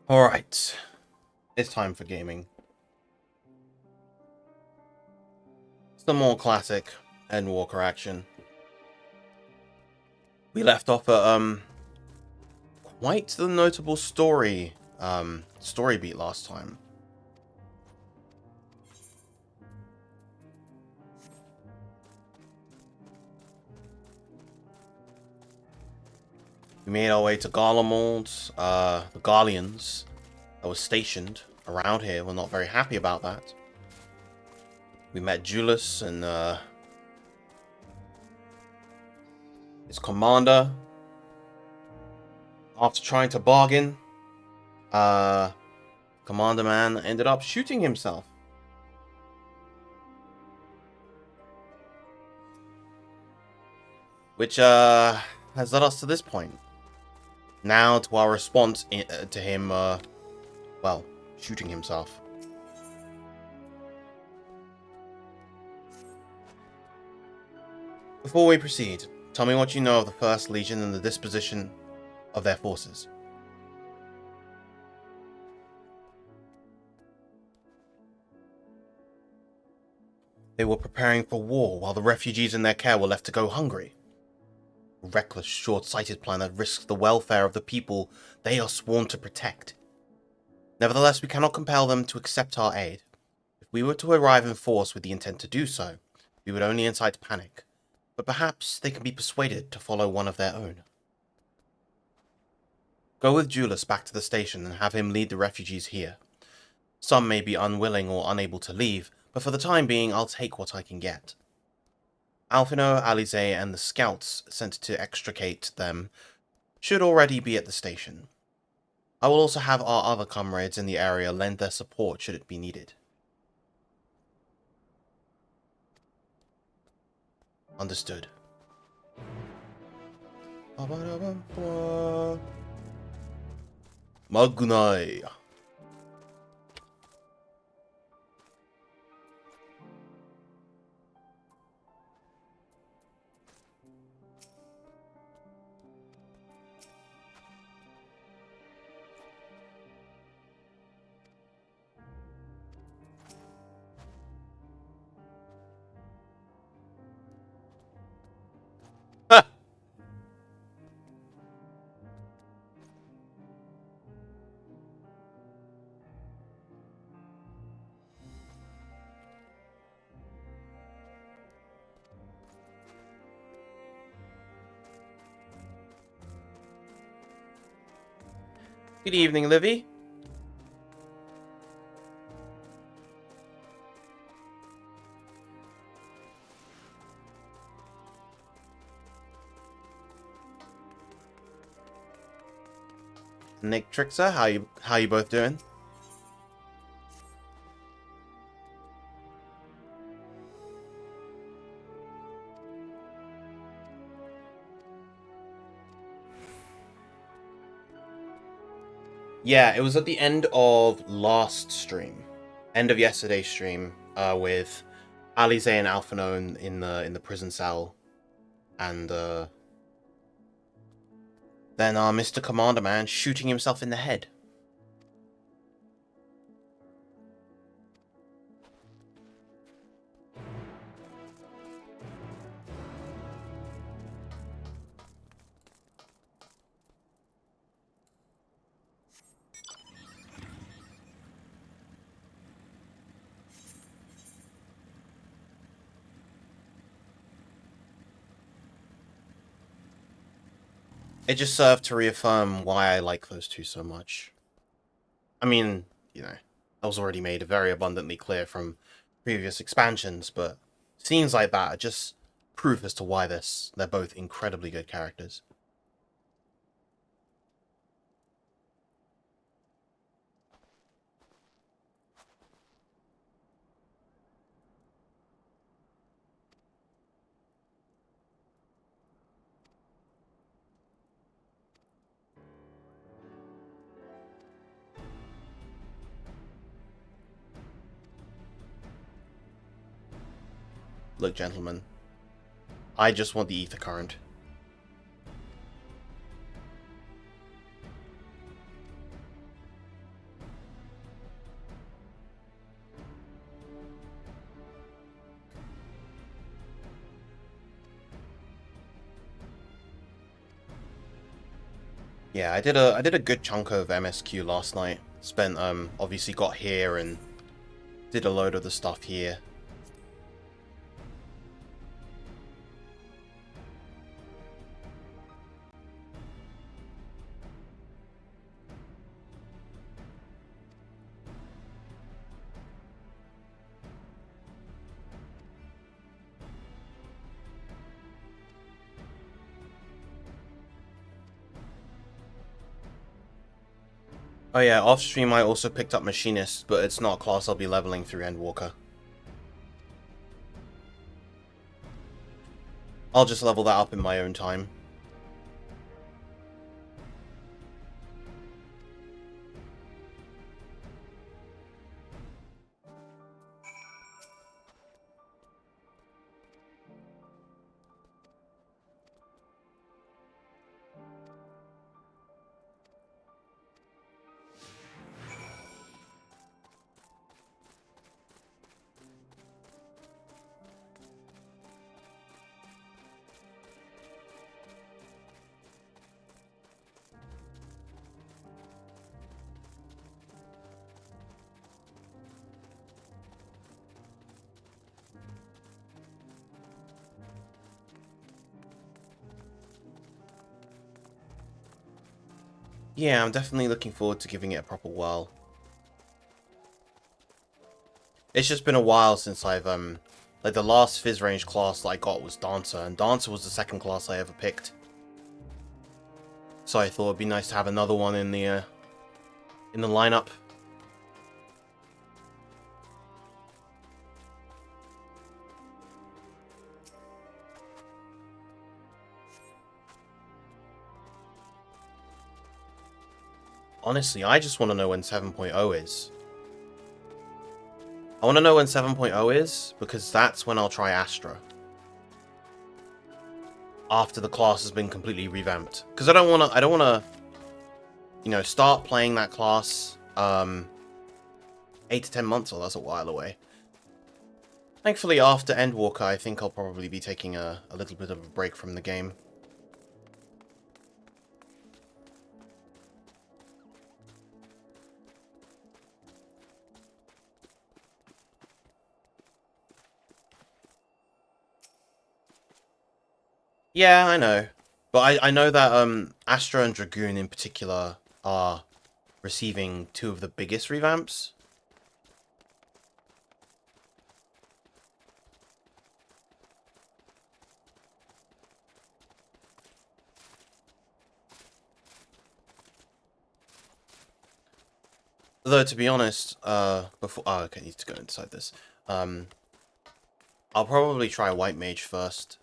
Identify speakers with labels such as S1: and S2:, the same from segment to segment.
S1: Alright, it's time for gaming. Some more classic Endwalker action. We left off at quite the notable story beat last time. We made our way to Garlemald. The Garleans that was stationed around here were not very happy about that. We met Julius and his commander. After trying to bargain, Commander Man ended up shooting himself. Which has led us to this point. Now to our response to him, well, shooting himself. Before we proceed, tell me what you know of the First Legion and the disposition of their forces. They were preparing for war while the refugees in their care were left to go hungry. A reckless, short-sighted plan that risks the welfare of the people they are sworn to protect. Nevertheless, we cannot compel them to accept our aid. If we were to arrive in force with the intent to do so, we would only incite panic, but perhaps they can be persuaded to follow one of their own. Go with Julius back to the station and have him lead the refugees here. Some may be unwilling or unable to leave, but for the time being, I'll take what I can get. Alphino, Alize, and the scouts sent to extricate them should already be at the station. I will also have our other comrades in the area lend their support should it be needed. Understood. Magunai. Good evening, Livy. Nick Trixer, how you both doing? Yeah, it was at the end of last stream, end of yesterday's stream, with Alize and Alphino in the prison cell, and then Mr. Commander Man shooting himself in the head. It just served to reaffirm why I like those two so much. I mean, that was already made very abundantly clear from previous expansions, but scenes like that are just proof as to why they're both incredibly good characters. Look, gentlemen, I just want the ether current. Yeah, I did a good chunk of MSQ last night. Spent obviously got here and did a load of the stuff here. Oh yeah, off stream I also picked up Machinist, but it's not a class I'll be leveling through Endwalker. I'll just level that up in my own time. Yeah, I'm definitely looking forward to giving it a proper whirl. It's just been a while since I've, like, the last Fizz range class that I got was Dancer, and Dancer was the second class I ever picked. So I thought it'd be nice to have another one in the lineup. Honestly, I just want to know when 7.0 is. I want to know when 7.0 is, because that's when I'll try Astra. After the class has been completely revamped. Because I don't want to, you know, start playing that class, 8 to 10 months, or that's a while away. Thankfully, after Endwalker, I think I'll probably be taking a little bit of a break from the game. Yeah, I know. But I know that Astra and Dragoon in particular are receiving two of the biggest revamps. Though, to be honest, before... Oh, okay, I need to go inside this. I'll probably try White Mage first.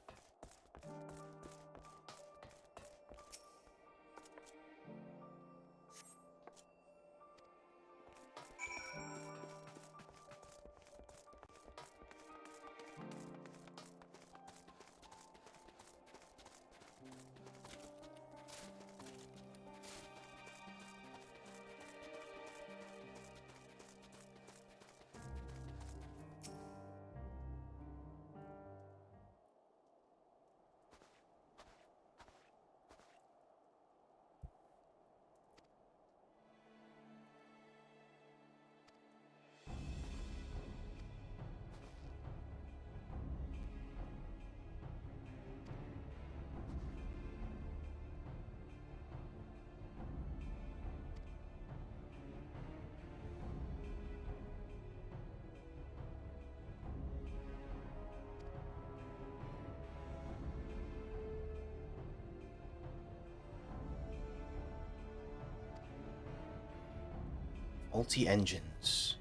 S1: Multi-engines.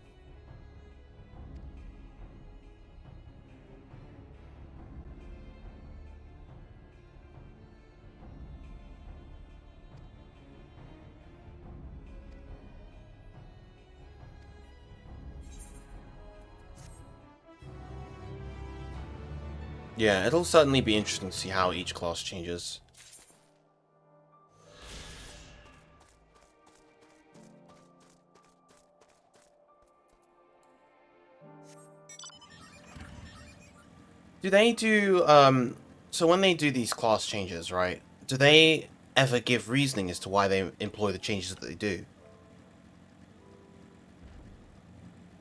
S1: Yeah, it'll certainly be interesting to see how each class changes. Do they do, so when they do these class changes, right, do they ever give reasoning as to why they employ the changes that they do.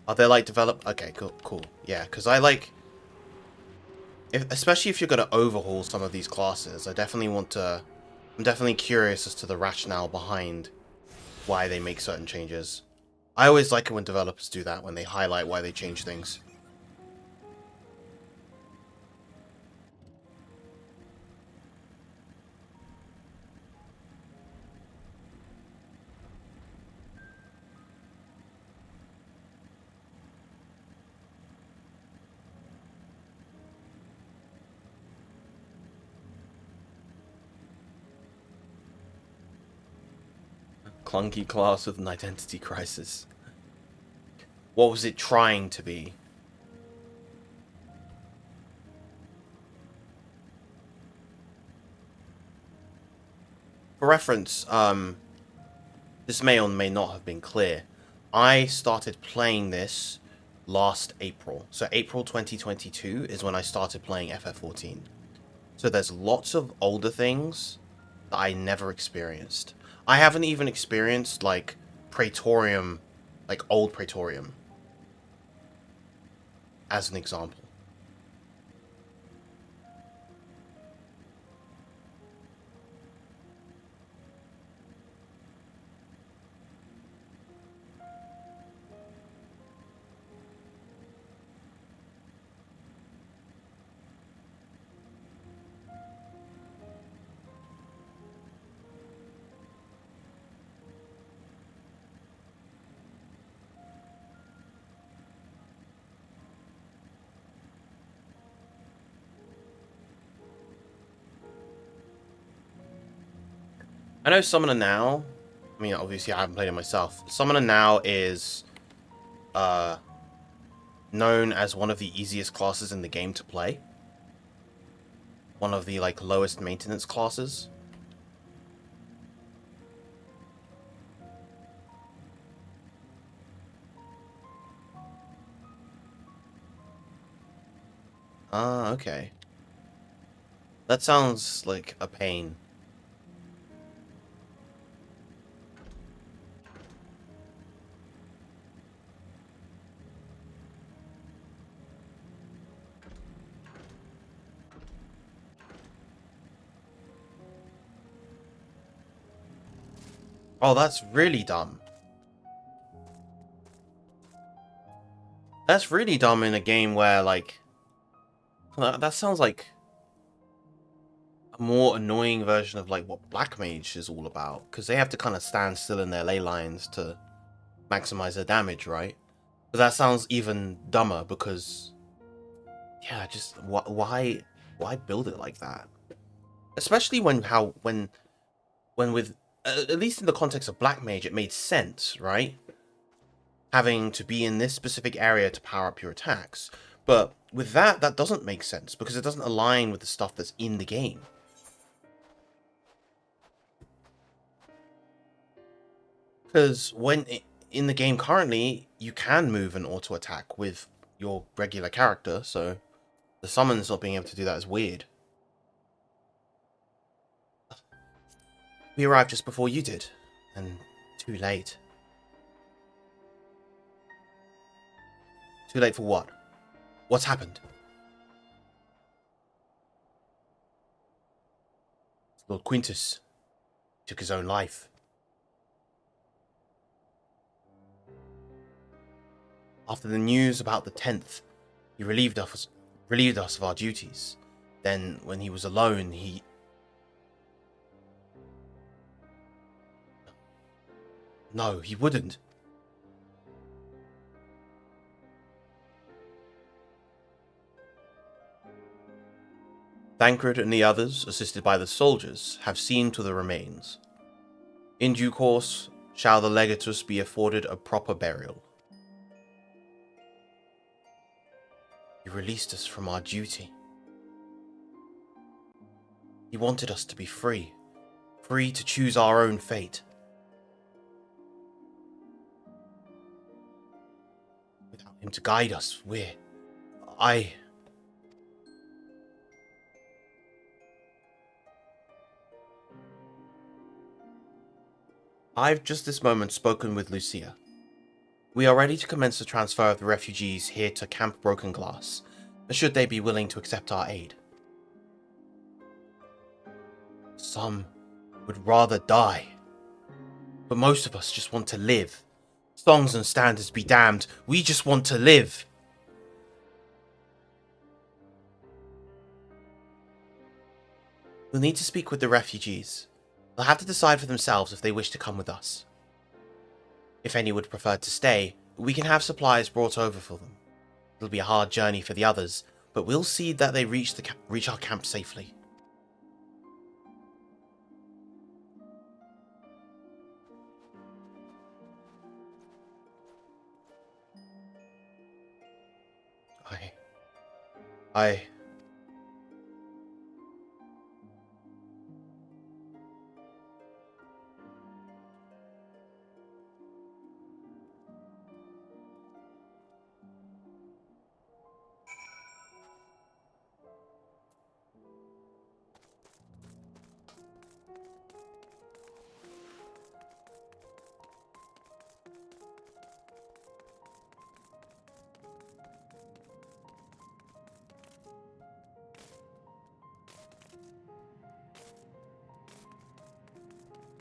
S1: Are they like develop? Okay, cool. Yeah, because I like, especially if you're going to overhaul some of these classes, I definitely want to. I'm definitely curious as to the rationale behind why they make certain changes. I always like it when developers do that, when they highlight why they change things. Clunky class with an identity crisis. What was it trying to be? For reference, this may or may not have been clear. I started playing this last April. So April 2022 is when I started playing FF14. So there's lots of older things that I never experienced. I haven't even experienced, like, Praetorium, like, old Praetorium, as an example. I know Summoner Now, I mean, obviously I haven't played it myself. Summoner Now is uh, known as one of the easiest classes in the game to play. One of the, like, lowest maintenance classes. Ah, okay. That sounds like a pain. Oh, that's really dumb. That's really dumb in a game where, like... That sounds like a more annoying version of, like, what Black Mage is all about. Because they have to kind of stand still in their ley lines to maximize their damage, right? But that sounds even dumber because... Yeah, just... Why build it like that? Especially when with... at least in the context of Black Mage, it made sense, right? Having to be in this specific area to power up your attacks. But with that doesn't make sense because it doesn't align with the stuff that's in the game. Because in the game currently, you can move and auto attack with your regular character, so the summons not being able to do that is weird. We arrived just before you did, and too late. Too late for what? What's happened? Lord Quintus took his own life. After the news about the 10th, he relieved us of our duties. Then, when he was alone, he... No, he wouldn't. Thancred and the others, assisted by the soldiers, have seen to the remains. In due course, shall the legatus be afforded a proper burial. He released us from our duty. He wanted us to be free. Free to choose our own fate. Without him to guide us, I... I've just this moment spoken with Lucia. We are ready to commence the transfer of the refugees here to Camp Broken Glass, should they be willing to accept our aid. Some would rather die, but most of us just want to live. Songs and standards be damned, we just want to live. We'll need to speak with the refugees. They'll have to decide for themselves if they wish to come with us. If any would prefer to stay, we can have supplies brought over for them. It'll be a hard journey for the others, but we'll see that they reach our camp safely. I...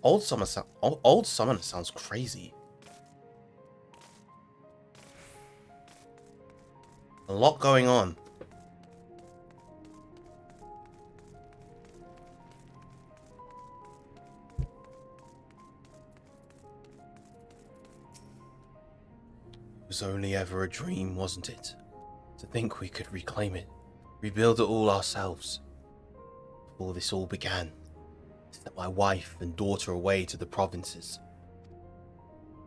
S1: Old Summoner sounds crazy. A lot going on. It was only ever a dream, wasn't it? To think we could reclaim it, rebuild it all ourselves. Before this all began, I sent my wife and daughter away to the provinces.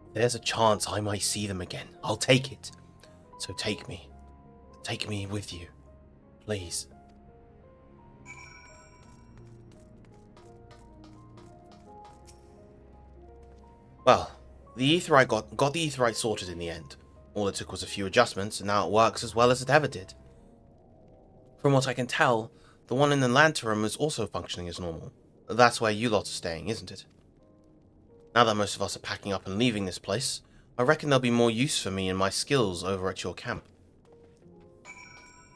S1: If there's a chance I might see them again, I'll take it. So take me. Take me with you, please. Well, the aetheryte got the aetheryte sorted in the end. All it took was a few adjustments, and now it works as well as it ever did. From what I can tell, the one in the Lantarum is also functioning as normal. That's where you lot are staying, isn't it? Now that most of us are packing up and leaving this place, I reckon there'll be more use for me and my skills over at your camp.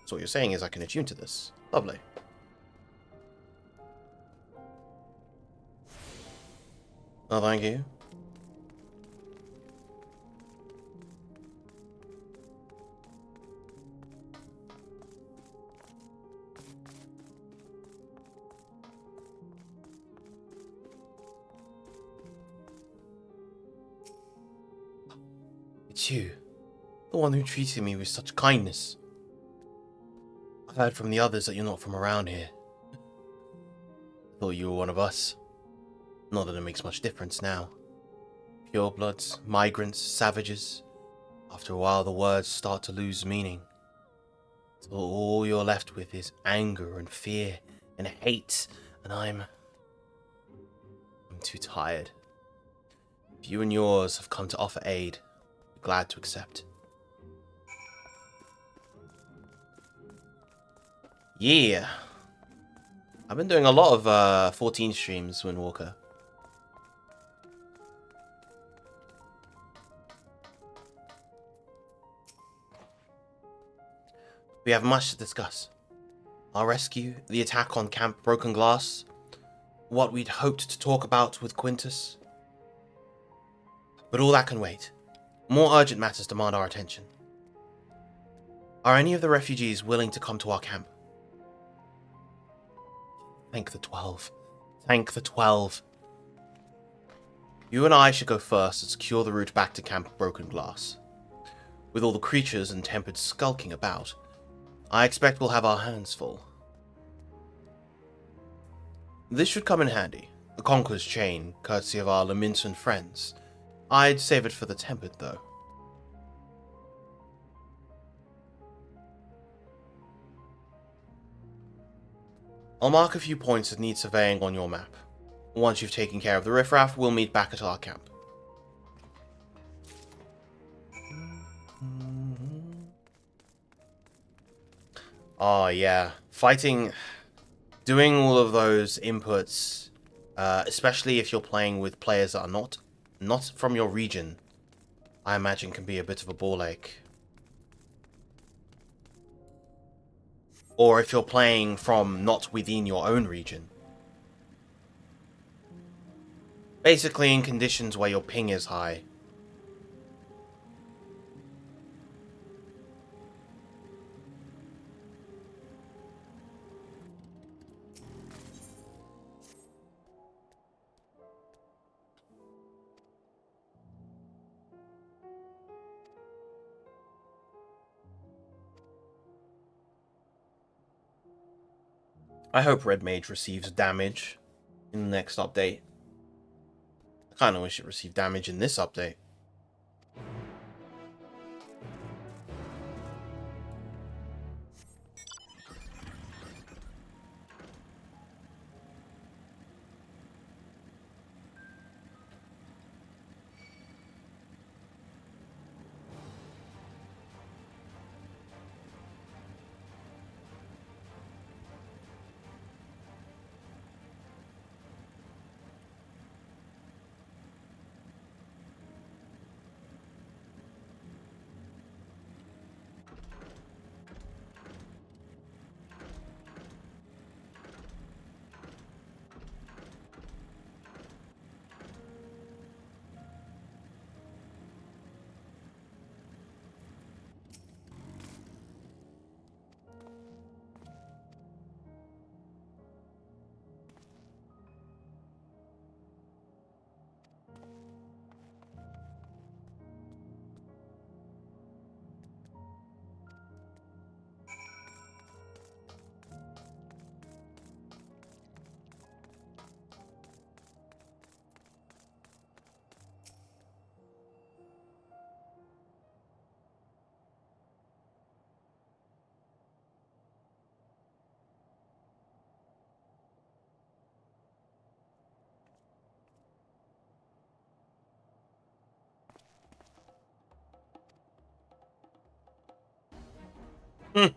S1: So what you're saying is I can attune to this. Lovely. Oh, thank you. It's you, the one who treated me with such kindness. I've heard from the others that you're not from around here. I thought you were one of us. Not that it makes much difference now. Purebloods, migrants, savages. After a while the words start to lose meaning. So all you're left with is anger and fear and hate, and I'm too tired. If you and yours have come to offer aid, I'm glad to accept. Yeah. I've been doing a lot of 14 streams, Windwalker. We have much to discuss. Our rescue, the attack on Camp Broken Glass, what we'd hoped to talk about with Quintus. But all that can wait. More urgent matters demand our attention. Are any of the refugees willing to come to our camp? Thank the 12. Thank the 12. You and I should go first and secure the route back to Camp Broken Glass. With all the creatures and tempered skulking about, I expect we'll have our hands full. This should come in handy. A Conqueror's Chain, courtesy of our Laminton friends. I'd save it for the tempered, though. I'll mark a few points that need surveying on your map. Once you've taken care of the riffraff, we'll meet back at our camp. Oh yeah, fighting, doing all of those inputs, especially if you're playing with players that are not not from your region, I imagine can be a bit of a ball ache. Or if you're playing from not within your own region. Basically in conditions where your ping is high. I hope Red Mage receives damage in the next update. I kinda wish it received damage in this update. Hmm.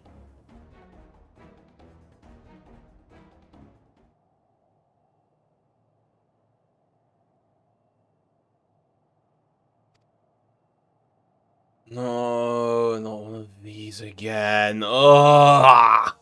S1: No, not one of these again. Ugh!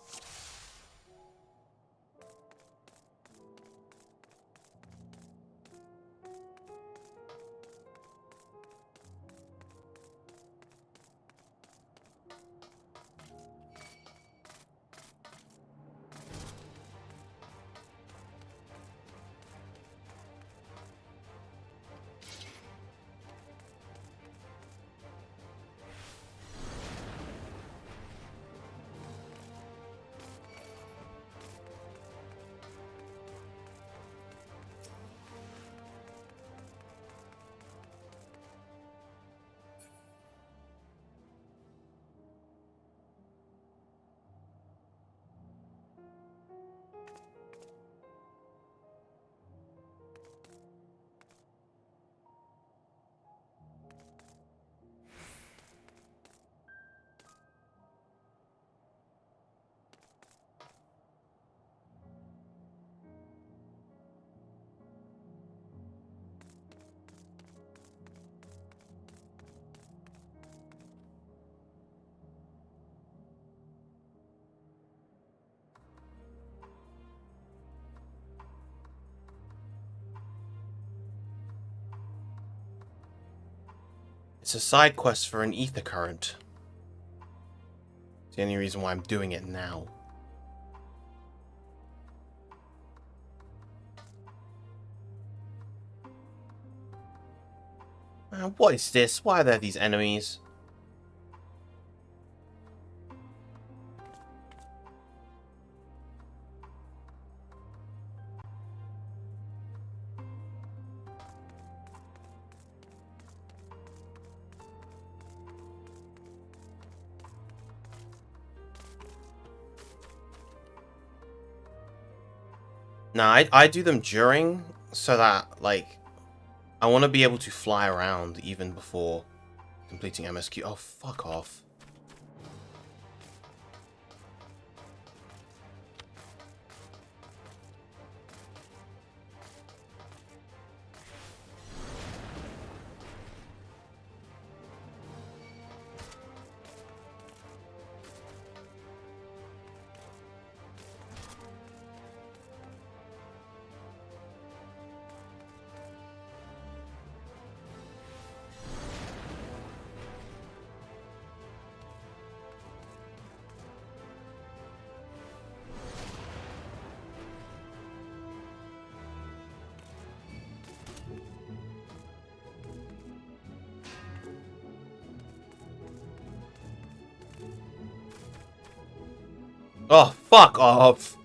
S1: It's a side quest for an ether current. It's the only reason why I'm doing it now. What is this? Why are there these enemies? Nah, I do them during, so that, like, I want to be able to fly around even before completing MSQ. Oh, fuck off. Oh, fuck off!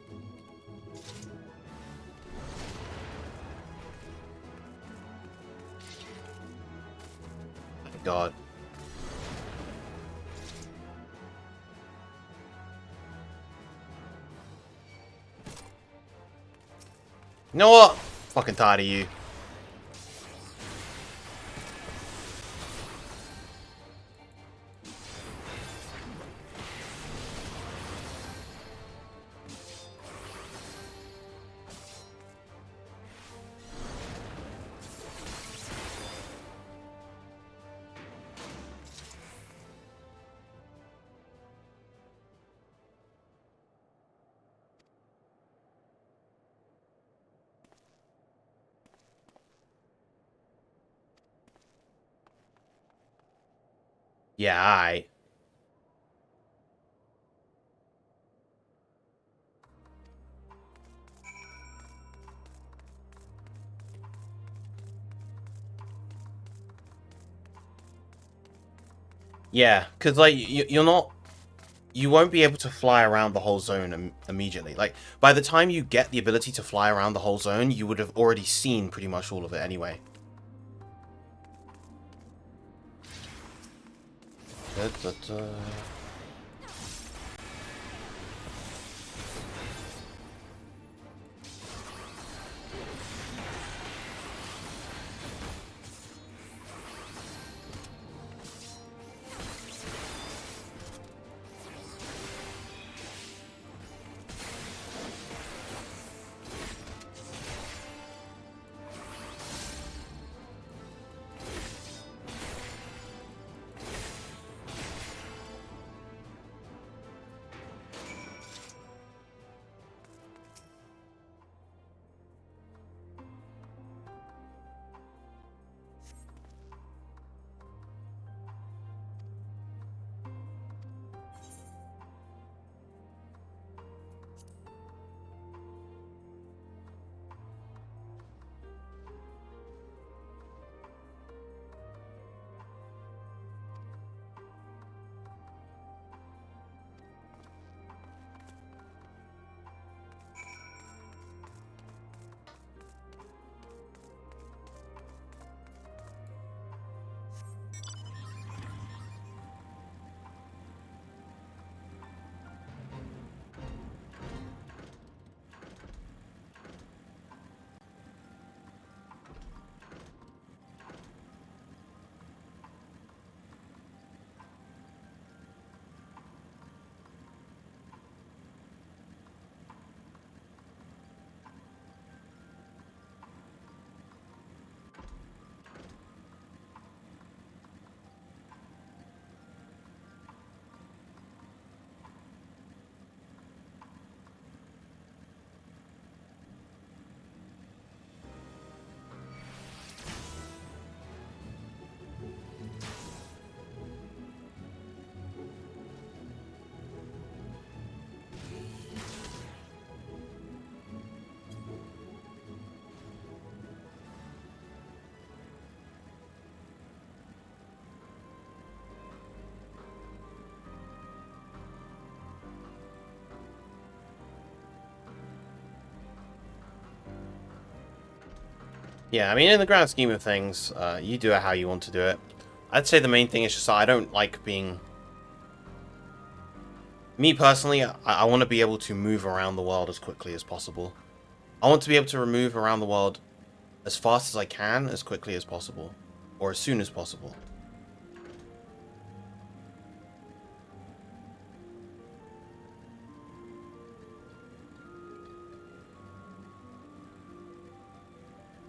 S1: Thank God. You know what? Fucking tired of you. Yeah, I. Yeah, because, like, you're not... You won't be able to fly around the whole zone immediately. Like, by the time you get the ability to fly around the whole zone, you would have already seen pretty much all of it anyway. Da, da, da. Yeah, I mean, in the grand scheme of things, you do it how you want to do it. I'd say the main thing is just that I don't like being... Me personally, I want to be able to move around the world as quickly as possible. I want to be able to move around the world as fast as I can, as quickly as possible. Or as soon as possible.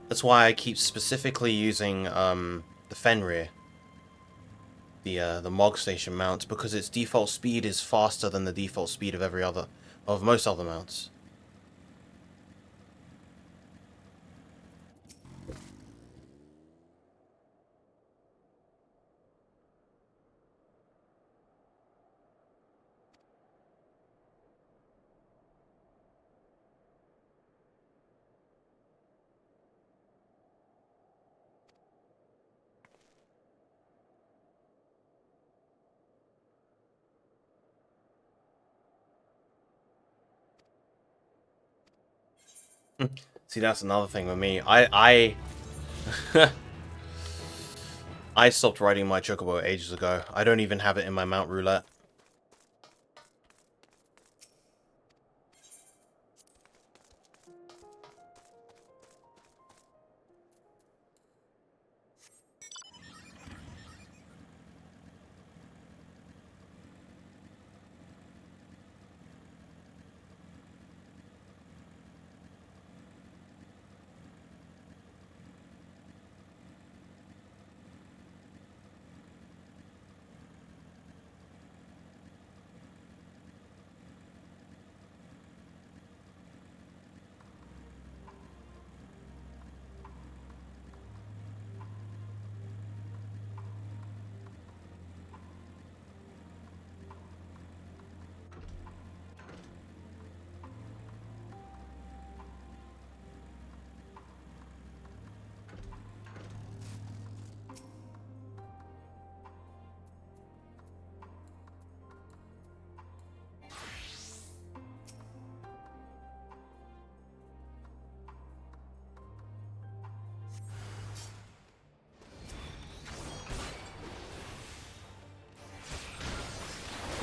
S1: That's why I keep specifically using the Fenrir, the Mog Station mount, because its default speed is faster than the default speed of most other mounts. See, that's another thing with me. I I stopped riding my chocobo ages ago. I don't even have it in my mount roulette.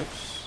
S1: Oops.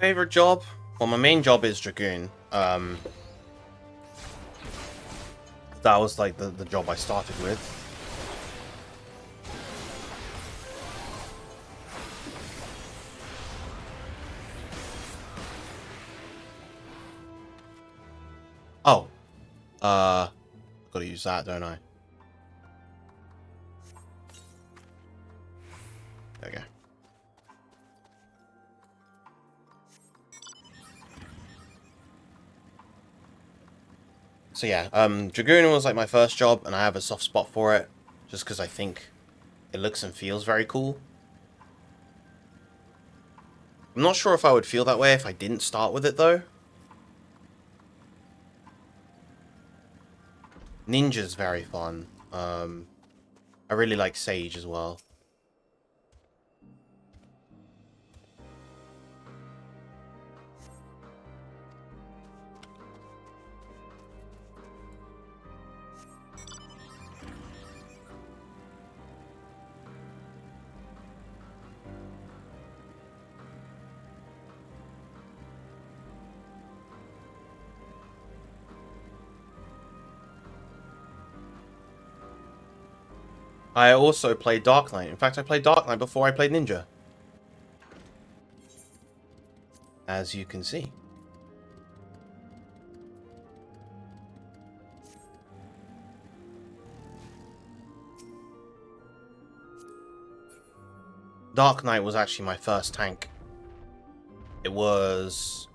S1: Favorite job? Well, my main job is Dragoon. That was like the job I started with. Oh. Gotta use that, don't I? There we go. So yeah, Dragoon was like my first job, and I have a soft spot for it, just because I think it looks and feels very cool. I'm not sure if I would feel that way if I didn't start with it, though. Ninja's very fun. I really like Sage as well. I also played Dark Knight. In fact, I played Dark Knight before I played Ninja. As you can see. Dark Knight was actually my first tank. It was...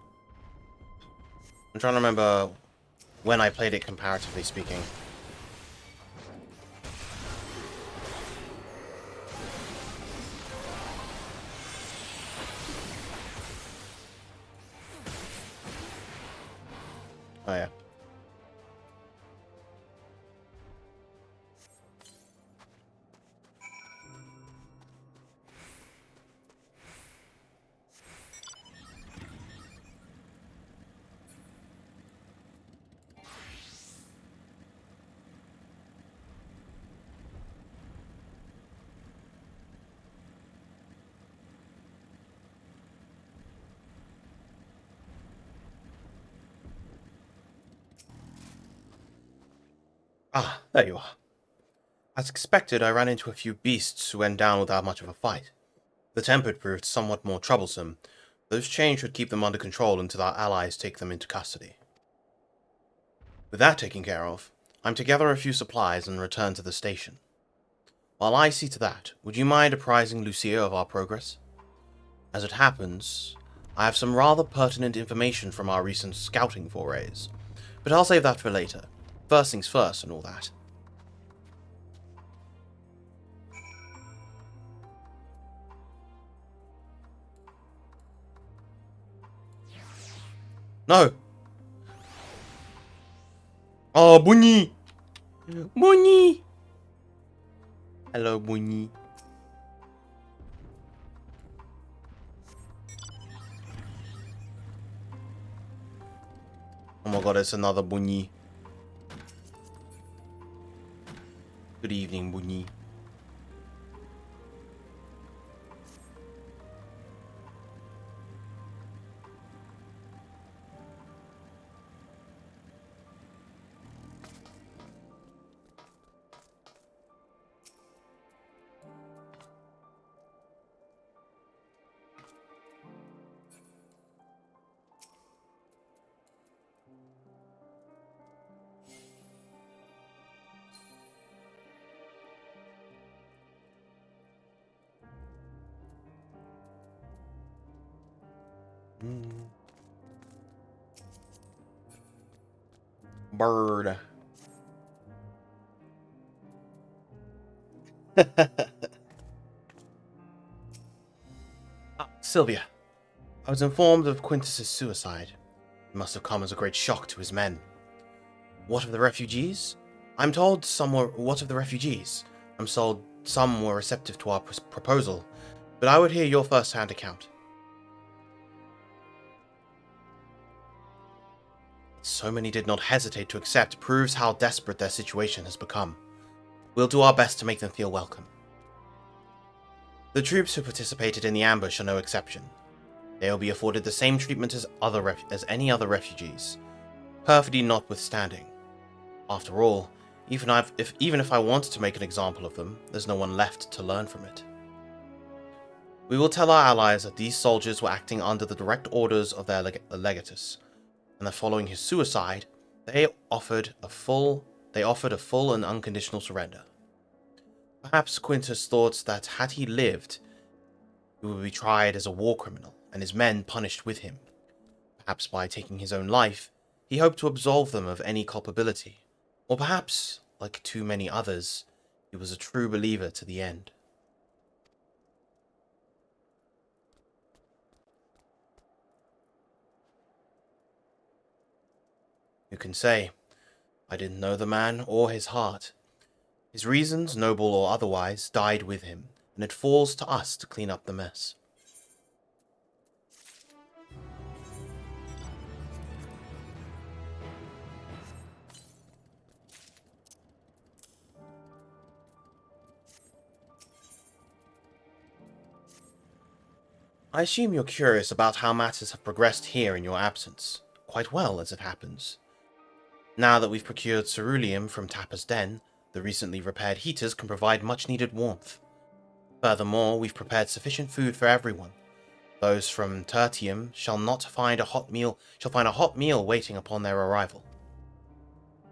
S1: I'm trying to remember when I played it, comparatively speaking. Oh yeah. Ah, there you are. As expected, I ran into a few beasts who went down without much of a fight. The Tempered proved somewhat more troublesome. Those chains should keep them under control until our allies take them into custody. With that taken care of, I'm to gather a few supplies and return to the station. While I see to that, would you mind apprising Lucia of our progress? As it happens, I have some rather pertinent information from our recent scouting forays, but I'll save that for later. First things first and all that. No! Oh, Bunny! Bunny! Hello, Bunny. Oh my god, it's another Bunny. Good evening, Bunny. Bird. Sylvia. I was informed of Quintus's suicide. It must have come as a great shock to his men. What of the refugees? I'm told some were... What of the refugees? I'm told some were receptive to our proposal, but I would hear your first-hand account. So many did not hesitate to accept proves how desperate their situation has become. We'll do our best to make them feel welcome. The troops who participated in the ambush are no exception. They will be afforded the same treatment as any other refugees, perfidy notwithstanding. After all, even if I wanted to make an example of them, there's no one left to learn from it. We will tell our allies that these soldiers were acting under the direct orders of their legatus, and that following his suicide, they offered a full and unconditional surrender. Perhaps Quintus thought that had he lived, he would be tried as a war criminal, and his men punished with him. Perhaps by taking his own life, he hoped to absolve them of any culpability. Or perhaps, like too many others, he was a true believer to the end. Who can say? I didn't know the man or his heart. His reasons, noble or otherwise, died with him, and it falls to us to clean up the mess. I assume you're curious about how matters have progressed here in your absence. Quite well, as it happens. Now that we've procured ceruleum from Tapper's Den, the recently repaired heaters can provide much-needed warmth. Furthermore, we've prepared sufficient food for everyone. Those from Tertium shall find a hot meal waiting upon their arrival.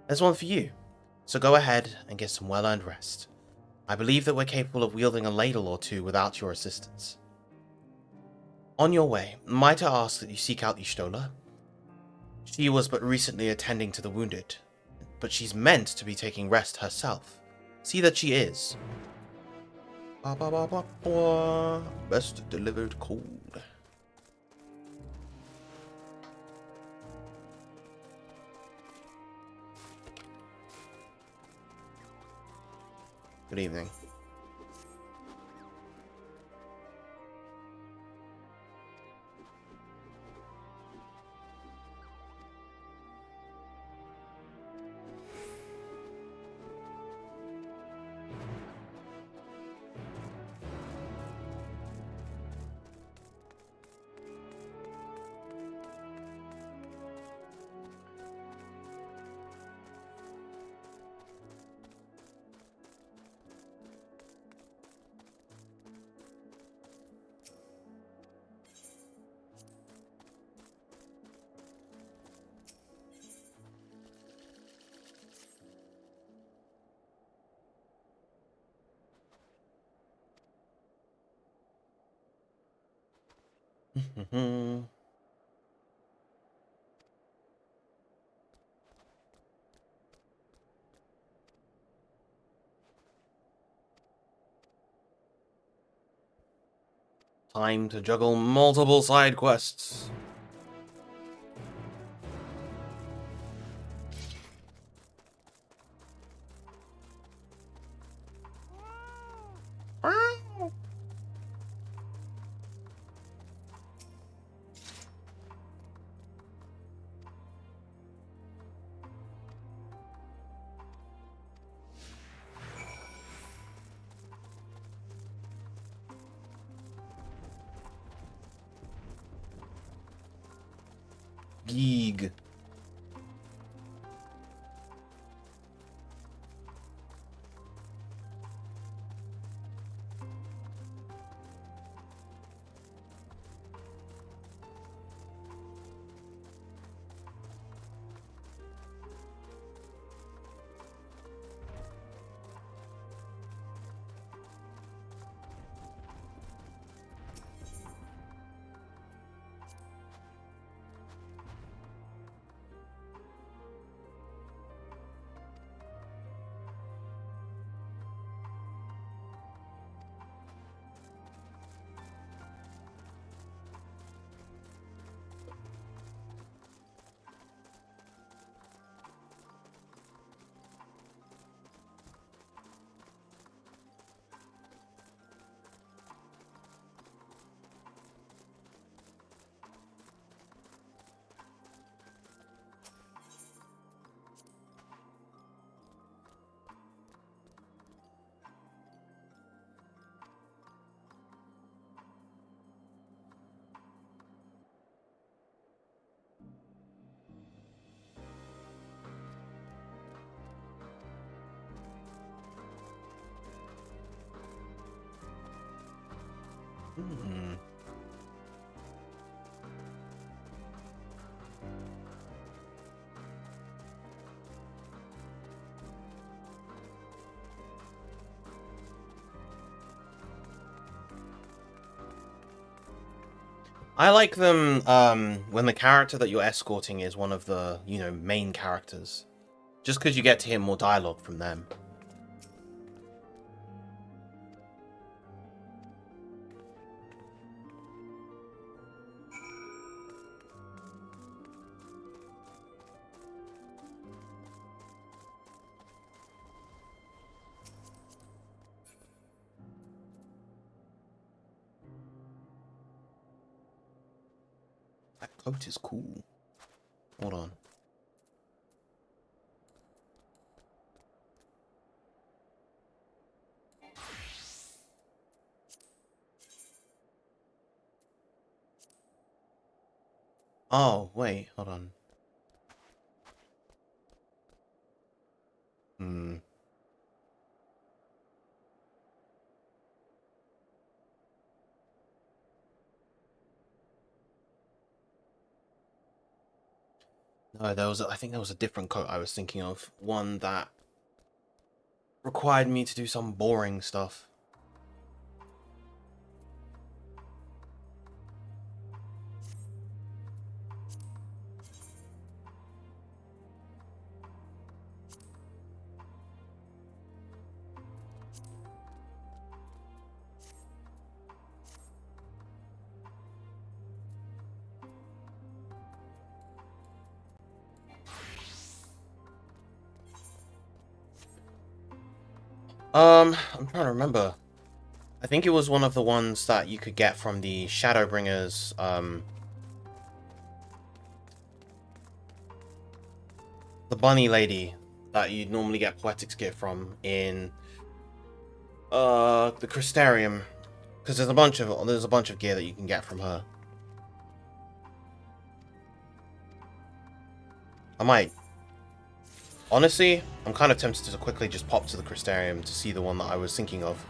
S1: There's one for you, so go ahead and get some well-earned rest. I believe that we're capable of wielding a ladle or two without your assistance. On your way, might I ask that you seek out Ishtola? She was but recently attending to the wounded, but she's meant to be taking rest herself. See that she is. Best delivered cold. Good evening. Time to juggle multiple side quests. Geeg. I like them when the character that you're escorting is one of the, main characters. Just because you get to hear more dialogue from them. That coat is cool. Hold on. Oh, wait, hold on. No, I think there was a different coat I was thinking of. One that required me to do some boring stuff. I'm trying to remember. I think it was one of the ones that you could get from the Shadowbringers, the bunny lady that you'd normally get Poetic's gear from in the Crystarium. Because there's a bunch of gear that you can get from her. I might. Honestly, I'm kind of tempted to quickly just pop to the Crystarium to see the one that I was thinking of.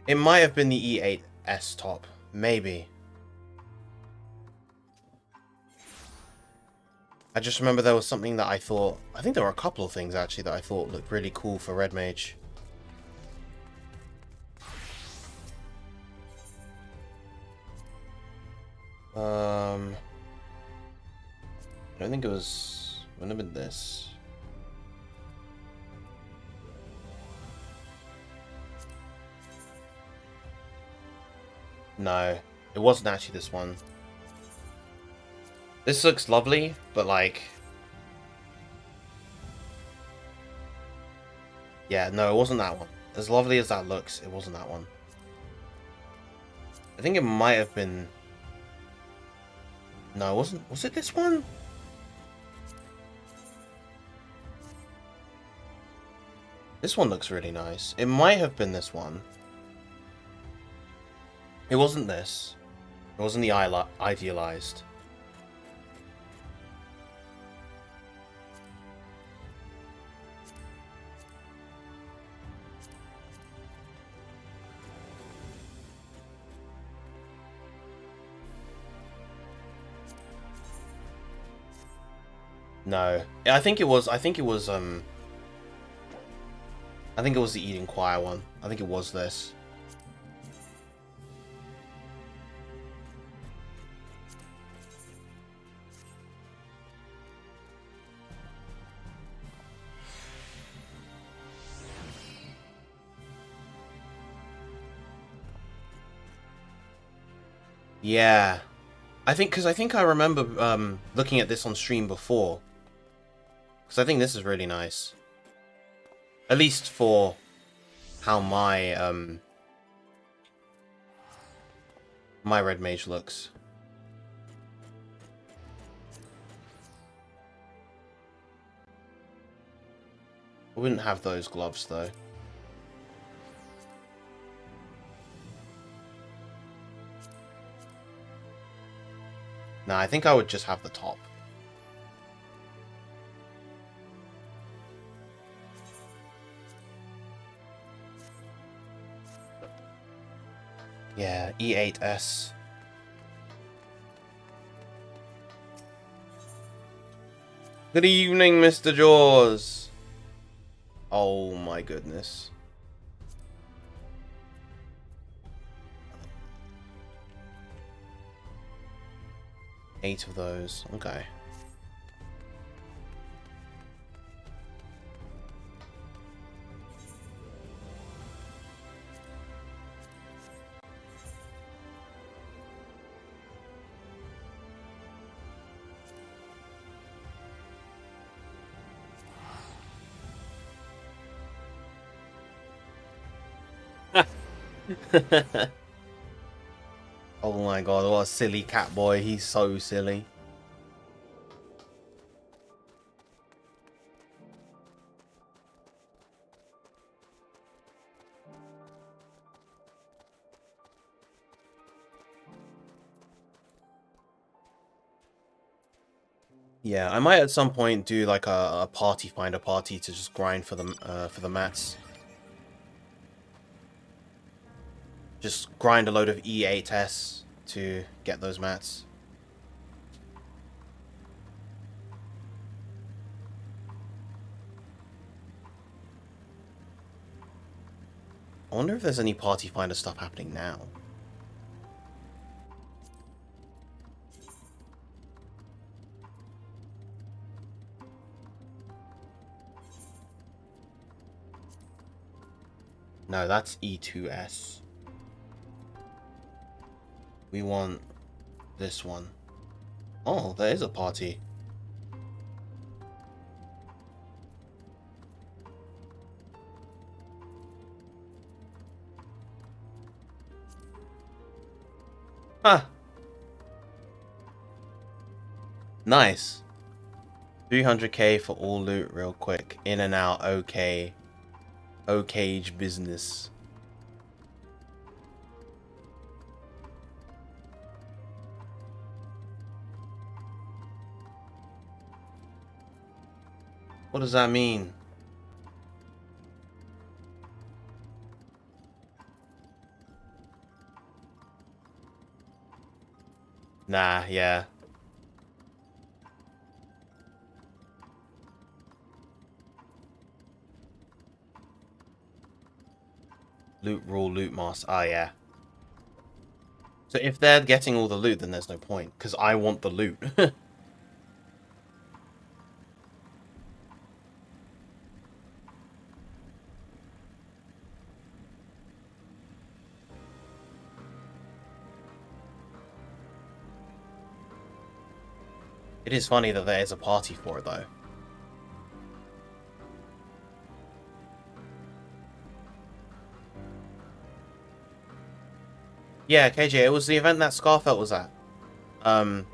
S1: It might have been the E8S top. Maybe. I just remember there was something that I think there were a couple of things actually that I thought looked really cool for Red Mage. I don't think it was... Wouldn't have been this. No, it wasn't actually this one. This looks lovely, but like... Yeah, no, it wasn't that one. As lovely as that looks, it wasn't that one. I think it might have been... No, it wasn't. Was it this one? This one looks really nice. It might have been this one. It wasn't this. It wasn't the idealized. No, I think it was. I think it was the Eden Choir one. I think it was this. Yeah, because I think I remember looking at this on stream before. Because I think this is really nice. At least for how my my red mage looks. I wouldn't have those gloves though. Nah, I think I would just have the top. Yeah, E8S. Good evening, Mr. Jaws. Oh my goodness. Eight of those. Okay. Oh my god, what a silly cat boy. He's so silly. Yeah, I might at some point do like a party, find a party to just grind for the mats. Just grind a load of E8S to get those mats. I wonder if there's any party finder stuff happening now. No, that's E2S. We want this one. Oh, there is a party. Huh. Nice. 300k for all loot real quick. In and out, okay. Okay business. What does that mean? Nah, yeah. Loot rule, loot mask. Ah, yeah. So if they're getting all the loot, then there's no point, because I want the loot. It is funny that there is a party for it, though. Yeah, KJ, it was the event that Scarfelt was at. The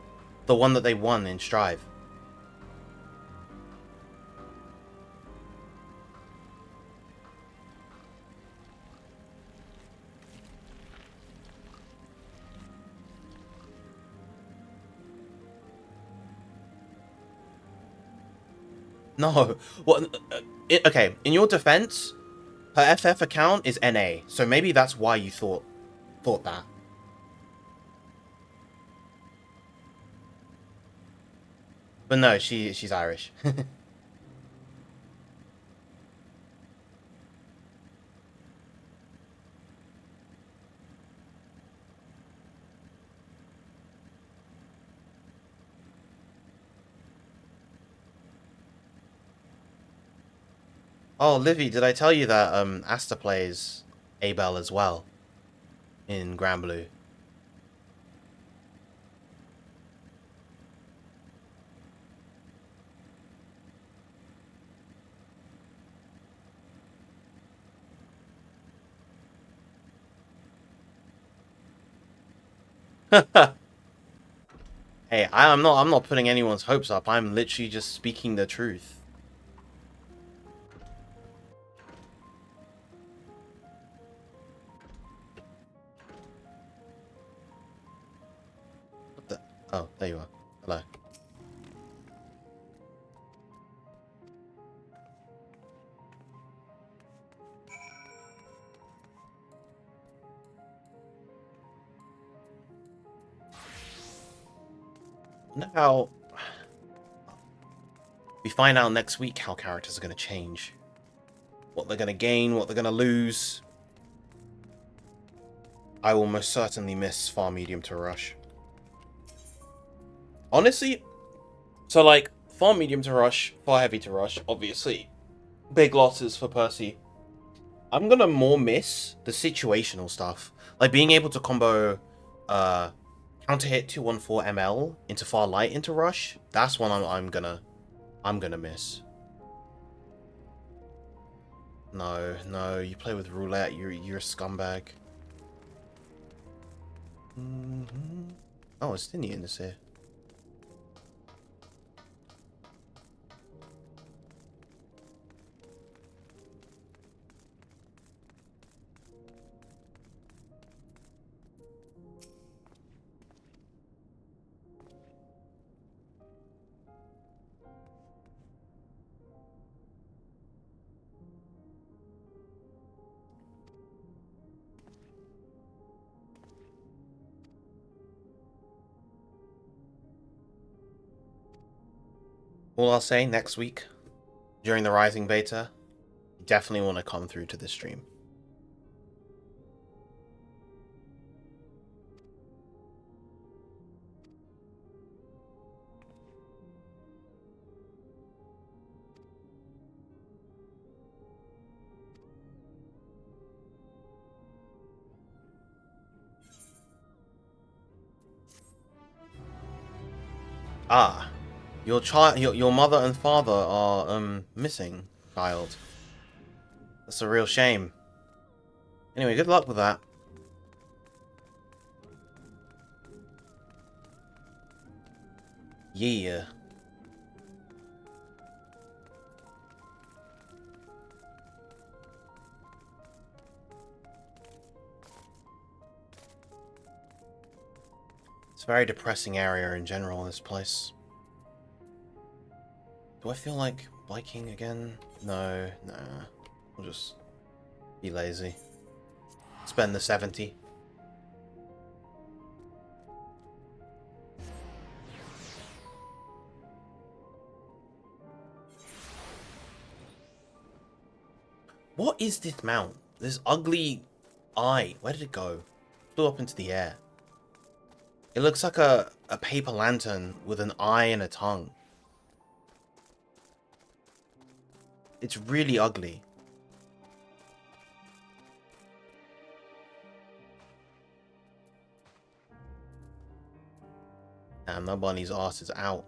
S1: one that they won in Strive. No, well, okay. In your defense, her FF account is NA, so maybe that's why you thought that. But no, she's Irish. Oh, Livy, did I tell you that Asta plays Abel as well in Grand Blue? Hey, I'm not putting anyone's hopes up. I'm literally just speaking the truth. What the? Oh, there you are. Hello. Now, we find out next week how characters are going to change. What they're going to gain, what they're going to lose. I will most certainly miss far medium to rush. Honestly, so like, far medium to rush, far heavy to rush, obviously. Big losses for Percy. I'm gonna more miss the situational stuff. Like being able to combo counter hit 214 ML into far light into rush. That's one I'm gonna miss. No, you play with roulette, you're a scumbag. Oh, it's Tinian is here. All I'll say next week, during the Rising Beta, you definitely want to come through to this stream. Ah, your mother and father are missing, child. That's a real shame. Anyway, good luck with that. Yeah. It's a very depressing area in general, this place. Do I feel like biking again? No, nah. I'll just be lazy. Spend the 70. What is this mount? This ugly eye. Where did it go? Flew up into the air. It looks like a paper lantern with an eye and a tongue. It's really ugly. Damn, that bunny's ass is out.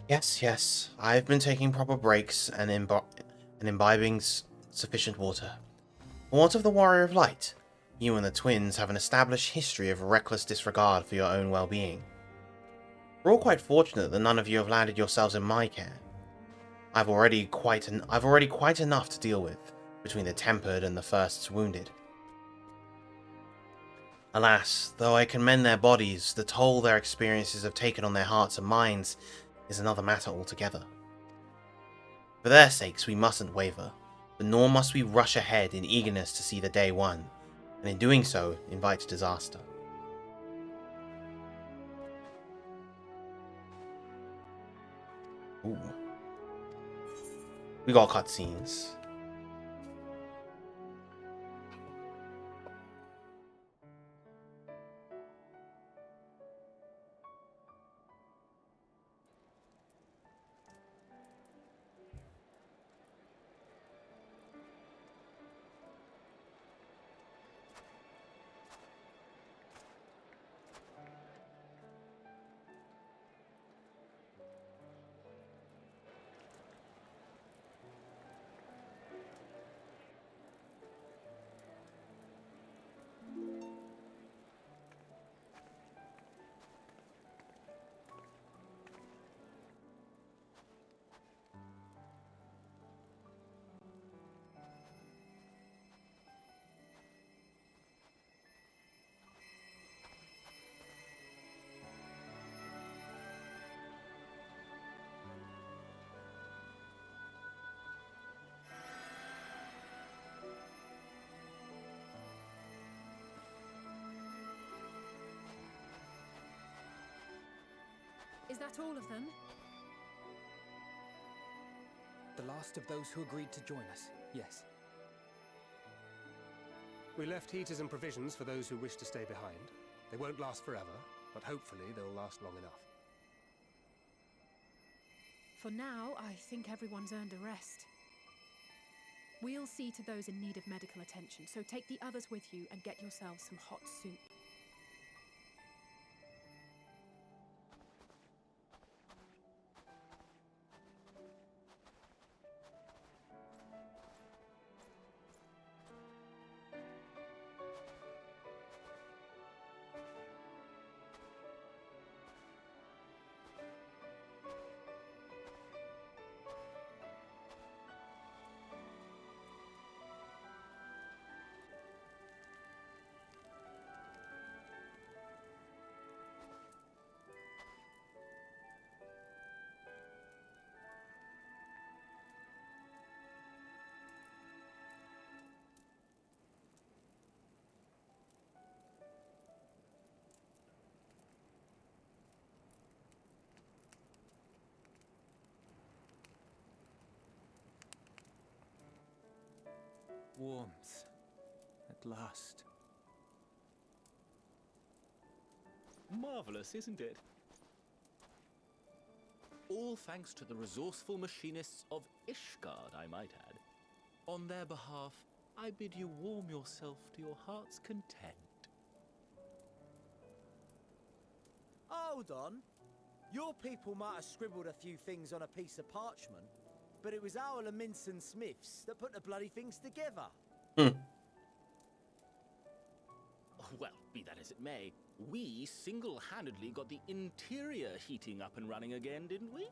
S1: Yes. I've been taking proper breaks and imbibing sufficient water. For want of the Warrior of Light, you and the twins have an established history of reckless disregard for your own well-being. We're all quite fortunate that none of you have landed yourselves in my care. I've already quite enough to deal with, between the tempered and the first's wounded. Alas, though I can mend their bodies, the toll their experiences have taken on their hearts and minds is another matter altogether. For their sakes we mustn't waver, but nor must we rush ahead in eagerness to see the day won, and in doing so invite disaster. Ooh. We got cutscenes.
S2: Is that all of them?
S3: The last of those who agreed to join us, yes.
S4: We left heaters and provisions for those who wish to stay behind. They won't last forever, but hopefully they'll last long enough.
S2: For now, I think everyone's earned a rest. We'll see to those in need of medical attention, so take the others with you and get yourselves some hot soup.
S3: Warmth. At last.
S5: Marvelous, isn't it? All thanks to the resourceful machinists of Ishgard, I might add. On their behalf, I bid you warm yourself to your heart's content.
S6: Hold on. Your people might have scribbled a few things on a piece of parchment, but it was our Leminson Smiths that put the bloody things together.
S5: Well, be that as it may, we single-handedly got the interior heating up and running again, didn't we?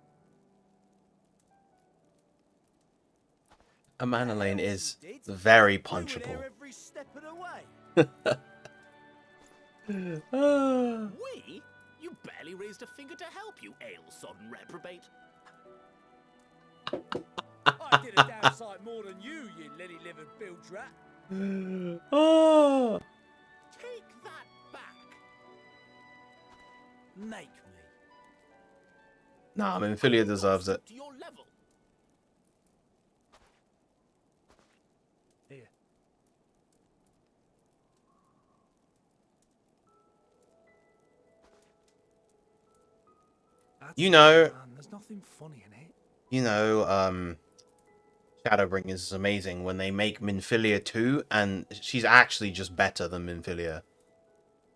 S1: Amanda Lane is very punchable.
S6: We were there every step of the way.
S5: We? You barely raised a finger to help, you ale-sodden reprobate.
S6: I did a damn sight more than you lily-livered bilge rat.
S1: Oh.
S5: Take that back.
S6: Make me.
S1: Nah, I mean, Philia deserves it.
S5: To your level.
S4: Here, That's
S1: You
S4: it,
S1: know,
S4: man. There's nothing funny in it.
S1: you know, Shadowbringers is amazing when they make Minfilia 2, and she's actually just better than Minfilia.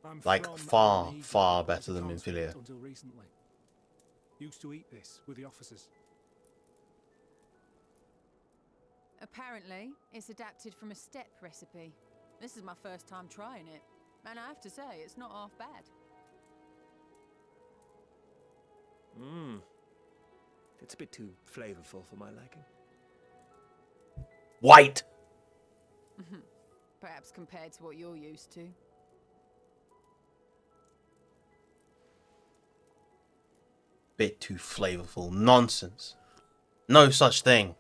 S4: I'm
S1: Like,
S4: from
S1: far,
S4: Armegan,
S1: far
S4: but
S1: better
S4: was a
S1: than
S4: conscript
S1: Minfilia.
S4: until recently. Used to eat this with the officers.
S7: Apparently, it's adapted from a steppe recipe. This is my first time trying it, and I have to say, it's not half bad.
S8: Mmm. It's a bit too flavorful for my liking.
S1: White!
S7: Perhaps compared to what you're used to.
S1: Bit too flavorful. Nonsense. No such thing.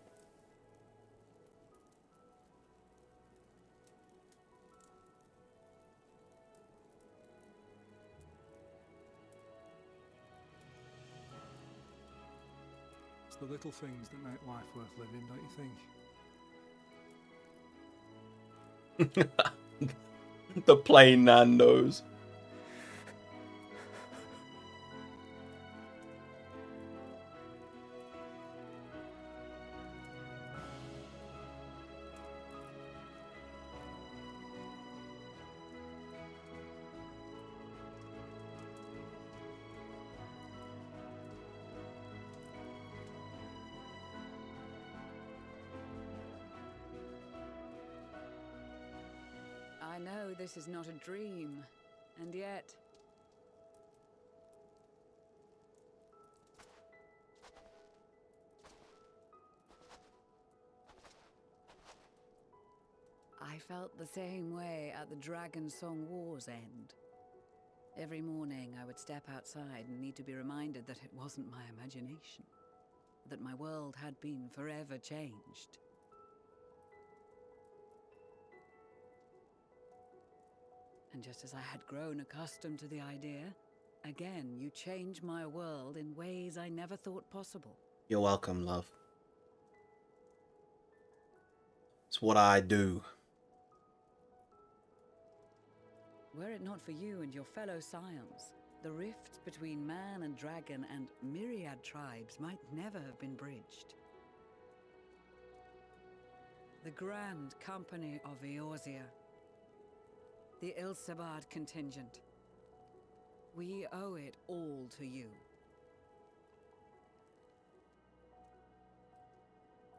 S4: It's the little things that make life worth living, don't you think?
S1: The plain Nando's.
S7: I know this is not a dream, and yet... I felt the same way at the Dragon Song War's end. Every morning I would step outside and need to be reminded that it wasn't my imagination, that my world had been forever changed. And just as I had grown accustomed to the idea, again you change my world in ways I never thought possible.
S1: You're welcome, love. It's what I do.
S7: Were it not for you and your fellow scions, the rifts between man and dragon and myriad tribes might never have been bridged. The Grand Company of Eorzea, the Ilsebard contingent, we owe it all to you.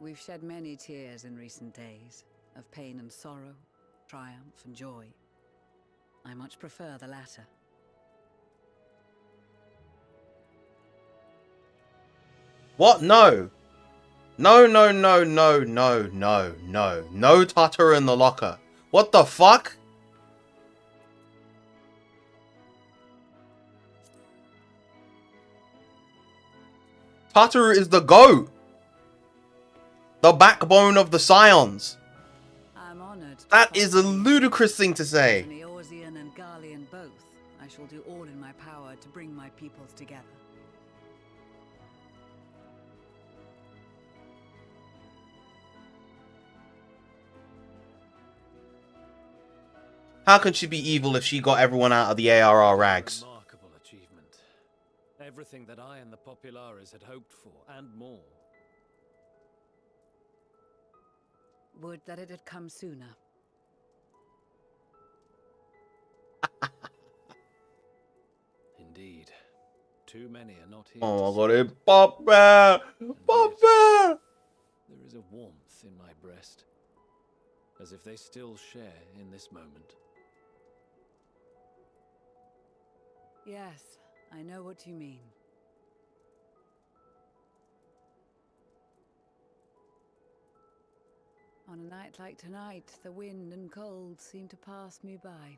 S7: We've shed many tears in recent days, of pain and sorrow, triumph and joy. I much prefer the latter.
S1: What? No. No, no, no, no, no, no, no. No Tartar in the locker. What the fuck? Tartar is the GOAT. The backbone of the Scions.
S7: I'm honored.
S1: That is a ludicrous thing to
S7: As
S1: say.
S7: an Eorzean and Garlean both, I shall do all in my power to bring my peoples together.
S1: How can she be evil if she got everyone out of the ARR rags?
S5: Remarkable achievement. Everything that I and the Populares had hoped for, and more.
S7: Would that it had come sooner.
S5: Indeed. Too many are not here.
S1: Oh
S5: to
S1: my god,
S5: see
S1: it Pop Bear! Pop Bear!
S5: There is a warmth in my breast, as if they still share in this moment.
S7: Yes, I know what you mean. On a night like tonight, the wind and cold seem to pass me by.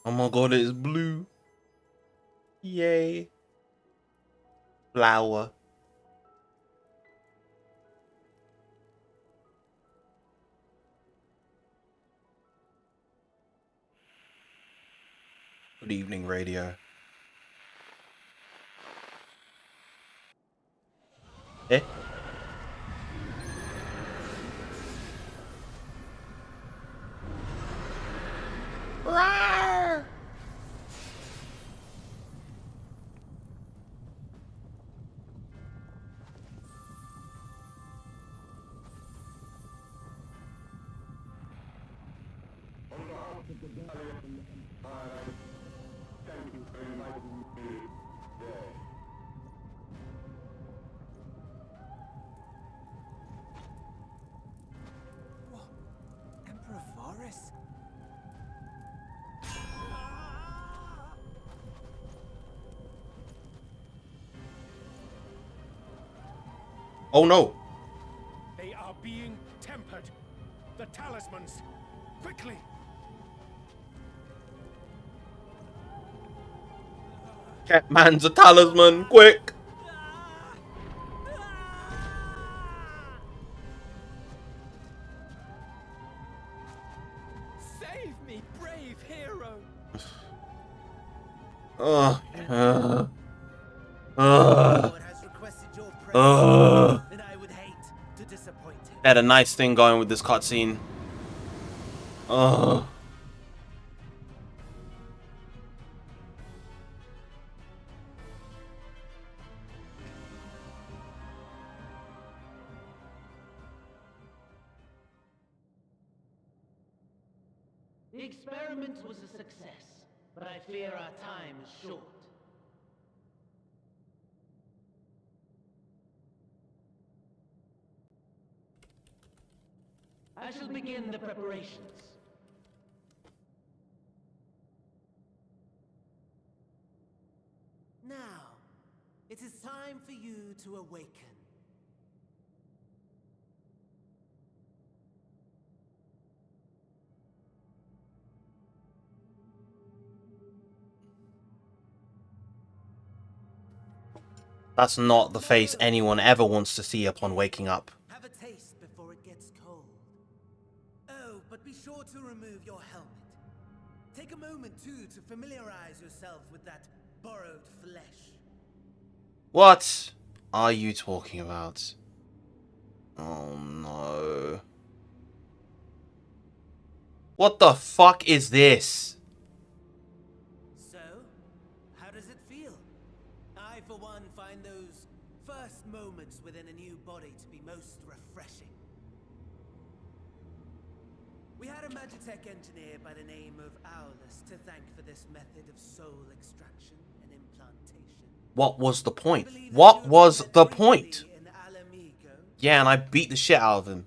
S1: Oh my god, it is blue. Yay. Flower. Good evening, radio. Eh? Rawr!
S6: What? Emperor Varus?
S1: Oh no!
S4: They are being tempered. The talismans. Quickly!
S1: Catman's a talisman, quick!
S6: Save me, brave hero!
S1: Ugh.
S6: Lord has requested your presence, and I would hate to disappoint him.
S1: They had a nice thing going with this cutscene. Ugh.
S9: The experiment was a success, but I fear our time is short. I shall begin the preparations. Now, it is time for you to awaken.
S1: That's not the face anyone ever wants to see upon waking up.
S9: Have a taste before it gets cold. Oh, but be sure to remove your helmet. Take a moment, too, to familiarize yourself with that borrowed flesh.
S1: What are you talking about? Oh no. What the fuck is this?
S9: So, how does it feel? I, for one, find those first moments within a new body to be most refreshing. We had a Magitech engineer by the name of Aulus to thank for this method of soul extraction and implantation.
S1: What was the point? What was the point? Yeah, and I beat the shit out of him.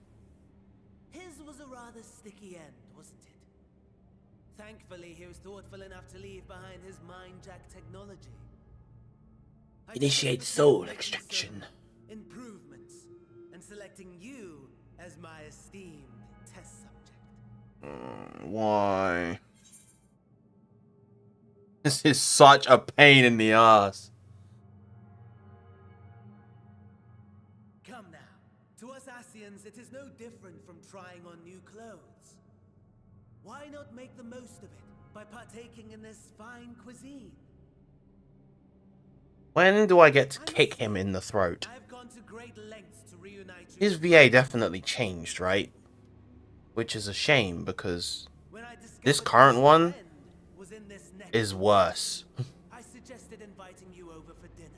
S9: His was a rather sticky end, wasn't it? Thankfully, he was thoughtful enough to leave behind his mind-jack technology.
S1: Initiate soul extraction.
S9: Improvements, and selecting you as my esteemed test subject.
S1: Why? This is such a pain in the ass.
S9: Come now. To us Asians, it is no different from trying on new clothes. Why not make the most of it by partaking in this fine cuisine?
S1: When do I get to kick him in the throat?
S9: I've gone to great lengths to reunite you.
S1: His VA definitely changed, right? Which is a shame because this current one is worse.
S9: I suggested inviting you over for dinner.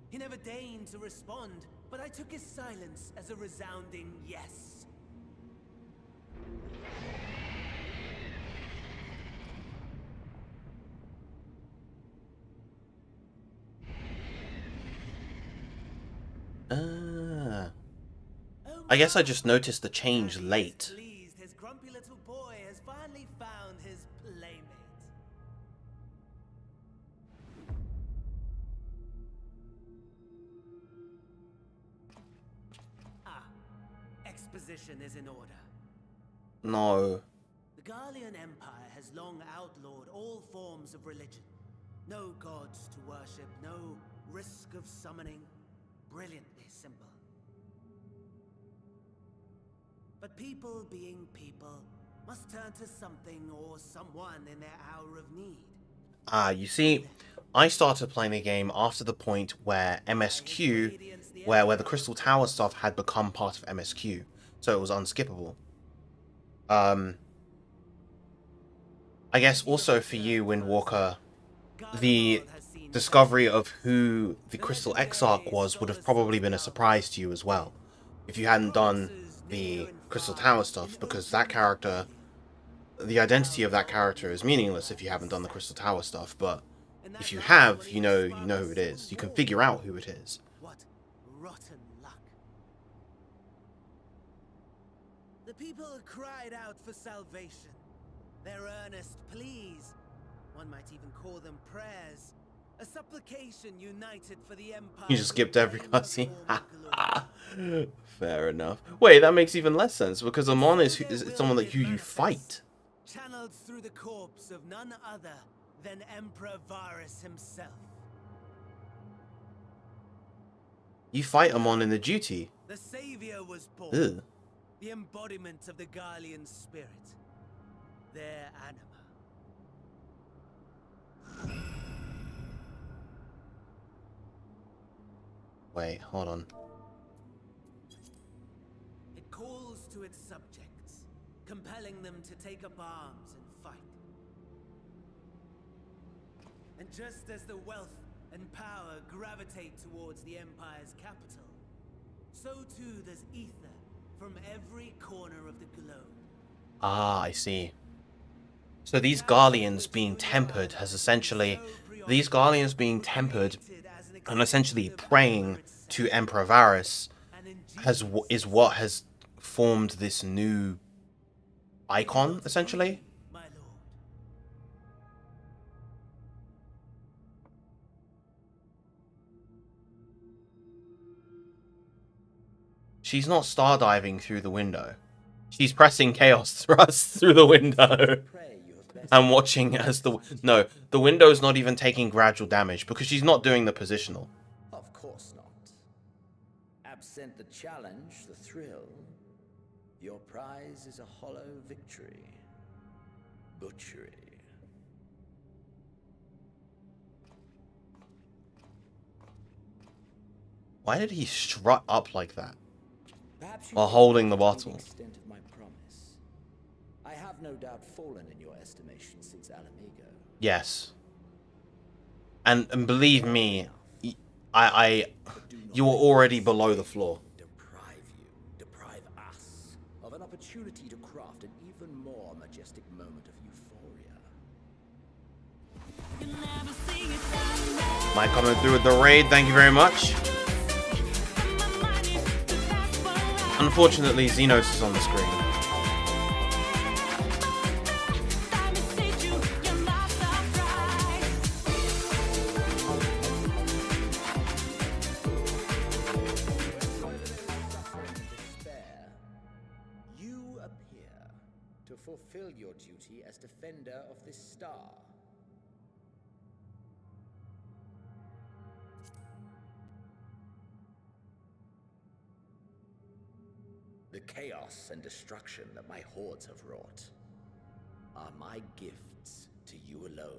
S9: He never deigned to respond, but I took his silence as a resounding yes.
S1: I guess I just noticed the change late.
S9: His grumpy little boy has finally found his playmate. Ah, exposition is in order.
S1: No.
S9: The Garlean Empire has long outlawed all forms of religion. No gods to worship, no risk of summoning. Brilliantly simple. But people being people, must turn to something or someone in their hour of need.
S1: You see, I started playing the game after the point where MSQ, where the Crystal Tower stuff had become part of MSQ, so it was unskippable. I guess also for you, Windwalker, the discovery of who the Crystal Exarch was would have probably been a surprise to you as well, if you hadn't done the Crystal Tower stuff, because that character, the identity of that character is meaningless if you haven't done the Crystal Tower stuff, but if you have, you know who it is. You can figure out who it is.
S9: What rotten luck. The people cried out for salvation. Their earnest pleas, one might even call them prayers, a supplication united for the Empire.
S1: You just skipped every cutscene. Fair enough. Wait, that makes even less sense, because Amon is someone that you fight.
S9: Channeled through the corpse of none other than Emperor Varus himself.
S1: You fight Amon in the duty.
S9: The Savior was born.
S1: Ugh.
S9: The embodiment of the Garlean spirit. Their anima.
S1: Wait, hold on.
S9: It calls to its subjects, compelling them to take up arms and fight. And just as the wealth and power gravitate towards the Empire's capital, so too does ether from every corner of the globe.
S1: Ah, I see. So these Garleans being tempered has essentially... These Garleans being tempered and essentially praying to Emperor Varus is what has formed this new icon, essentially.
S9: My lord.
S1: She's not stardiving through the window. She's pressing Chaos Thrust through the window. And watching as the window's not even taking gradual damage because she's not doing the positional.
S10: Of course not. Absent the challenge, the thrill, your prize is a hollow victory. Butchery.
S1: Why did he strut up like that while holding the bottle?
S10: Extent of my promise. I have no doubt fallen in your estimation since Alamigo.
S1: Yes. And believe me, you were already below the floor.
S10: Deprive us of an opportunity to craft an even more majestic moment of euphoria.
S1: Mike coming through with the raid, thank you very much. Unfortunately, Xenos is on the screen.
S10: You appear to fulfill your duty as defender of this star. The chaos and destruction that my hordes have wrought are my gifts to you alone.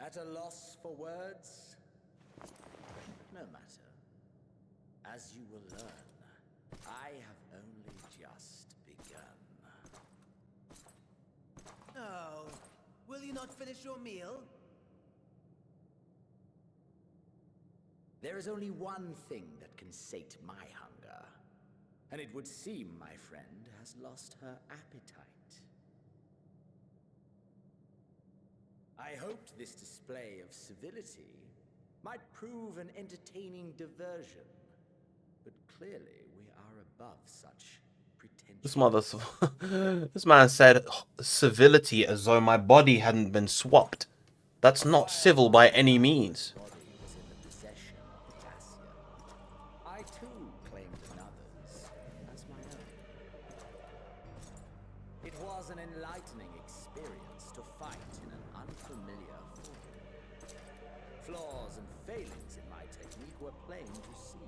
S10: At a loss for words? No matter. As you will learn, I have only just begun.
S9: Oh, will you not finish your meal?
S10: There is only one thing that can sate my hunger, and it would seem my friend has lost her appetite. I hoped this display of civility might prove an entertaining diversion, but clearly we are above such pretension.
S1: This this man said civility as though my body hadn't been swapped. That's not civil by any means.
S10: Body was in the possession of the Tassia. I too claimed another's as my own. It was an enlightening experience to fight in an unfamiliar form. Flaws and failings in my technique were plain to see.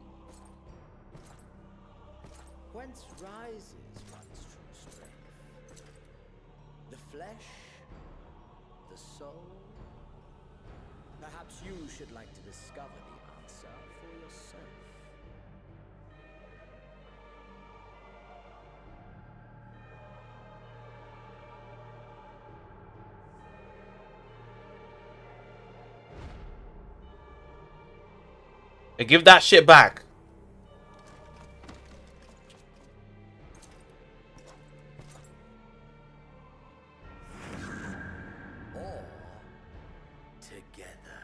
S10: Whence rises one's true strength? The flesh? The soul? Perhaps you should like to discover the answer for yourself.
S1: Hey, give that shit back.
S10: Or together.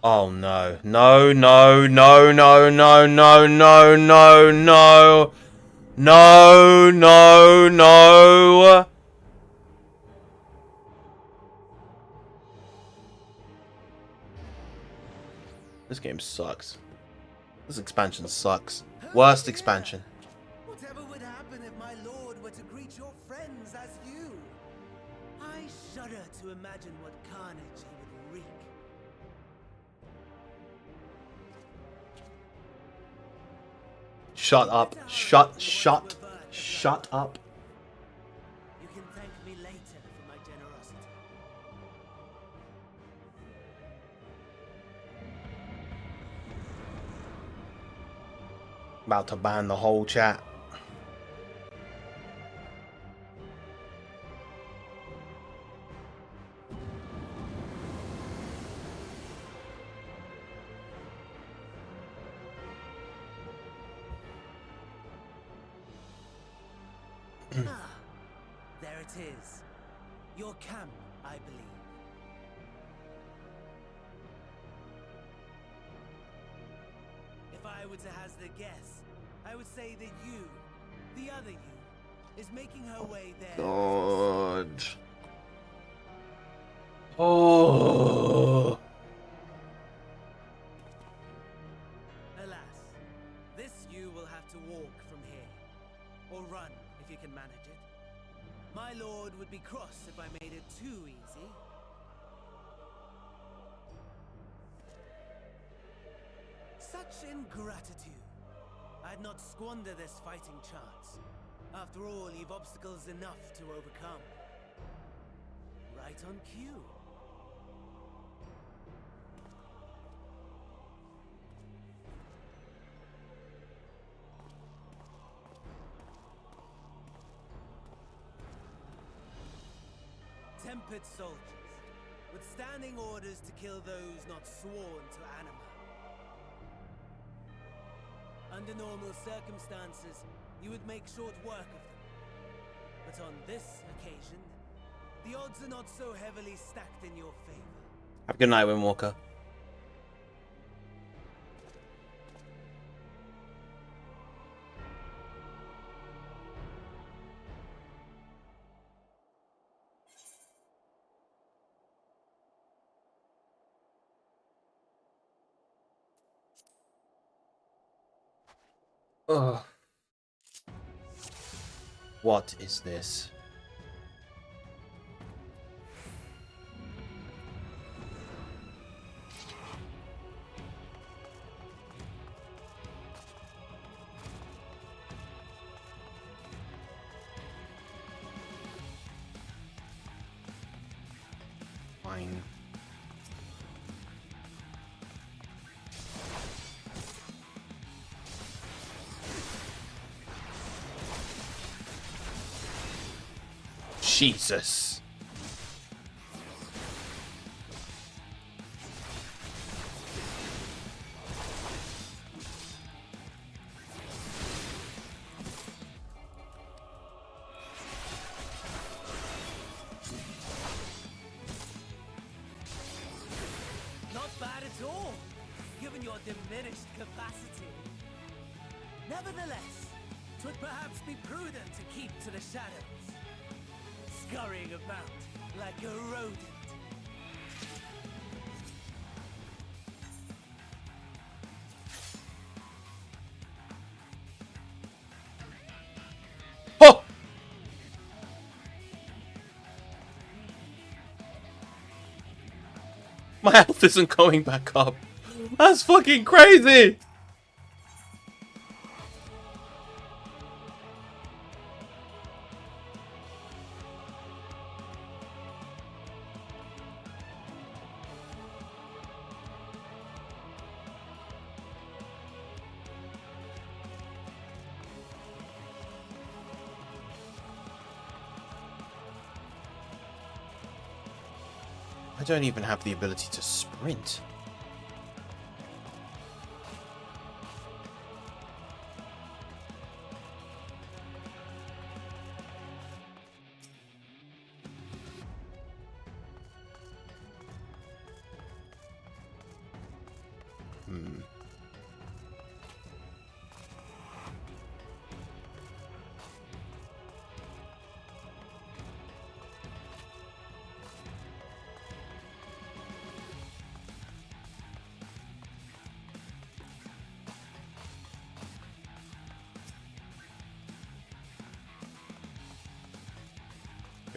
S1: Oh no. No, no, no, no, no, no, no, no, no. No, no, no. This game sucks. This expansion sucks. Worst expansion.
S9: Whatever would happen if my lord were to greet your friends as you? I shudder to imagine what carnage he would wreak.
S1: Shut up. Shut up.
S9: You can thank me later for my generosity.
S1: About to ban the whole chat.
S9: Ah, there it is. Your camp, I believe. If I were to hazard a guess, I would say that you, the other you, is making her way there.
S1: God. Oh.
S9: Alas, this you will have to walk from here. Or run, if you can manage it. My lord would be cross if I made it too easy. Such ingratitude. I'd not squander this fighting chance. After all, you've obstacles enough to overcome. Right on cue. Tempered soldiers, with standing orders to kill those not sworn to Anima. Under normal circumstances, you would make short work of them. But on this occasion, the odds are not so heavily stacked in your favor.
S1: Have a good night, Windwalker. Ugh. What is this? Fine. Jesus.
S9: Not bad bad at all, given your diminished capacity. Nevertheless, 'twould perhaps be prudent to keep to the shadows, scurrying about like a rodent.
S1: Oh! My health isn't going back up. That's fucking crazy! I don't even have the ability to sprint.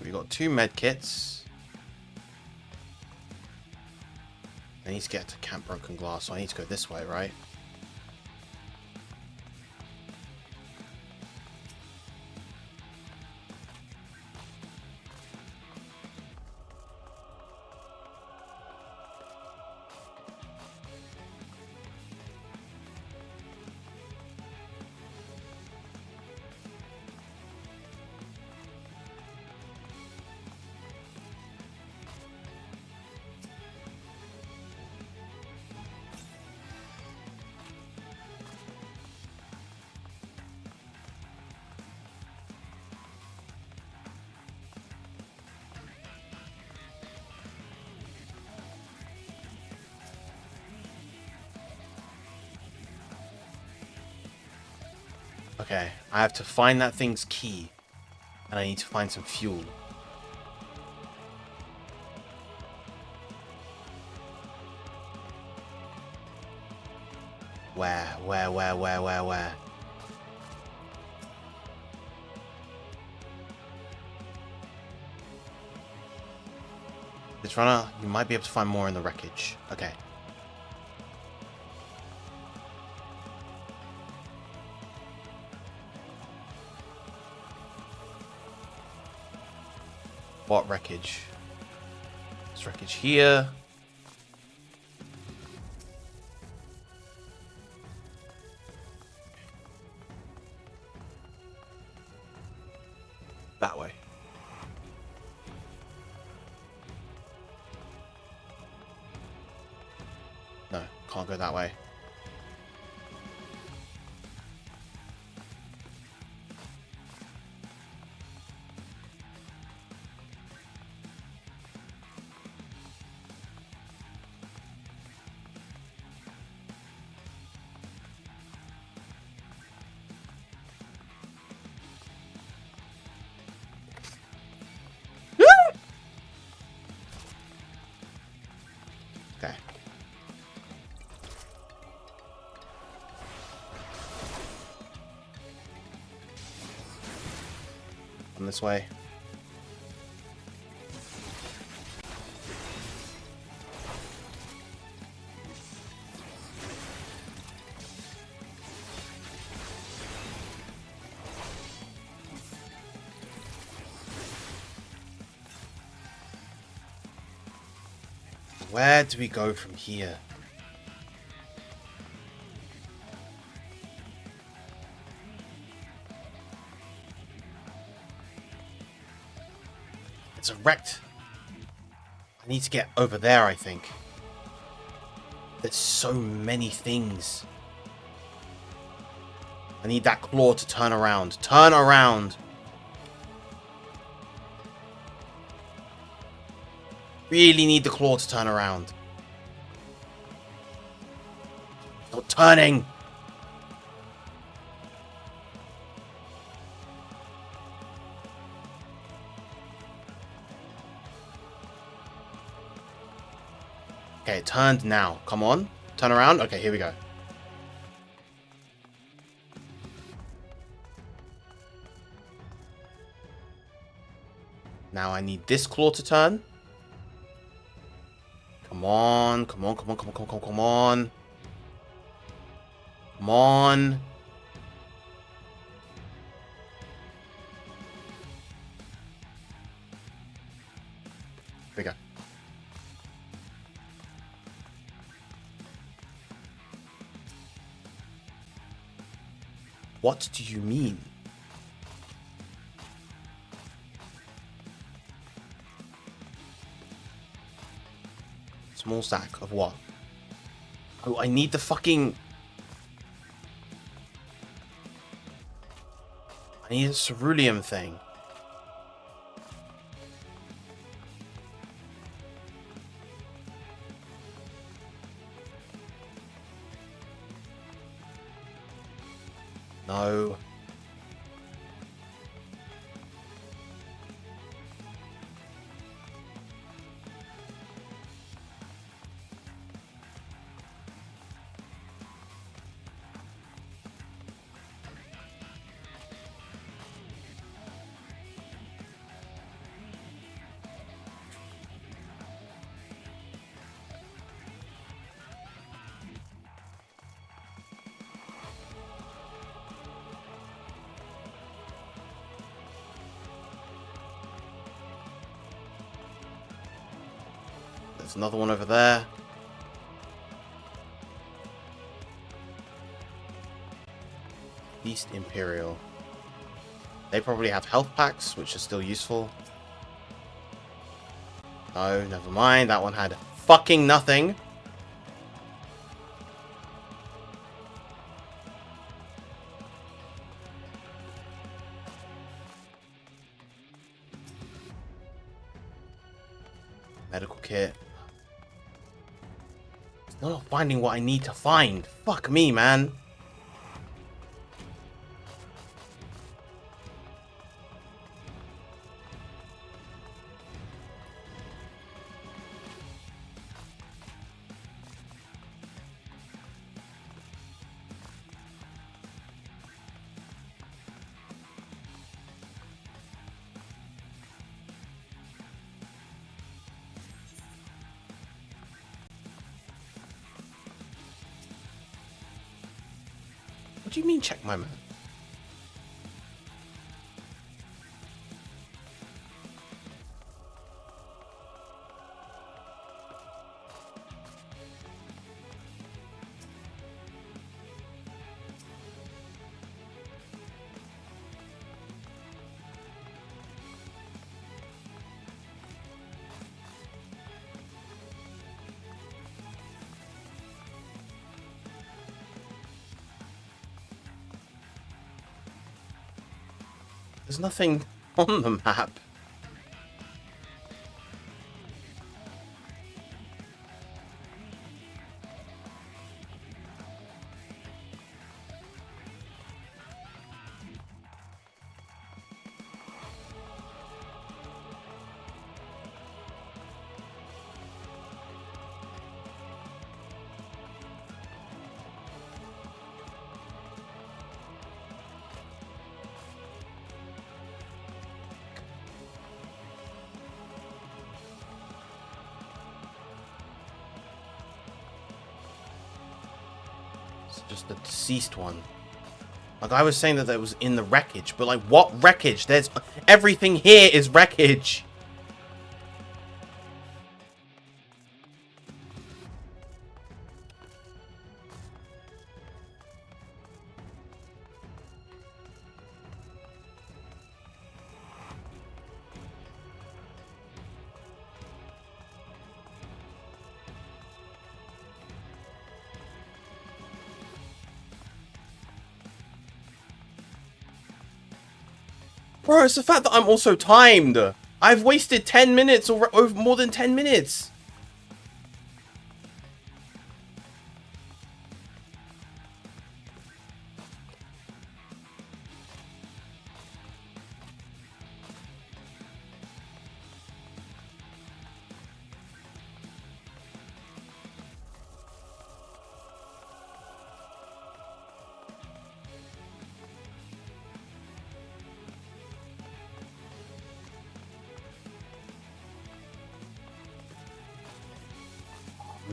S1: We got 2 med kits. I need to get to Camp Broken Glass, so I need to go this way, right? Okay, I have to find that thing's key. And I need to find some fuel. Where? This runner, you might be able to find more in the wreckage. Okay. What wreckage? This wreckage here. That way. No, can't go that way. Okay. On this way. Where do we go from here? It's a wrecked. I need to get over there, I think. There's so many things. I need that claw to turn around. Turn around! Really need the claw to turn around. Not turning! Okay, it turned now. Come on. Turn around. Okay, here we go. Now I need this claw to turn. Come on. Come on, come on, come on, come on, come on. Come on. Here we go. What do you mean? Small sack of what? Oh, I need the fucking... I need a ceruleum thing. No. There's another one over there. Beast Imperial. They probably have health packs, which are still useful. No, never mind. That one had fucking nothing. Medical kit. Still not finding what I need to find. Fuck me, man. What do you mean check my map? There's nothing on the map. Just the deceased one. Like, I was saying that it was in the wreckage, but like, what wreckage? There's everything here is wreckage. Bro, it's the fact that I'm also timed. I've wasted 10 minutes or over more than 10 minutes.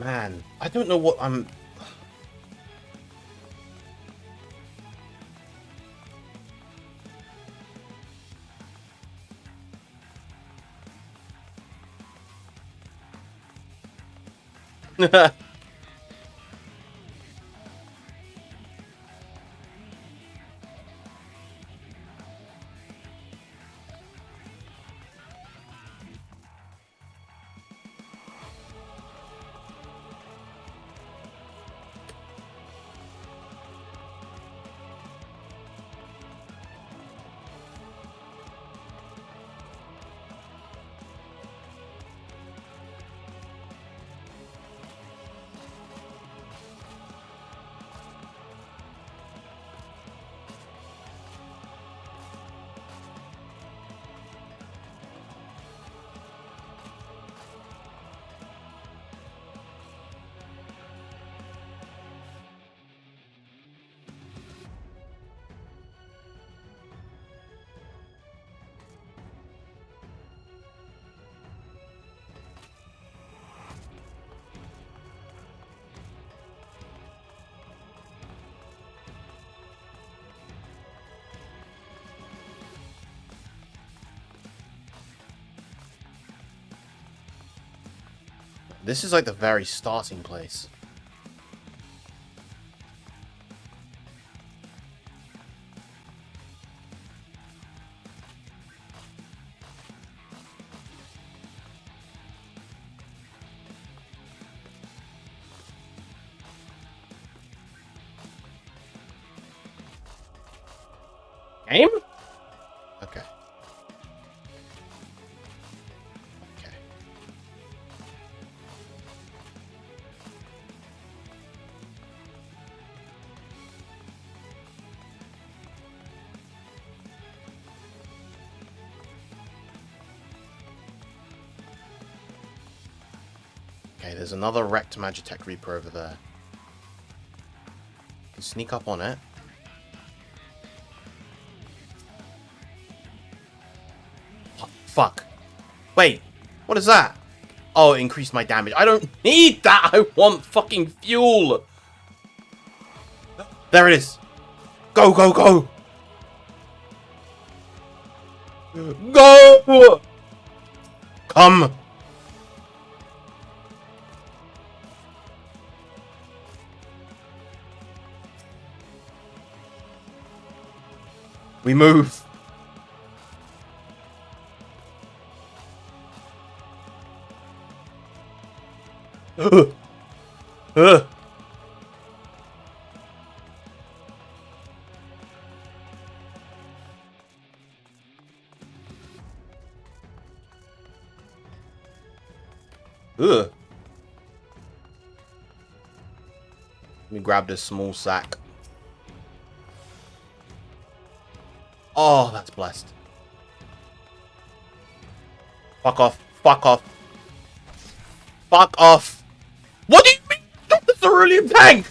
S1: Man, I don't know what I'm... This is like the very starting place. Game? Okay. Okay. Okay, there's another wrecked Magitech Reaper over there. Can sneak up on it. Oh, fuck. Wait, what is that? Oh, it increased my damage. I don't need that! I want fucking fuel! There it is! Go, go, go! Go! Come! We move! Ugh. Ugh. Ugh. Let me grab this small sack. Oh, that's blessed. Fuck off. Fuck off. Fuck off. What do you mean? Stop the cerulean tank!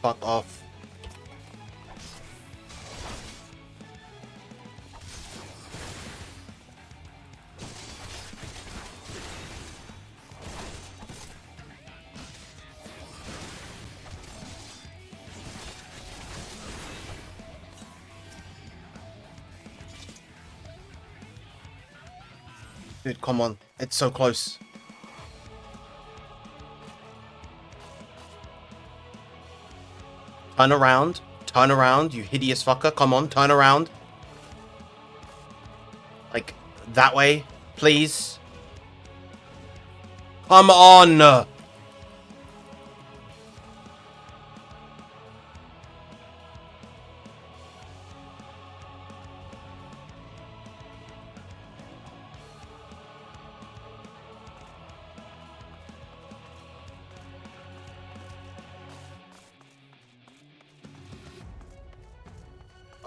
S1: Fuck off. Dude, come on. It's so close. Turn around. Turn around, you hideous fucker. Come on, turn around. Like, that way, please. Come on!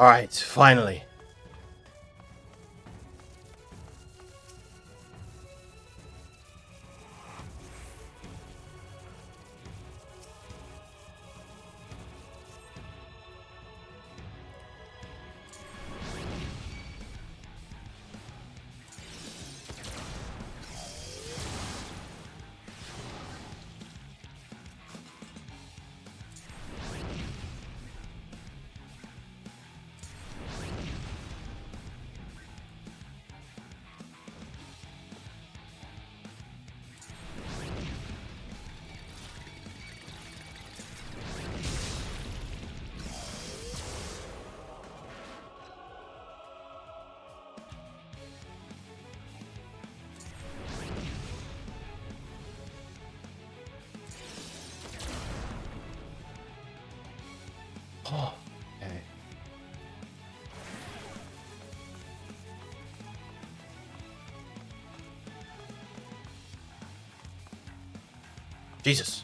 S1: Alright, finally. Oh, okay. Jesus.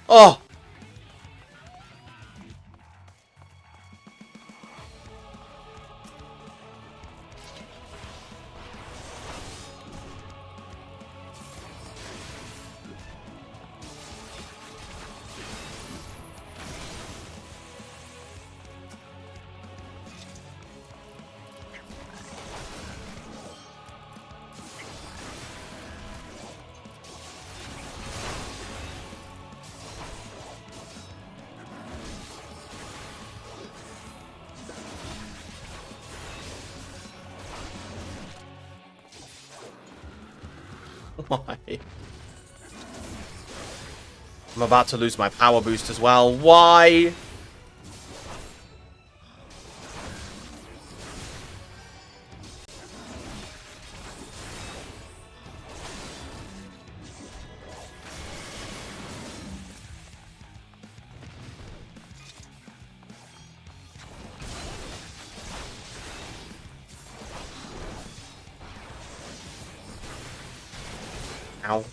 S1: Oh! Why? I'm about to lose my power boost as well. Why? Ow.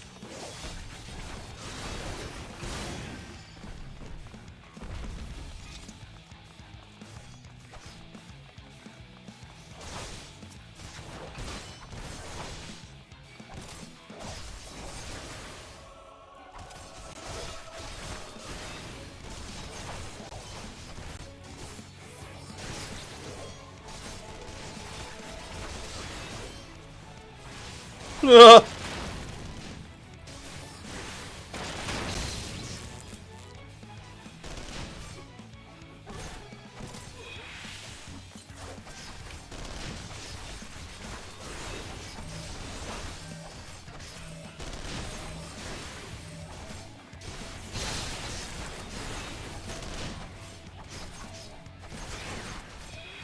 S1: Ugh.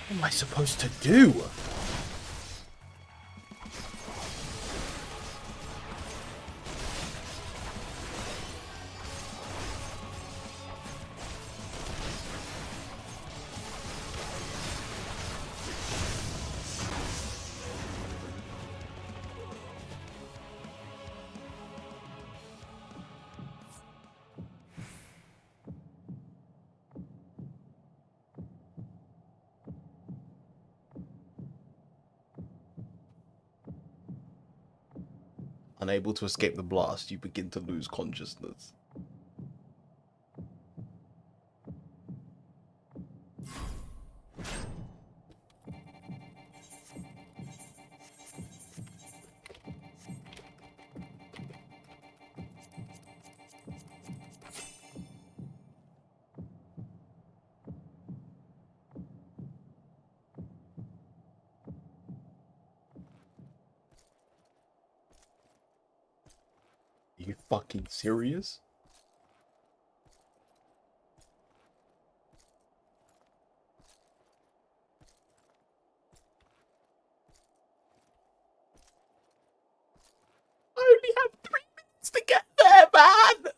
S1: What am I supposed to do? Unable to escape the blast, you begin to lose consciousness. Are you fucking serious? I only have 3 minutes to get there, man!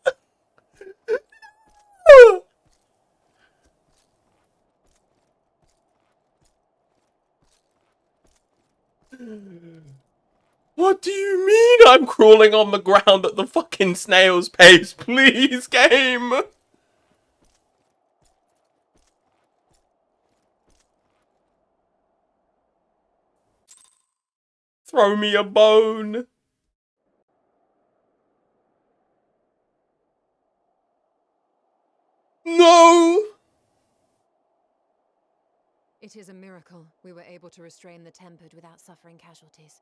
S1: What do you mean I'm crawling on the ground at the fucking snail's pace? Please, game! Throw me a bone! No!
S2: It is a miracle we were able to restrain the Tempered without suffering casualties.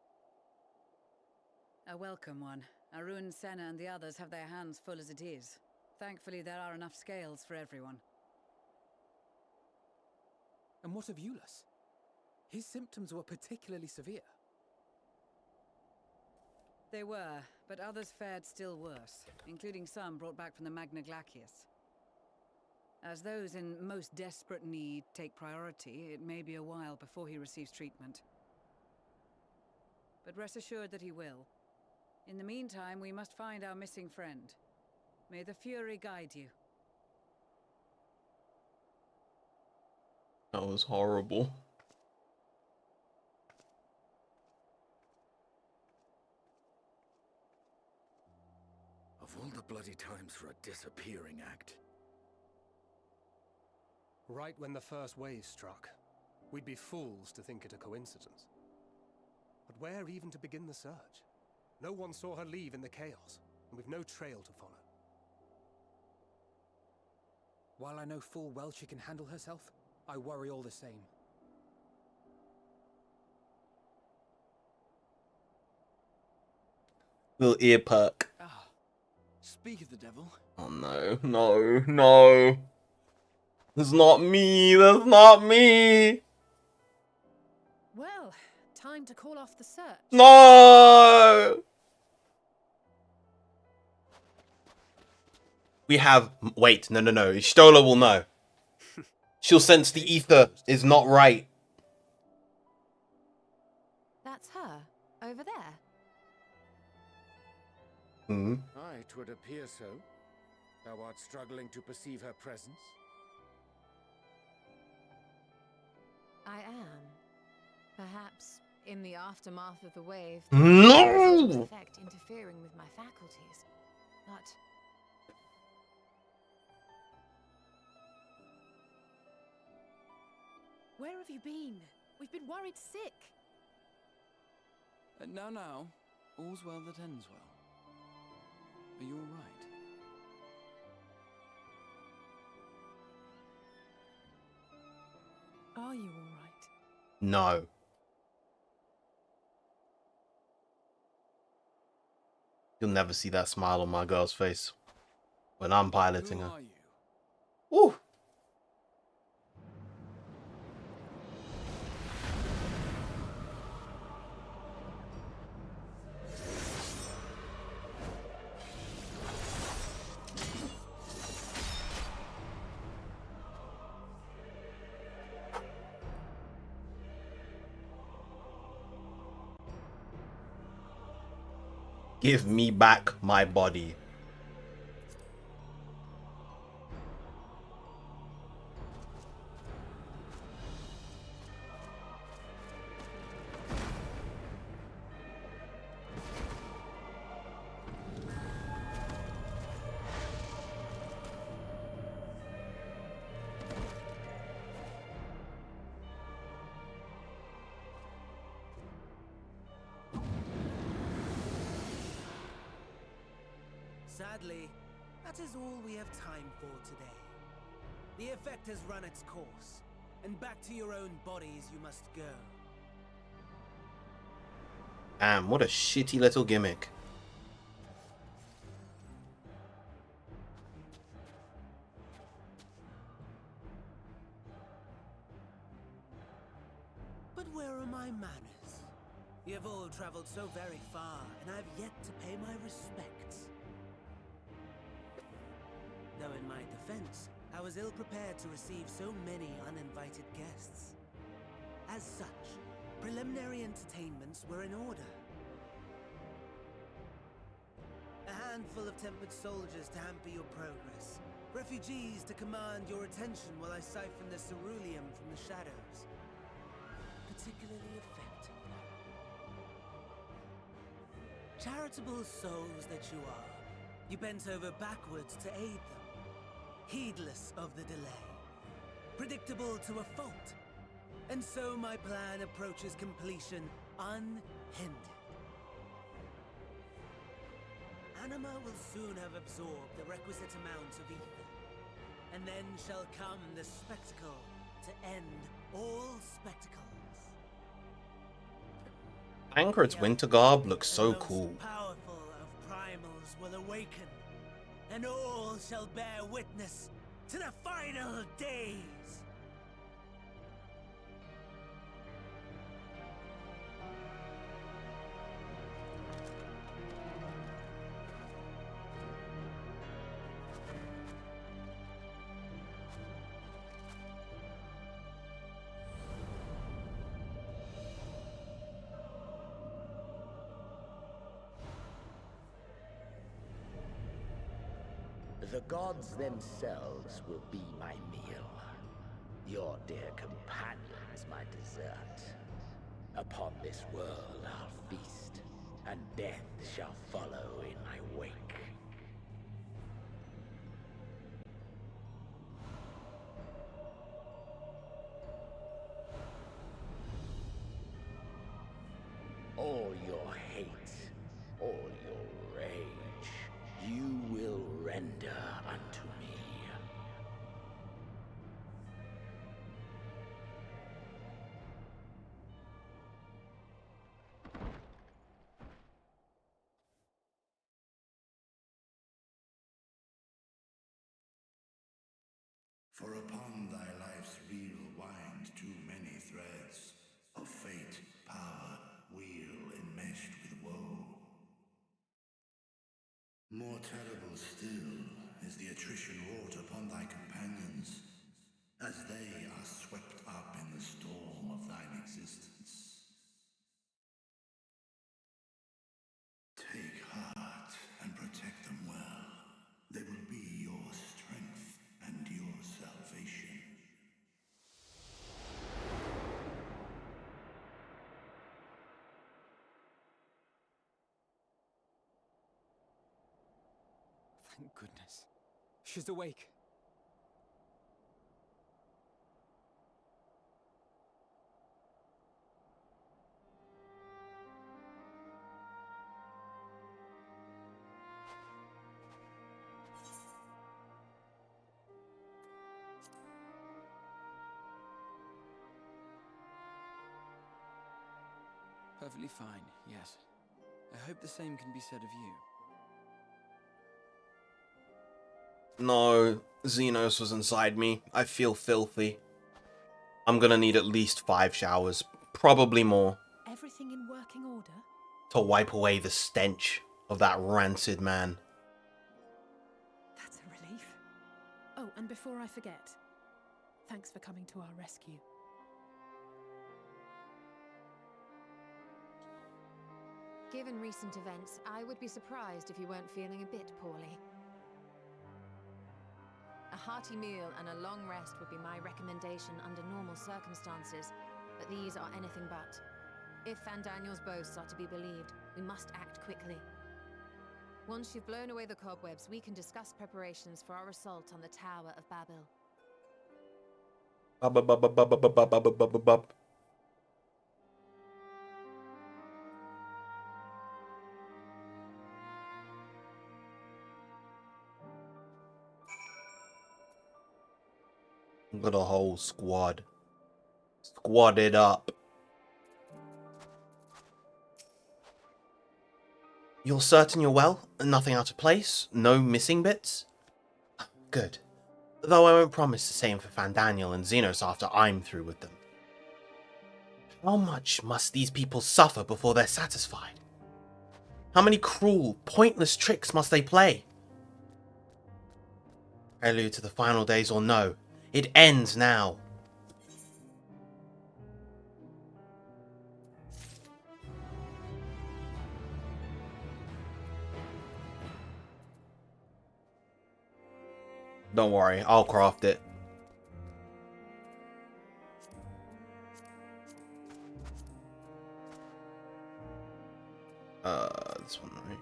S7: A welcome one. Arun, Senna, and the others have their hands full as it is. Thankfully, there are enough scales for everyone.
S3: And what of Eulus? His symptoms were particularly severe.
S7: They were, but others fared still worse, including some brought back from the Magna Glacius. As those in most desperate need take priority, it may be a while before he receives treatment. But rest assured that he will. In the meantime, we must find our missing friend. May the Fury guide you.
S1: That was horrible.
S10: Of all the bloody times for a disappearing act.
S4: Right when the first wave struck, we'd be fools to think it a coincidence. But where even to begin the search? No one saw her leave in the chaos, and we've no trail to follow.
S3: While I know full well she can handle herself, I worry all the same.
S1: Little ear perk.
S11: Ah, speak of the devil.
S1: Oh no, no, no. That's not me, that's not me.
S2: Well, time to call off the search.
S1: No! We have... Wait, no. Stola will know. She'll sense the ether is not right.
S2: That's her, over there.
S1: Hmm?
S10: Aye, 'twould appear so. Thou art struggling to perceive her presence?
S2: I am. Perhaps in the aftermath of the wave,
S1: No!
S2: effect interfering with my faculties. But where have you been? We've been worried sick.
S11: Now, all's well that ends well. Are you all right?
S2: Are you all right?
S1: No. You'll never see that smile on my girl's face when I'm piloting
S11: Who
S1: her.
S11: are you?
S1: Woo! Give me back my body.
S9: Sadly, that is all we have time for today. The effect has run its course, and back to your own bodies you must go.
S1: Damn, what a shitty little gimmick.
S9: But where are my manners? You have all traveled so very far, and I have yet to pay my respects. Though in my defense, I was ill-prepared to receive so many uninvited guests. As such, preliminary entertainments were in order. A handful of tempered soldiers to hamper your progress. Refugees to command your attention while I siphon the ceruleum from the shadows. Particularly effective. Charitable souls that you are, you bent over backwards to aid them, heedless of the delay, predictable to a fault. And so my plan approaches completion unhindered. Anima will soon have absorbed the requisite amount of ether, and then shall come the spectacle to end all spectacles.
S1: Tancred's winter garb looks so
S9: The most
S1: cool.
S9: powerful of primals will awaken, and all shall bear witness to the final days.
S10: The gods themselves will be my meal. Your dear companions my dessert. Upon this world I'll feast, and death shall follow in my wake. All your hate, all your rage, you will render unto me.
S12: For upon thy life's reel wind too many threads of fate, power, weal enmeshed with woe. More terrible still is the attrition wrought upon thy companions, as they are swept up in the storm of thine existence. Take heart and protect them well. They will be your strength and your salvation.
S3: Thank goodness. She's awake.
S11: Perfectly fine, yes. I hope the same can be said of you.
S1: No, Xenos was inside me. I feel filthy. I'm gonna need at least 5 showers, probably more,
S2: Everything in working order?
S1: to wipe away the stench of that rancid man.
S2: That's a relief. Oh, and before I forget, thanks for coming to our rescue.
S13: Given recent events, I would be surprised if you weren't feeling a bit poorly. A hearty meal and a long rest would be my recommendation under normal circumstances, but these are anything but. If Van Daniel's boasts are to be believed, we must act quickly. Once you've blown away the cobwebs, we can discuss preparations for our assault on the Tower of Babel.
S1: Got a whole squad. Squadded up. You're certain you're well? Nothing out of place? No missing bits? Good. Though I won't promise the same for Fandaniel and Xenos after I'm through with them. How much must these people suffer before they're satisfied? How many cruel, pointless tricks must they play? Prelude to the final days or no, it ends now. Don't worry, I'll craft it. this one, right?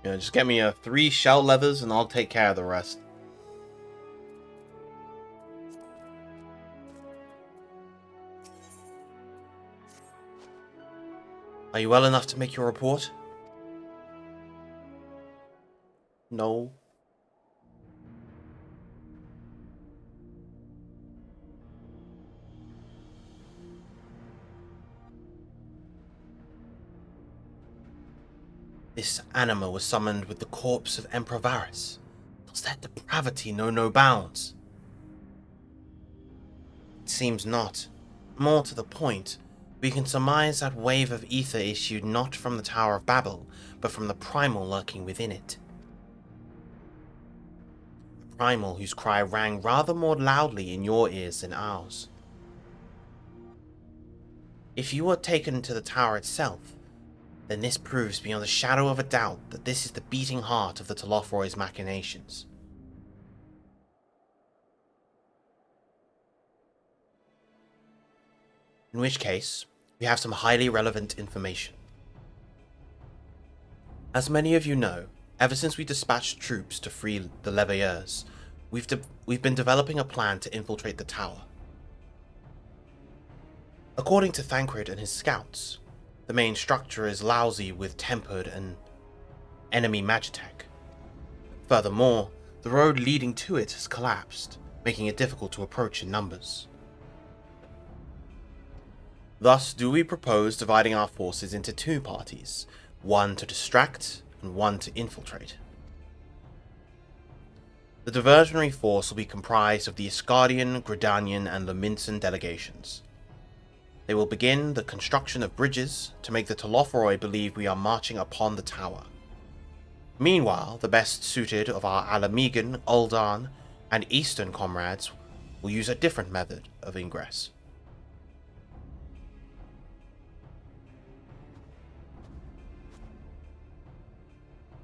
S1: Yeah, just get me 3 shell levers and I'll take care of the rest. Are you well enough to make your report? No. This anima was summoned with the corpse of Emperor Varus. Does that depravity know no bounds? It seems not. More to the point, we can surmise that wave of ether issued not from the Tower of Babel, but from the primal lurking within it. A primal whose cry rang rather more loudly in your ears than ours. If you were taken to the tower itself, then this proves beyond a shadow of a doubt that this is the beating heart of the Telofroy's machinations. In which case, we have some highly relevant information. As many of you know, ever since we dispatched troops to free the Leveilleurs, we've been developing a plan to infiltrate the tower. According to Thancred and his scouts, the main structure is lousy with tempered and enemy magitech. Furthermore, the road leading to it has collapsed, making it difficult to approach in numbers. Thus do we propose dividing our forces into 2 parties, one to distract and one to infiltrate. The diversionary force will be comprised of the Iscardian, Gridanian and Lominsan delegations. They will begin the construction of bridges to make the Telofroi believe we are marching upon the tower. Meanwhile, the best suited of our Alamegan, Uldan, and Eastern comrades will use a different method of ingress.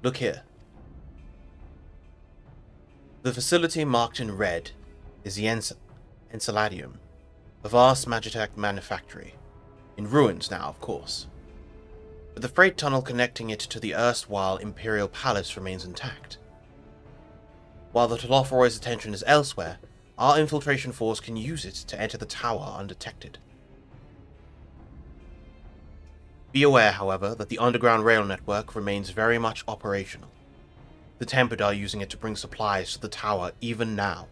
S1: Look here. The facility marked in red is the Enceladium, a vast magitech manufactory, in ruins now, of course. But the freight tunnel connecting it to the erstwhile Imperial Palace remains intact. While the Telofroi's attention is elsewhere, our infiltration force can use it to enter the tower undetected. Be aware, however, that the underground rail network remains very much operational. The Tempered are using it to bring supplies to the tower even now.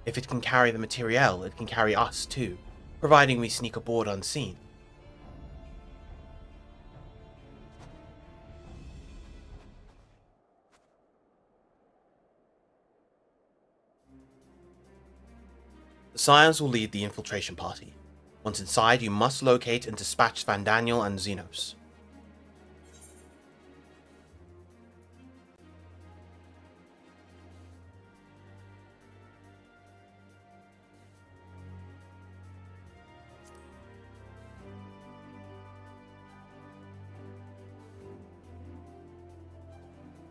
S1: If it can carry the materiel, it can carry us too, providing we sneak aboard unseen. The Scions will lead the infiltration party. Once inside, you must locate and dispatch Vandaniel and Xenos.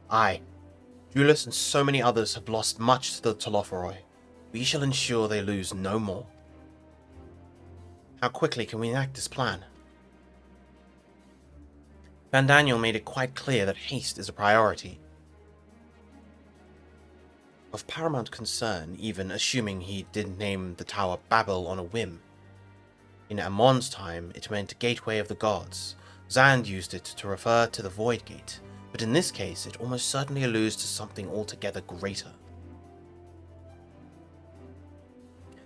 S1: Aye, Julius and so many others have lost much to the Telofroi. We shall ensure they lose no more. How quickly can we enact this plan? Vandaniel made it quite clear that haste is a priority. Of paramount concern, even assuming he didn't name the tower Babel on a whim. In Amon's time, it meant Gateway of the Gods. Zand used it to refer to the Void Gate, but in this case it almost certainly alludes to something altogether greater.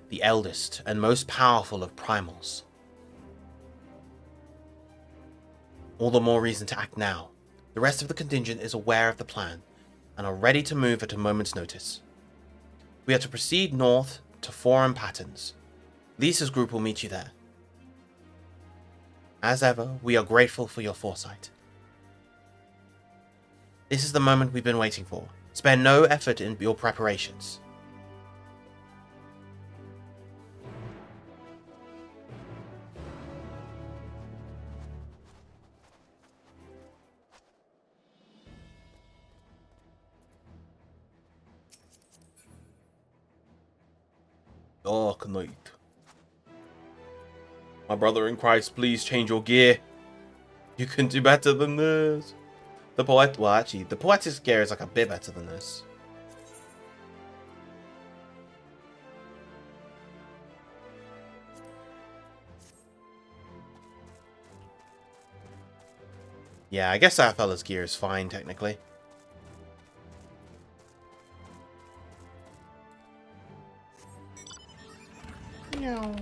S1: The eldest and most powerful of primals. All the more reason to act now. The rest of the contingent is aware of the plan, and are ready to move at a moment's notice. We are to proceed north to Forum Patterns. Lisa's group will meet you there. As ever, we are grateful for your foresight. This is the moment we've been waiting for. Spare no effort in your preparations. dark night. My brother in Christ, please change your gear. You can do better than this. The poetic gear is like a bit better than this. Yeah, I guess that fella's gear is fine, technically. No.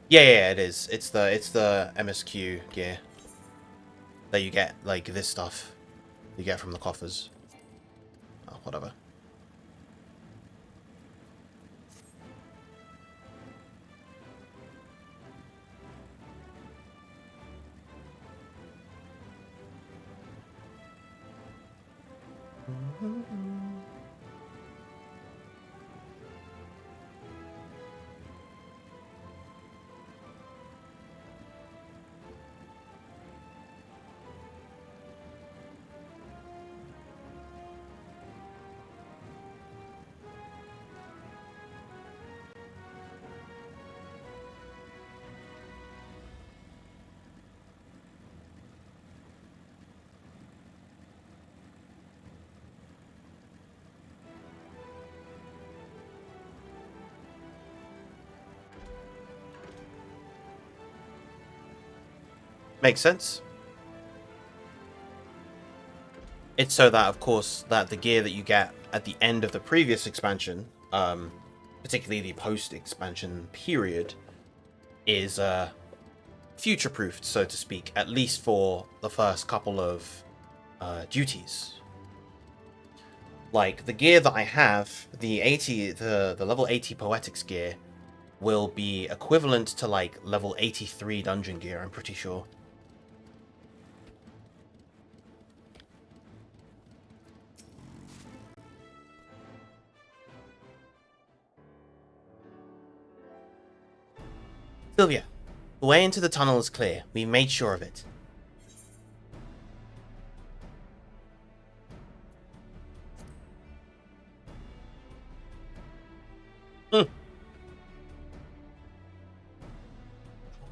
S1: Yeah, it is. It's the MSQ gear that you get, like this stuff you get from the coffers. Oh, whatever. Makes sense. It's so that, of course, that the gear that you get at the end of the previous expansion, particularly the post-expansion period, is future-proofed, so to speak, at least for the first couple of duties. Like, the gear that I have, the level 80 Poetics gear, will be equivalent to, like, level 83 Dungeon gear, I'm pretty sure. Sylvia, the way into the tunnel is clear. We made sure of it.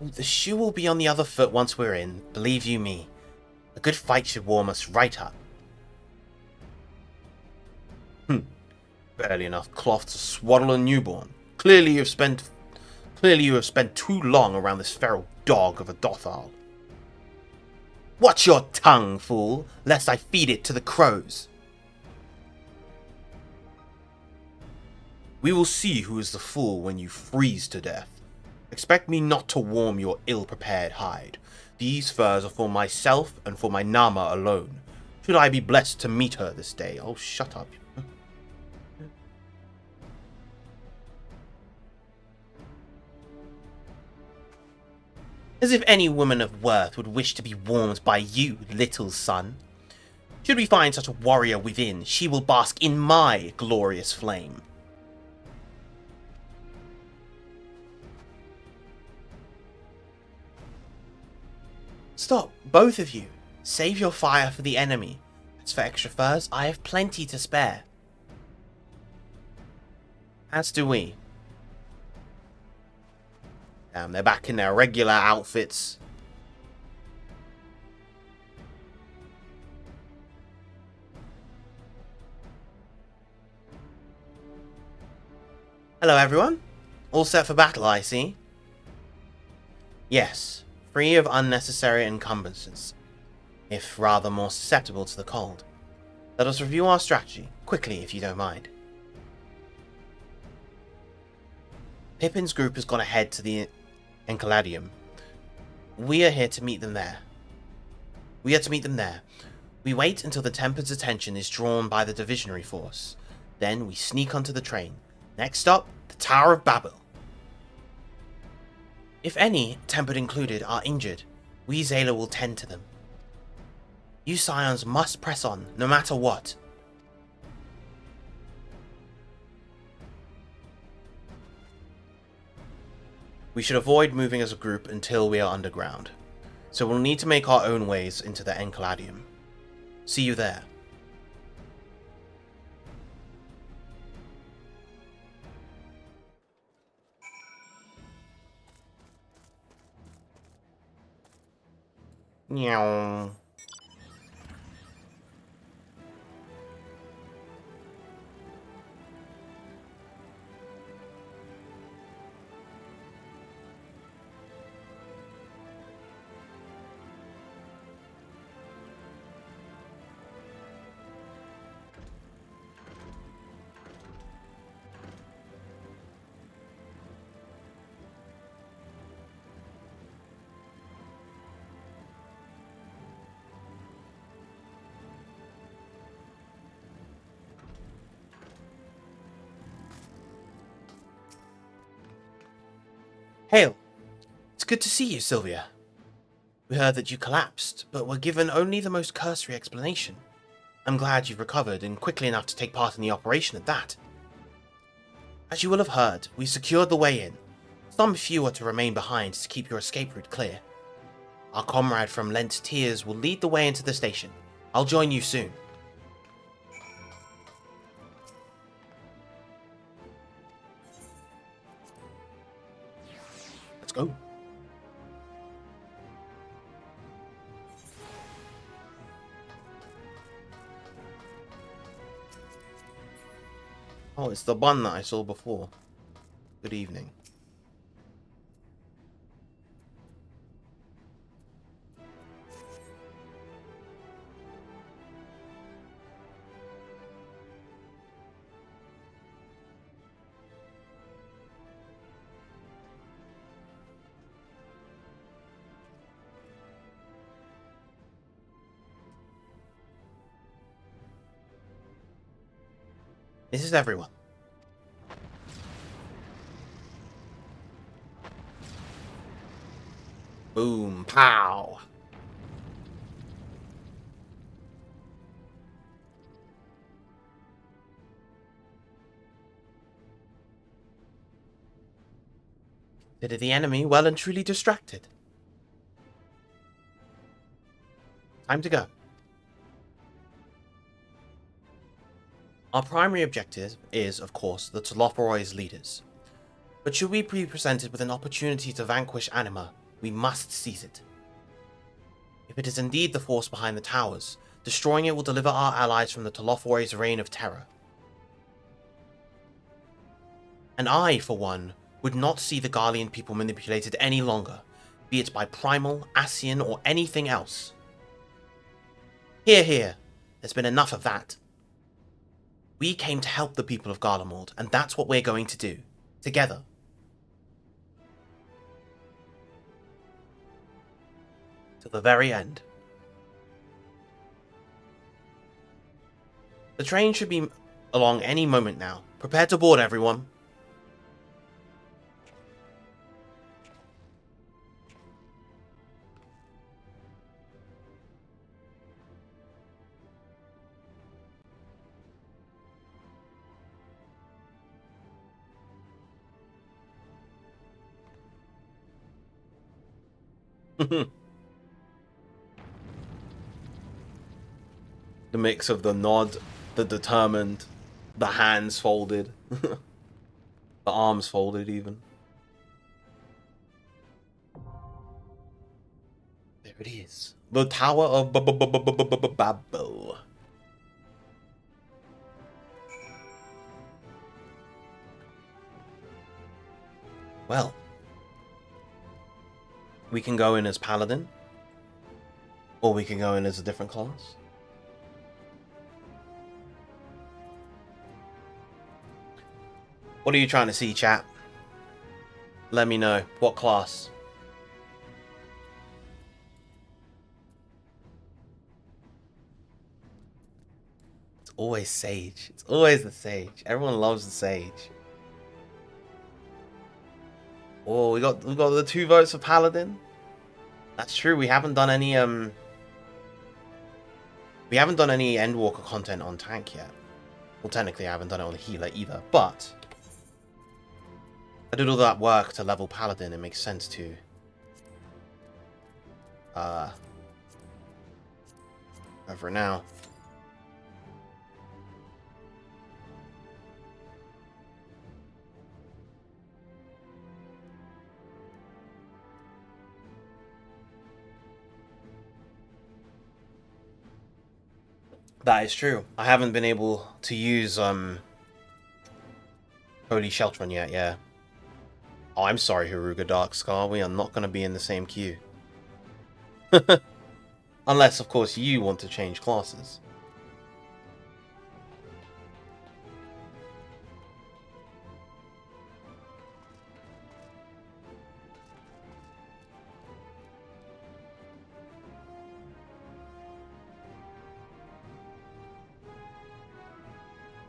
S1: The shoe will be on the other foot once we're in, believe you me. A good fight should warm us right up. Barely enough cloth to swaddle a newborn. Clearly you have spent too long around this feral dog of a Dothal. Watch your tongue, fool, lest I feed it to the crows. We will see who is the fool when you freeze to death. Expect me not to warm your ill-prepared hide. These furs are for myself and for my Nama alone. Should I be blessed to meet her this day? Oh, shut up. As if any woman of worth would wish to be warmed by you, little son. Should we find such a warrior within, she will bask in my glorious flame. Stop, both of you. Save your fire for the enemy. As for extra furs, I have plenty to spare. As do we. Damn, they're back in their regular outfits. Hello, everyone. All set for battle, I see. Yes, free of unnecessary encumbrances, if rather more susceptible to the cold. Let us review our strategy, quickly if you don't mind. Pippin's group has gone ahead to the Enceladium. We are here to meet them there. We wait until the Tempered's attention is drawn by the Divisionary Force. Then we sneak onto the train. Next stop, the Tower of Babel. If any, Tempered included, are injured, we Zayla will tend to them. You Scions must press on, no matter what. We should avoid moving as a group until we are underground, so we'll need to make our own ways into the Enceladium. See you there. Meow. Hail! It's good to see you, Sylvia. We heard that you collapsed, but were given only the most cursory explanation. I'm glad you've recovered, and quickly enough to take part in the operation at that. As you will have heard, we secured the way in. Some few are to remain behind to keep your escape route clear. Our comrade from Lent Tears will lead the way into the station. I'll join you soon. Let's go. Oh, it's the one that I saw before. Good evening. This is everyone. Boom, pow. Consider the enemy well and truly distracted. Time to go. Our primary objective is, of course, the Telophoroid's leaders. But should we be presented with an opportunity to vanquish Anima, we must seize it. If it is indeed the force behind the towers, destroying it will deliver our allies from the Telophoroid's reign of terror. And I, for one, would not see the Garlean people manipulated any longer, be it by Primal, Ascian, or anything else. Hear, hear. There's been enough of that. We came to help the people of Garlemald, and that's what we're going to do. Together. Till the very end. The train should be along any moment now. Prepare to board, everyone. The mix of the nod, the determined, the hands folded, the arms folded even. There it is. The Tower of Babel. Well, we can go in as Paladin, or we can go in as a different class. What are you trying to see, chat? Let me know. What class? It's always Sage. It's always the Sage. Everyone loves the Sage. Oh, we got the 2 votes for Paladin. That's true. We haven't done any Endwalker content on tank yet. Well, technically, I haven't done it on the healer either, but I did all that work to level Paladin. It makes sense to over now. That is true. I haven't been able to use Holy Sheltron yet, yeah. Oh, I'm sorry, Haruga Darkscar. We are not going to be in the same queue. Unless, of course, you want to change classes.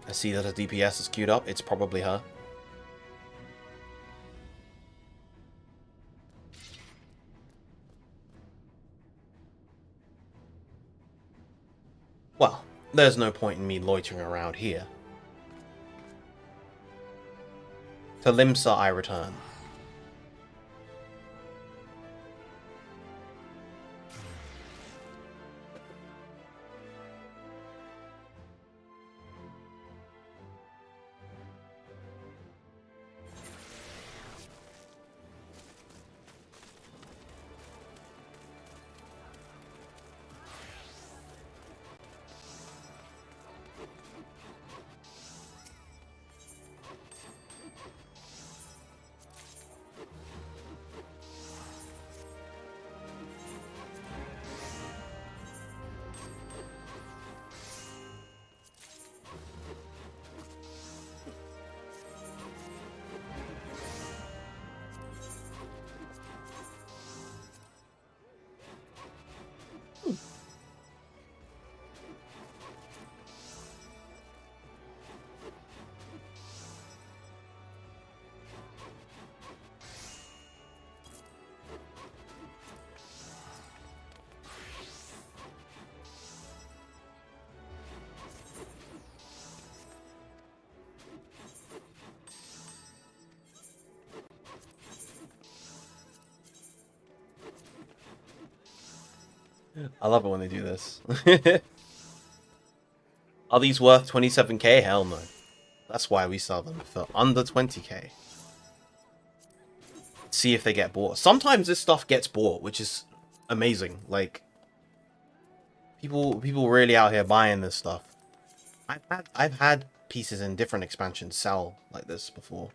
S1: I see that a DPS is queued up. It's probably her. Well, there's no point in me loitering around here. To Limsa I return. I love it when they do this. Are these worth 27k? Hell no. That's why we sell them for under 20k. See if they get bought. Sometimes this stuff gets bought, which is amazing. Like, people really out here buying this stuff. I've had pieces in different expansions sell like this before.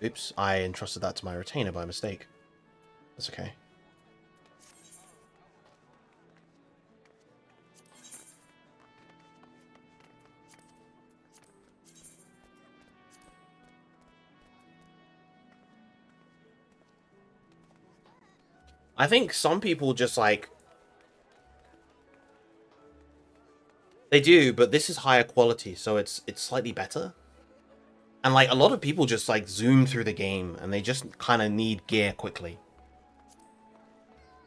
S1: Oops, I entrusted that to my retainer by mistake. That's okay. I think some people just like... They do, but this is higher quality, so it's slightly better. And like a lot of people just like zoom through the game and they just kind of need gear quickly.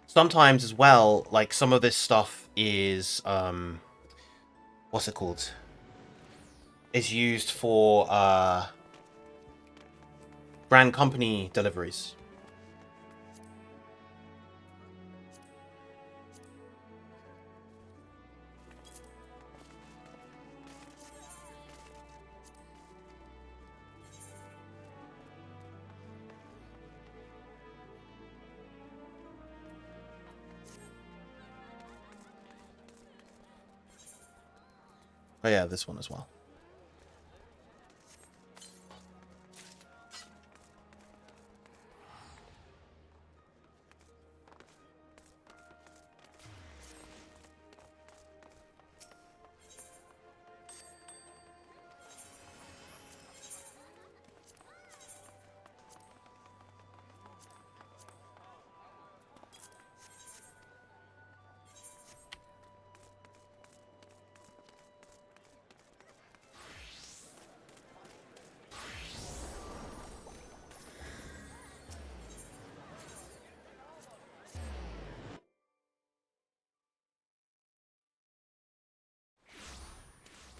S1: Sometimes as well, like some of this stuff is what's it called? Is used for brand company deliveries. Oh yeah, this one as well.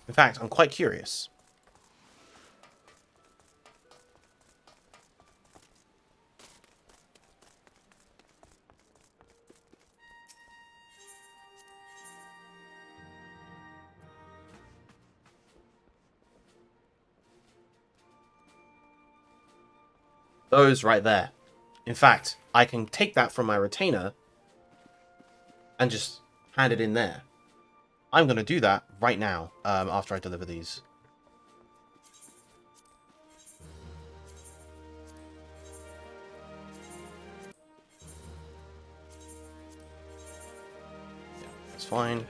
S1: In fact, I'm quite curious. Those right there. In fact, I can take that from my retainer and just hand it in there. I'm going to do that right now, after I deliver these. Yeah, that's fine.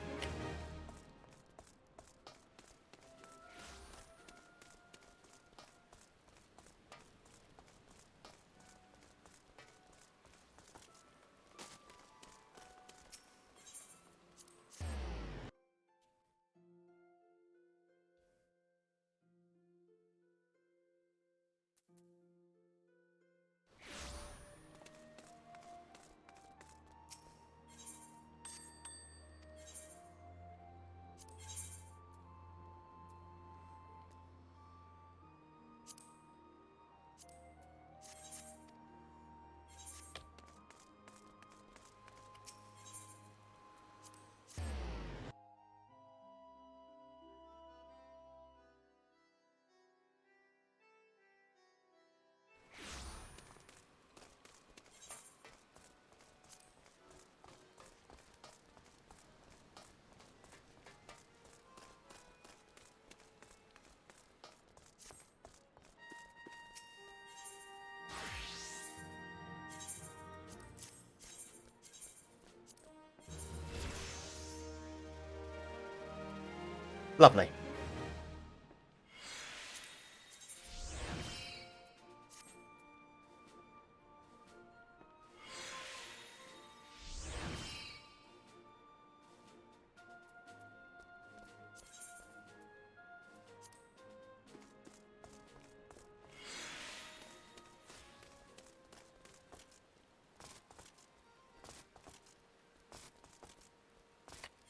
S1: Lovely.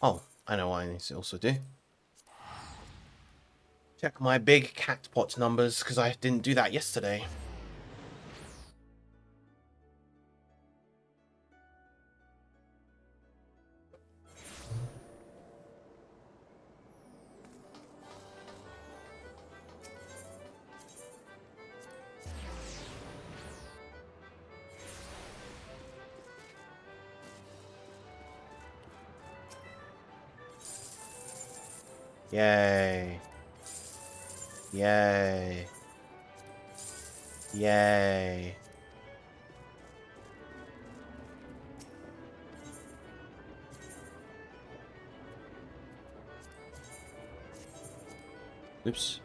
S1: Oh, I know what I need to also do. Check my big cat pot numbers, because I didn't do that yesterday. Yay. Yay. Yay. Oops.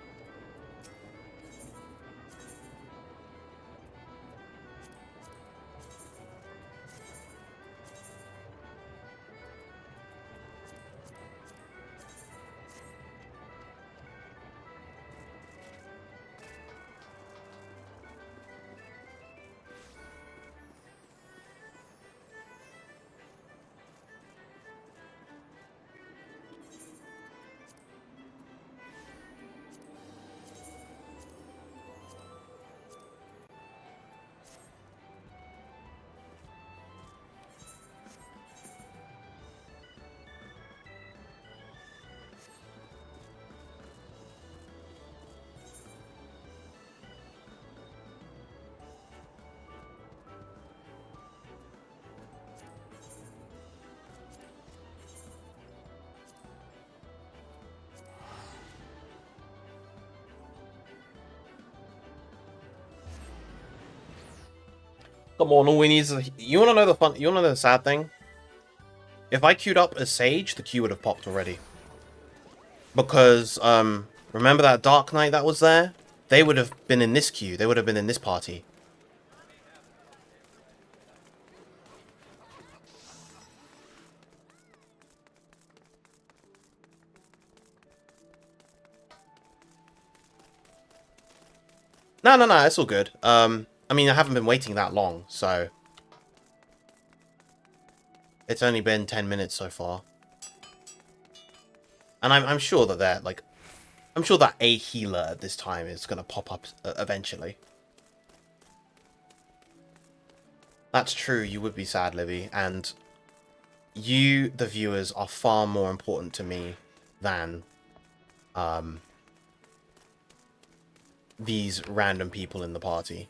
S1: Come on, all we need is you wanna know the sad thing? If I queued up as Sage, the queue would have popped already. Because, remember that Dark Knight that was there? They would have been in this queue. They would have been in this party. No, it's all good. I mean, I haven't been waiting that long, so... It's only been 10 minutes so far. And I'm sure that they're, like... I'm sure that a healer at this time is going to pop up eventually. That's true, you would be sad, Livy, and... You, the viewers, are far more important to me than... these random people in the party.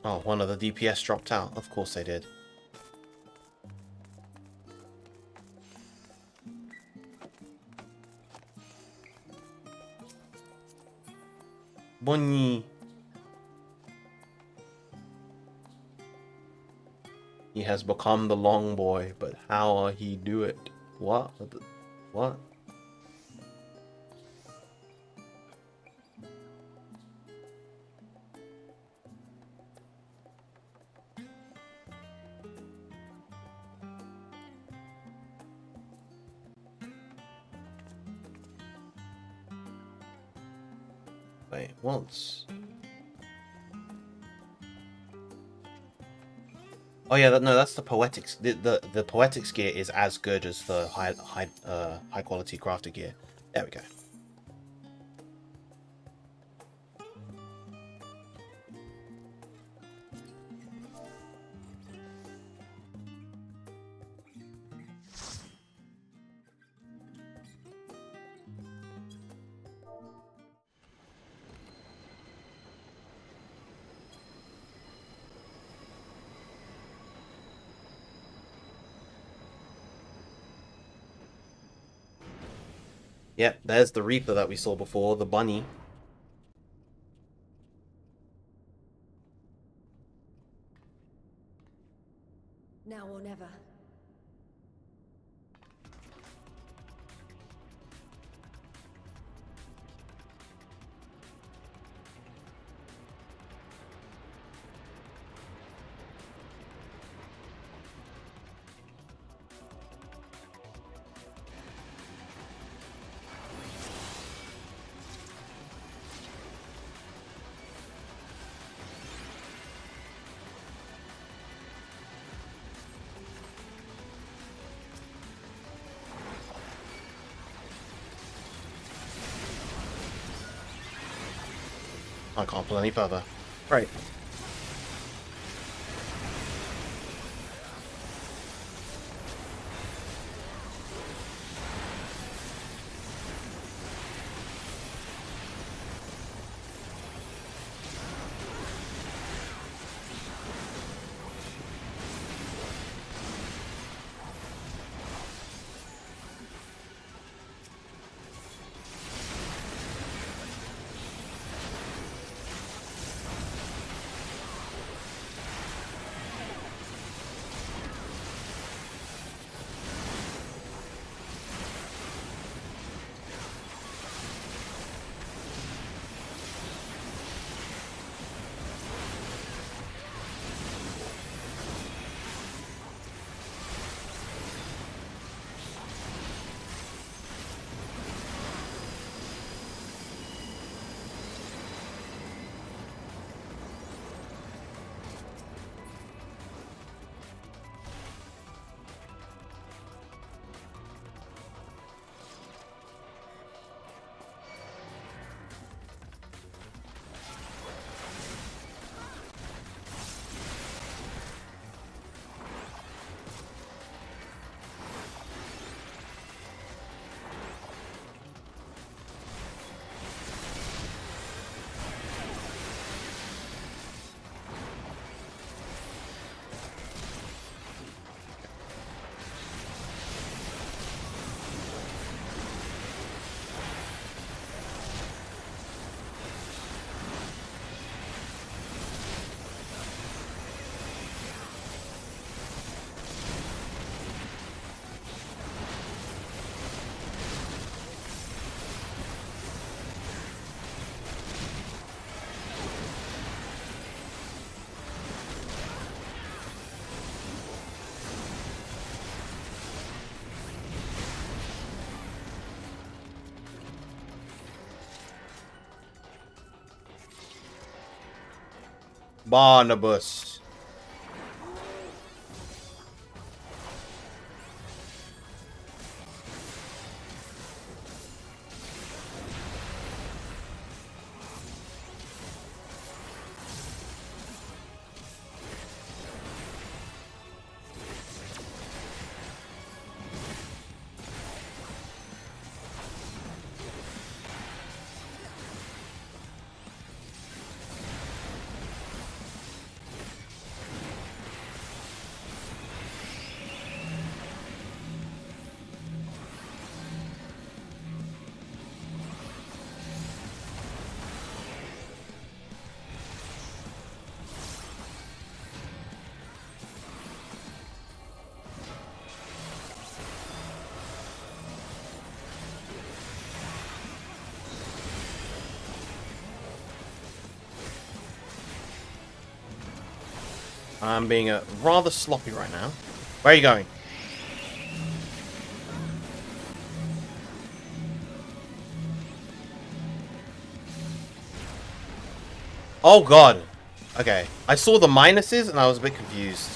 S1: Oh, one of the DPS dropped out. Of course they did. Bonnie. He has become the long boy, but how he do it? What? What? Wait, once. Oh yeah, no, that's the poetics. The poetics gear is as good as the high quality crafted gear. There we go. Yep, there's the Reaper that we saw before, the bunny.
S14: Now or never.
S1: I can't pull any further. Right. Barnabas. I'm being rather sloppy right now. Where are you going? Oh god. Okay. I saw the minuses and I was a bit confused.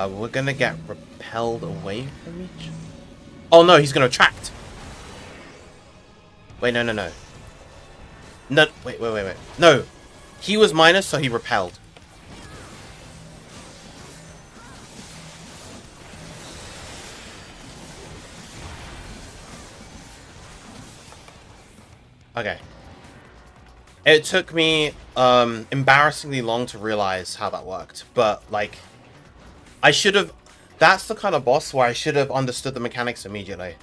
S1: We're gonna get repelled away from each. Oh no, he's gonna attract. Wait, no. No, wait. No, he was minus, so he repelled. Okay. It took me embarrassingly long to realize how that worked, but like, I should have. That's the kind of boss where I should have understood the mechanics immediately.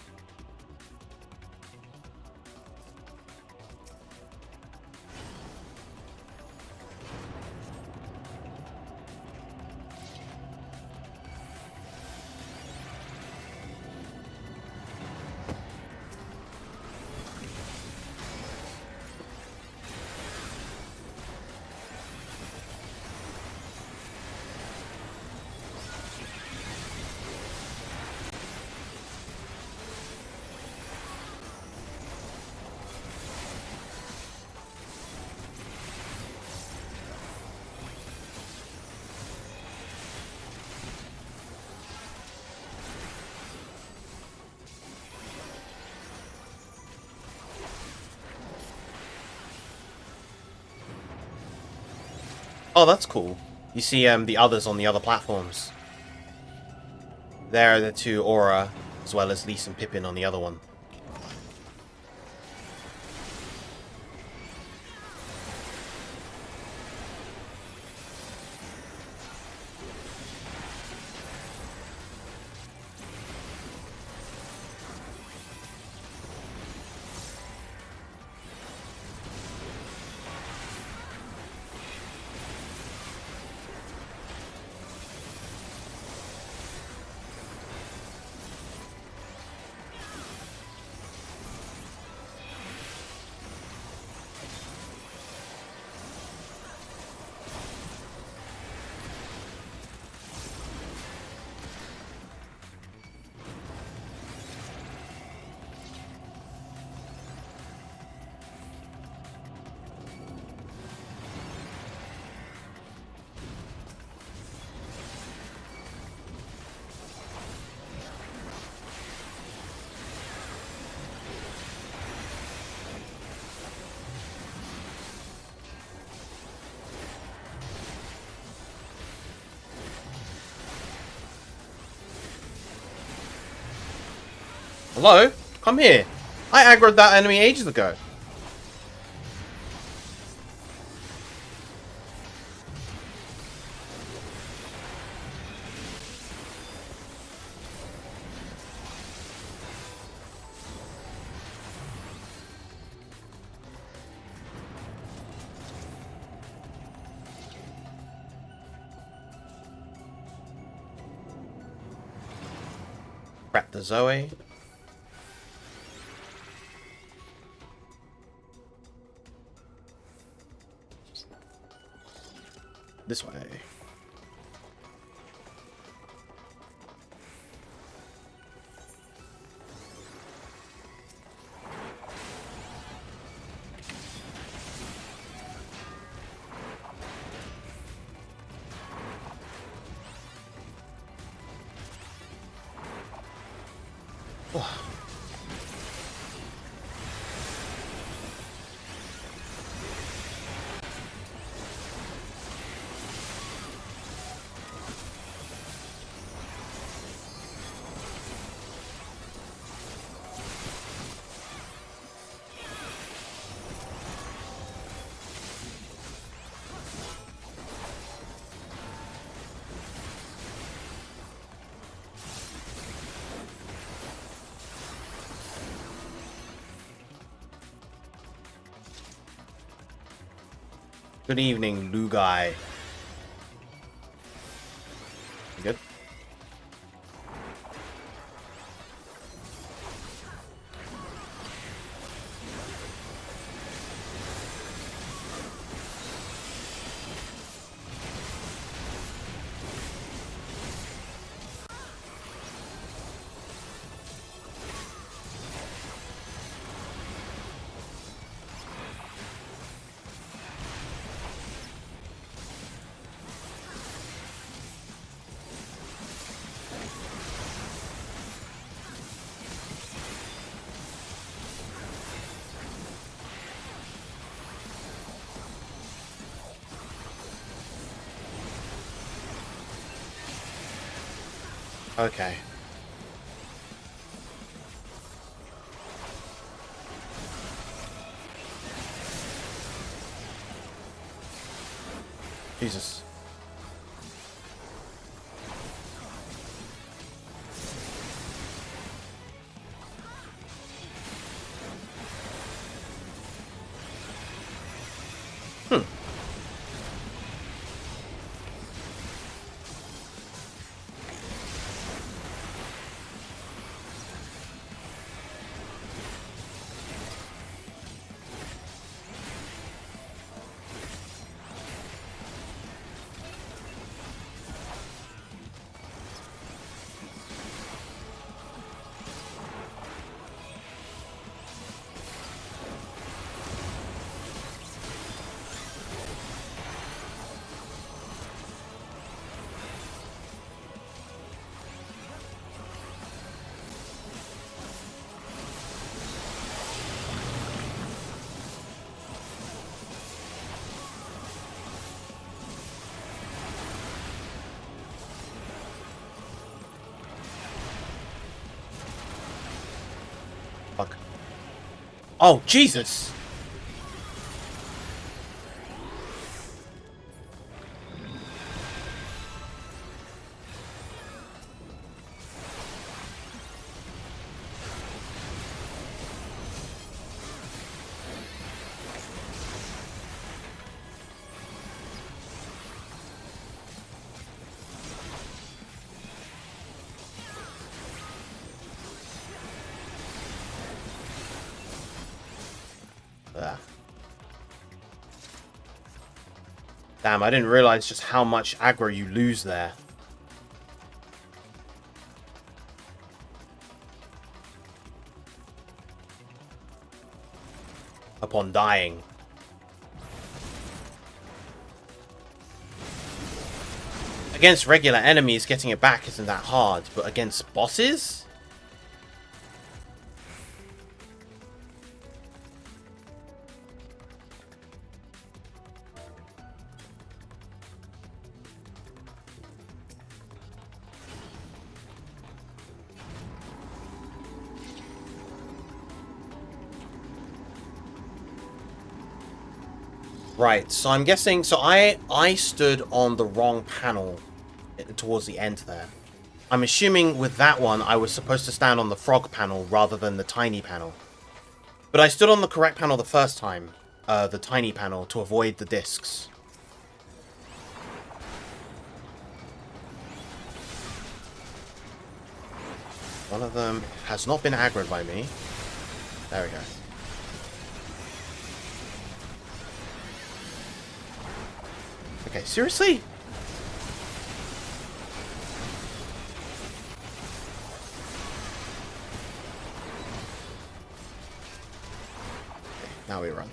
S1: Oh, that's cool. You see the others on the other platforms. There are the two Aura, as well as Lise and Pippin on the other one. Hello? Come here. I aggroed that enemy ages ago. Prep the Zoe. This way. Good evening, Lugai. You good? Okay. Jesus. Fuck. Oh, Jesus! Damn, I didn't realize just how much aggro you lose there. Upon dying. Against regular enemies, getting it back isn't that hard, but against bosses? Right, so I'm guessing, so I stood on the wrong panel towards the end there. I'm assuming with that one, I was supposed to stand on the frog panel rather than the tiny panel. But I stood on the correct panel the first time, the tiny panel, to avoid the discs. One of them has not been aggroed by me. There we go. Okay, seriously? Okay, now we run.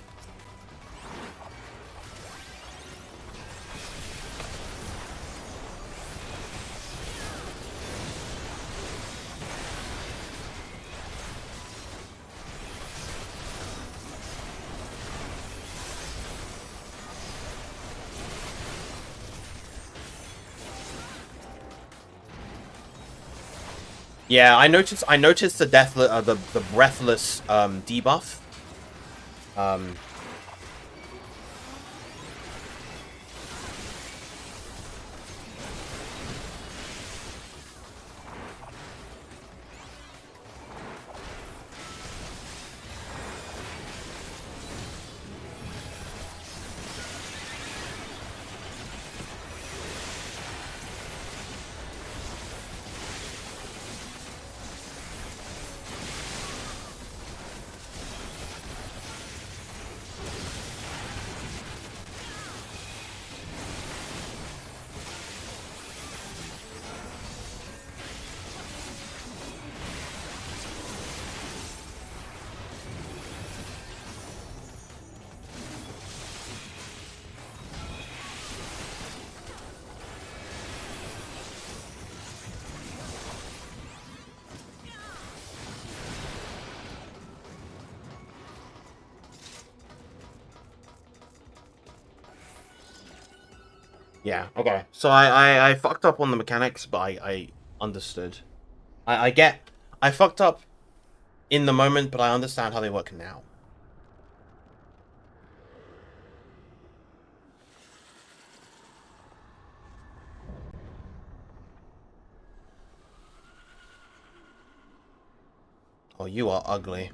S1: Yeah, I noticed the the breathless debuff. Yeah, okay. So I fucked up on the mechanics, but I understood. I fucked up in the moment, but I understand how they work now. Oh, you are ugly.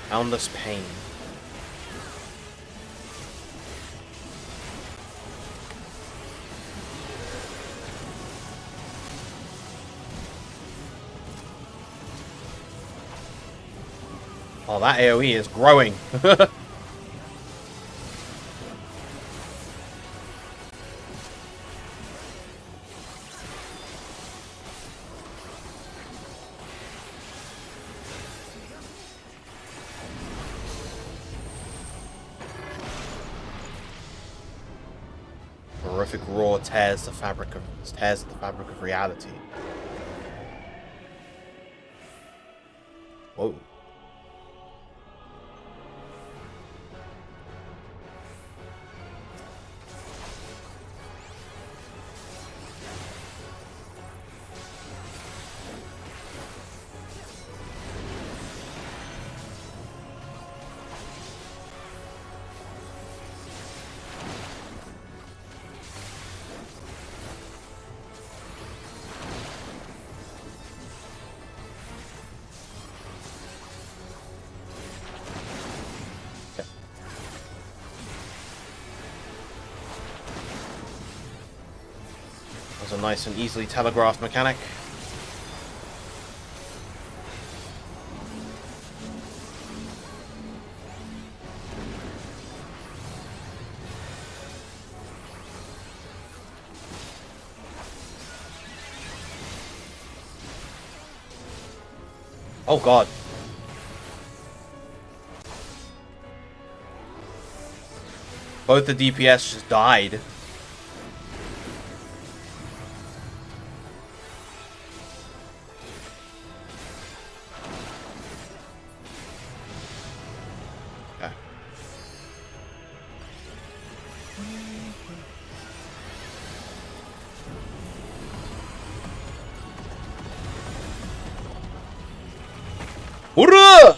S1: Boundless pain. Oh, that AoE is growing. Horrific roar tears the fabric of reality. Whoa. That was a nice and easily telegraphed mechanic. Oh god. Both the DPS just died. Okay. Hurrah!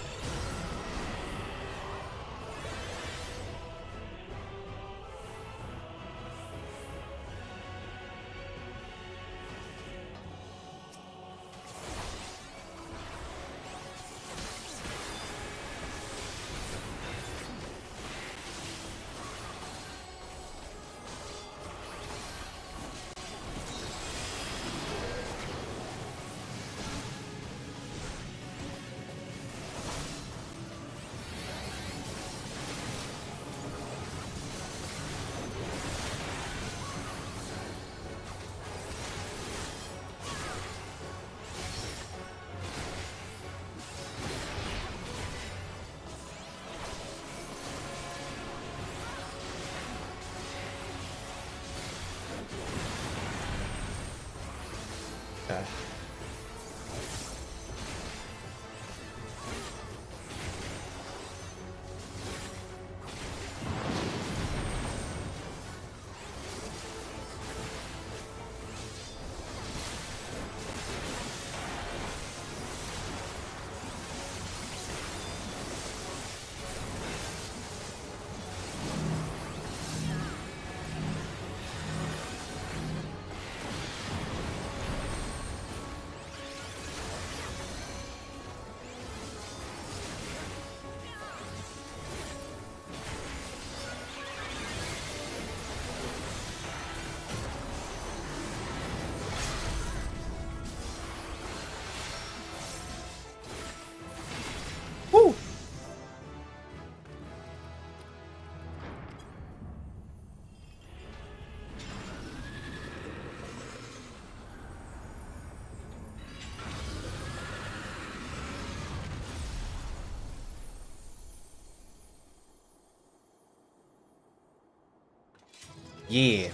S1: Yeah.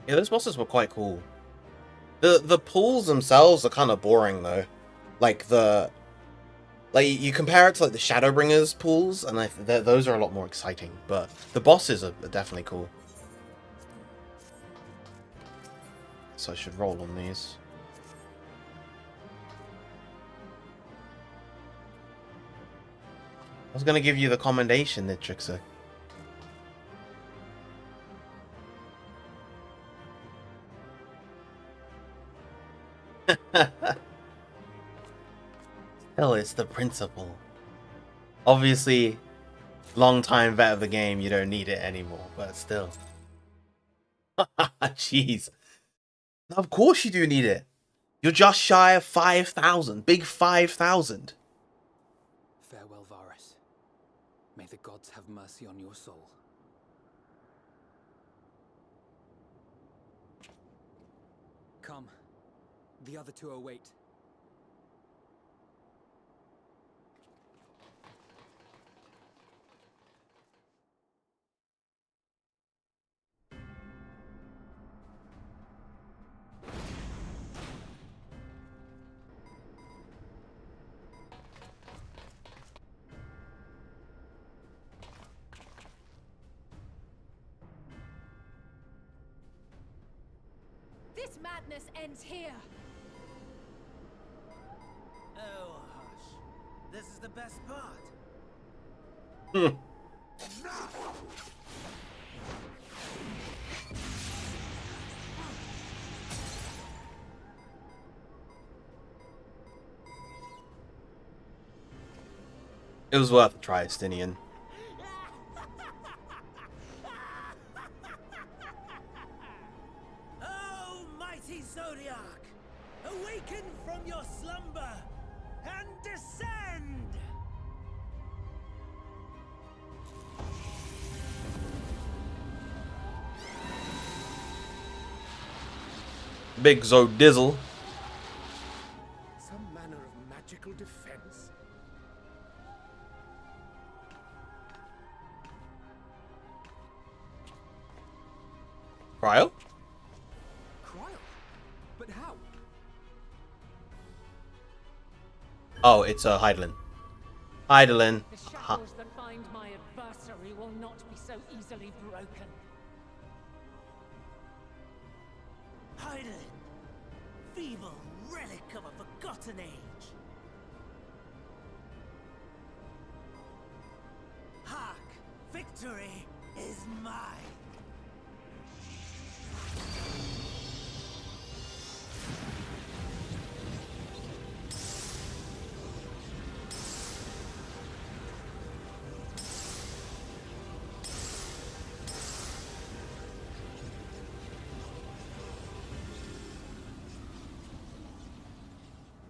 S1: Yeah, those bosses were quite cool. The pools themselves are kind of boring though. Like you compare it to like the Shadowbringers pools, and those are a lot more exciting. But the bosses are definitely cool. So I should roll on these. I was gonna give you the commendation, Nitrixer. Hell, it's the principle. Obviously, long-time vet of the game, you don't need it anymore, but still. Jeez. Of course you do need it. You're just shy of 5,000. Big 5,000.
S3: Farewell, Varus. May the gods have mercy on your soul. Come. The other two await.
S2: This madness ends here.
S9: Oh, hush. This is the best part.
S1: It was worth a try, Stinian.
S9: Oh, mighty Zodiac! Awaken from your slumber and descend!
S1: Big Zodizzle.
S8: Some manner of magical defense?
S1: Cryo?
S3: Cryo? But how?
S1: Oh, it's Heidelin. Heidelin.
S15: The shackles that bind my adversary will not be so easily broken.
S9: Heidelin! Feeble relic of a forgotten age! Hark! Victory is mine!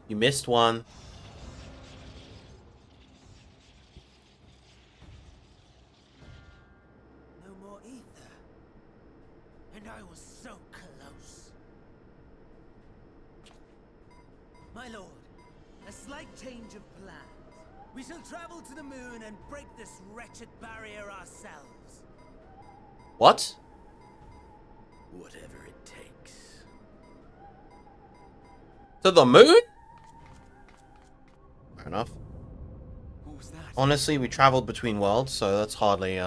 S1: You missed one.
S9: No more ether. And I was so close. My lord, a slight change of plans. We shall travel to the moon and break this wretched barrier ourselves.
S1: What?
S10: Whatever it takes.
S1: To the moon? Fair enough.
S3: What was that?
S1: Honestly, we traveled between worlds, so that's hardly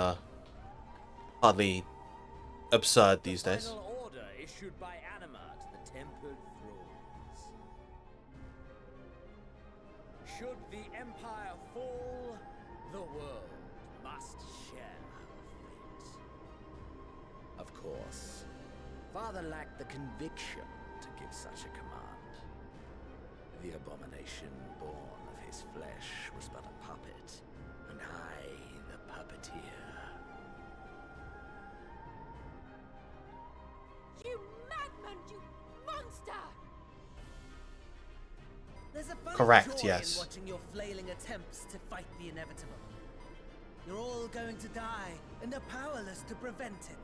S1: absurd these days.
S6: Final order issued by Anima to the tempered thralls. Should the Empire fall, the world must share our fate.
S10: Of course. Father lacked the conviction to give such a command. The abomination born of his flesh was but a puppet, and I the puppeteer.
S2: You madman, you monster!
S9: There's a fun
S1: Correct,
S9: joy
S1: yes.
S9: in watching your flailing attempts to fight the inevitable. You're all going to die, and are powerless to prevent it.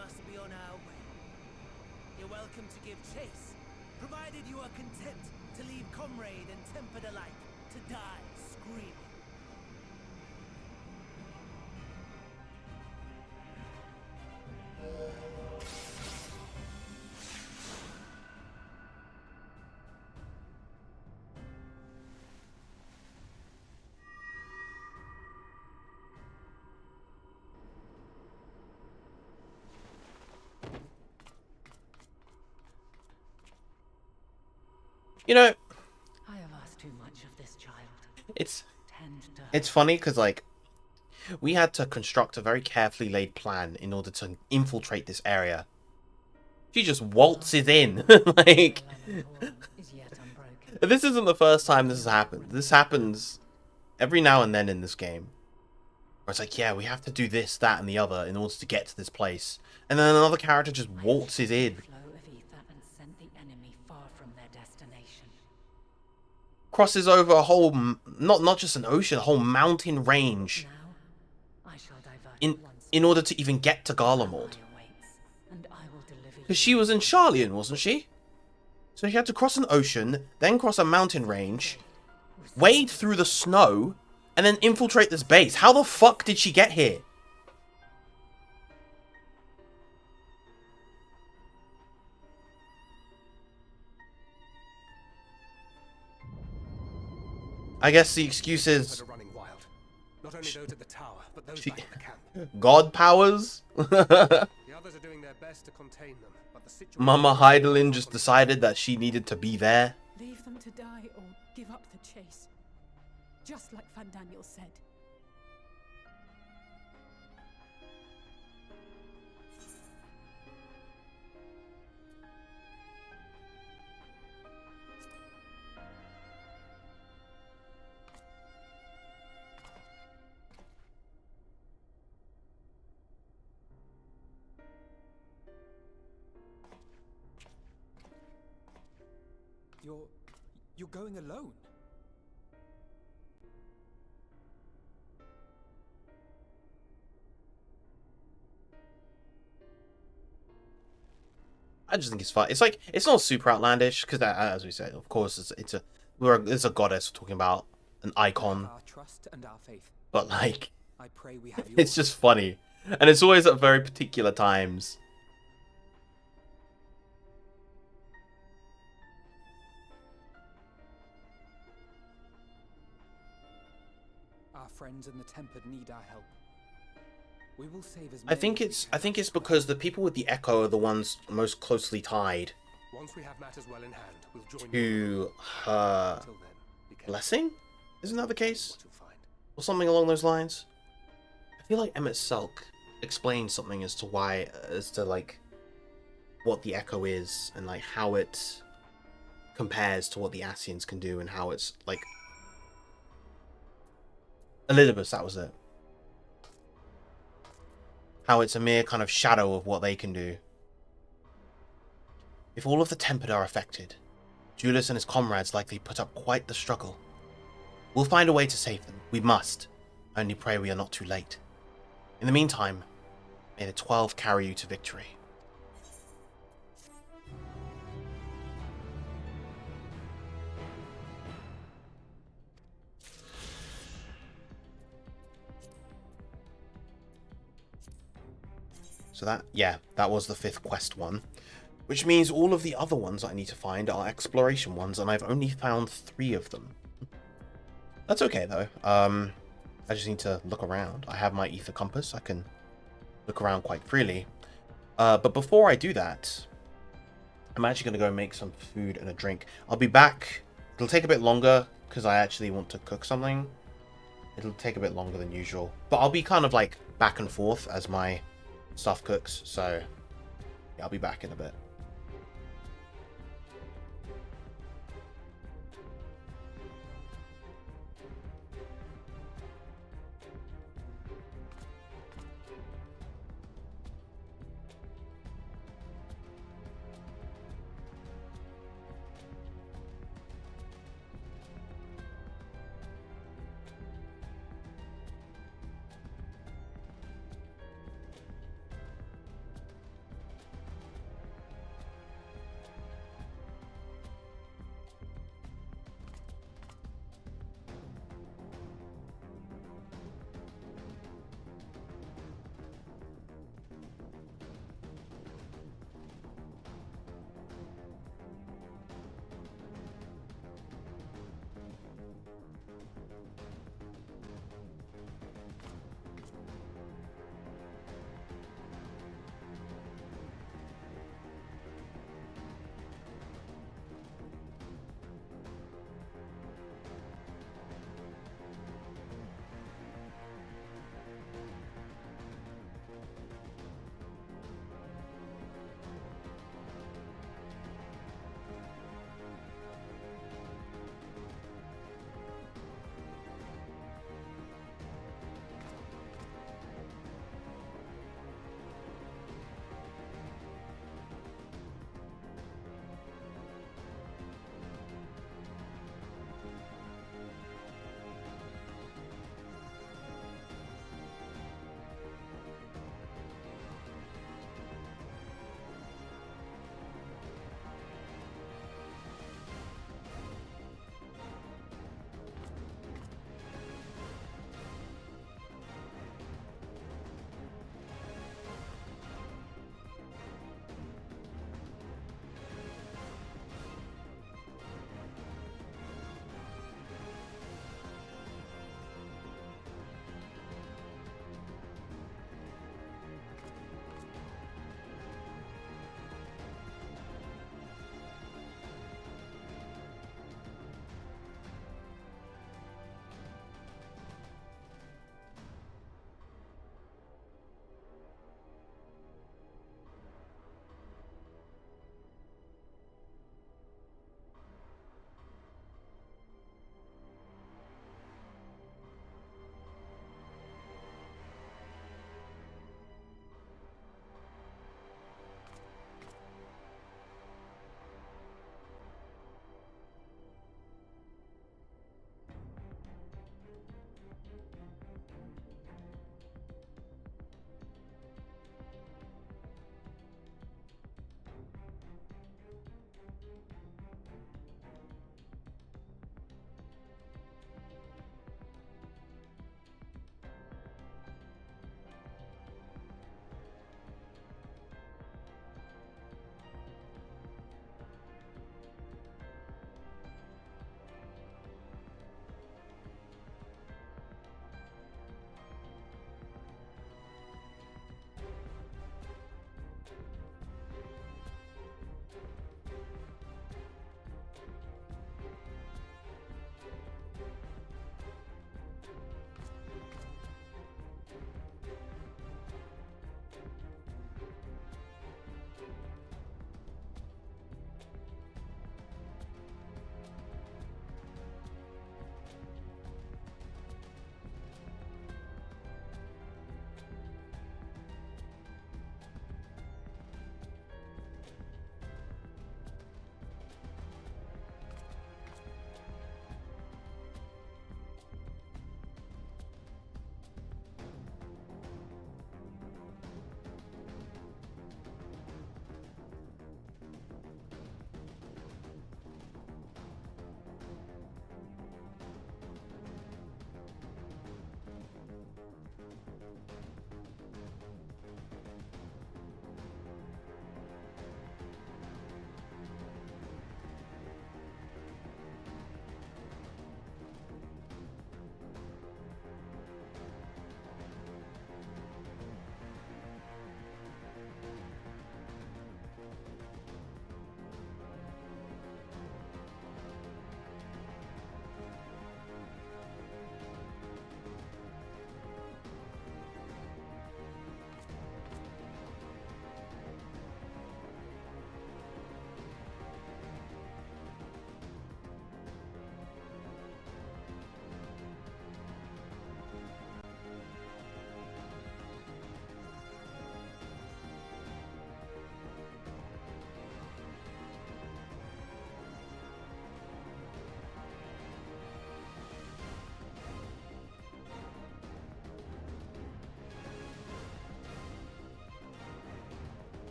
S9: must be on our way. You're welcome to give chase, provided you are content to leave comrade and tempered alike to die screaming.
S1: You know,
S15: I have asked too much of this child.
S1: it's funny because like we had to construct a very carefully laid plan in order to infiltrate this area. She just waltzes in. Like, this isn't the first time this has happened. This happens every now and then in this game. Where it's like, yeah, we have to do this, that, and the other in order to get to this place. And then another character just waltzes in. Crosses over a whole, not just an ocean, a whole mountain range. In order to even get to Garlemald. Because she was in Charlian, wasn't she? So she had to cross an ocean, then cross a mountain range, wade through the snow, and then infiltrate this base. How the fuck did she get here? I guess the excuse is
S4: Not only those at the tower, but those back at the camp.
S1: God powers?
S4: The others are doing their best to contain them, but the situation...
S1: Mama Heidelin just decided that she needed to be there.
S2: Leave them to die or give up the chase. Just like Fandaniel said.
S3: You're going alone?
S1: I just think it's fun. It's like, it's not super outlandish because, as we said, of course, it's a goddess. We're talking about an icon.
S3: Our trust and our faith.
S1: But like,
S3: I pray we have
S1: it's just funny, and it's always at very particular times.
S3: Our friends in the Tempered need our help. We will save as
S1: I think it's because the people with the Echo are the ones most closely tied
S4: Once we have matters well in hand, we'll join
S1: to her blessing. Isn't that the case? Or something along those lines? I feel like Emmett Selk explained something as to why, as to like what the Echo is and like how it compares to what the Asians can do and how it's like Elizabeth, that was it. How it's a mere kind of shadow of what they can do. If all of the Tempered are affected, Julius and his comrades likely put up quite the struggle. We'll find a way to save them. We must. I only pray we are not too late. In the meantime, may the 12 carry you to victory. So that was the 5th quest one. Which means all of the other ones I need to find are exploration ones, and I've only found 3 of them. That's okay though. I just need to look around. I have my ether compass. I can look around quite freely. But before I do that, I'm actually going to go make some food and a drink. I'll be back. It'll take a bit longer because I actually want to cook something. It'll take a bit longer than usual. But I'll be kind of like back and forth as my stuff cooks. So yeah, I'll be back in a bit.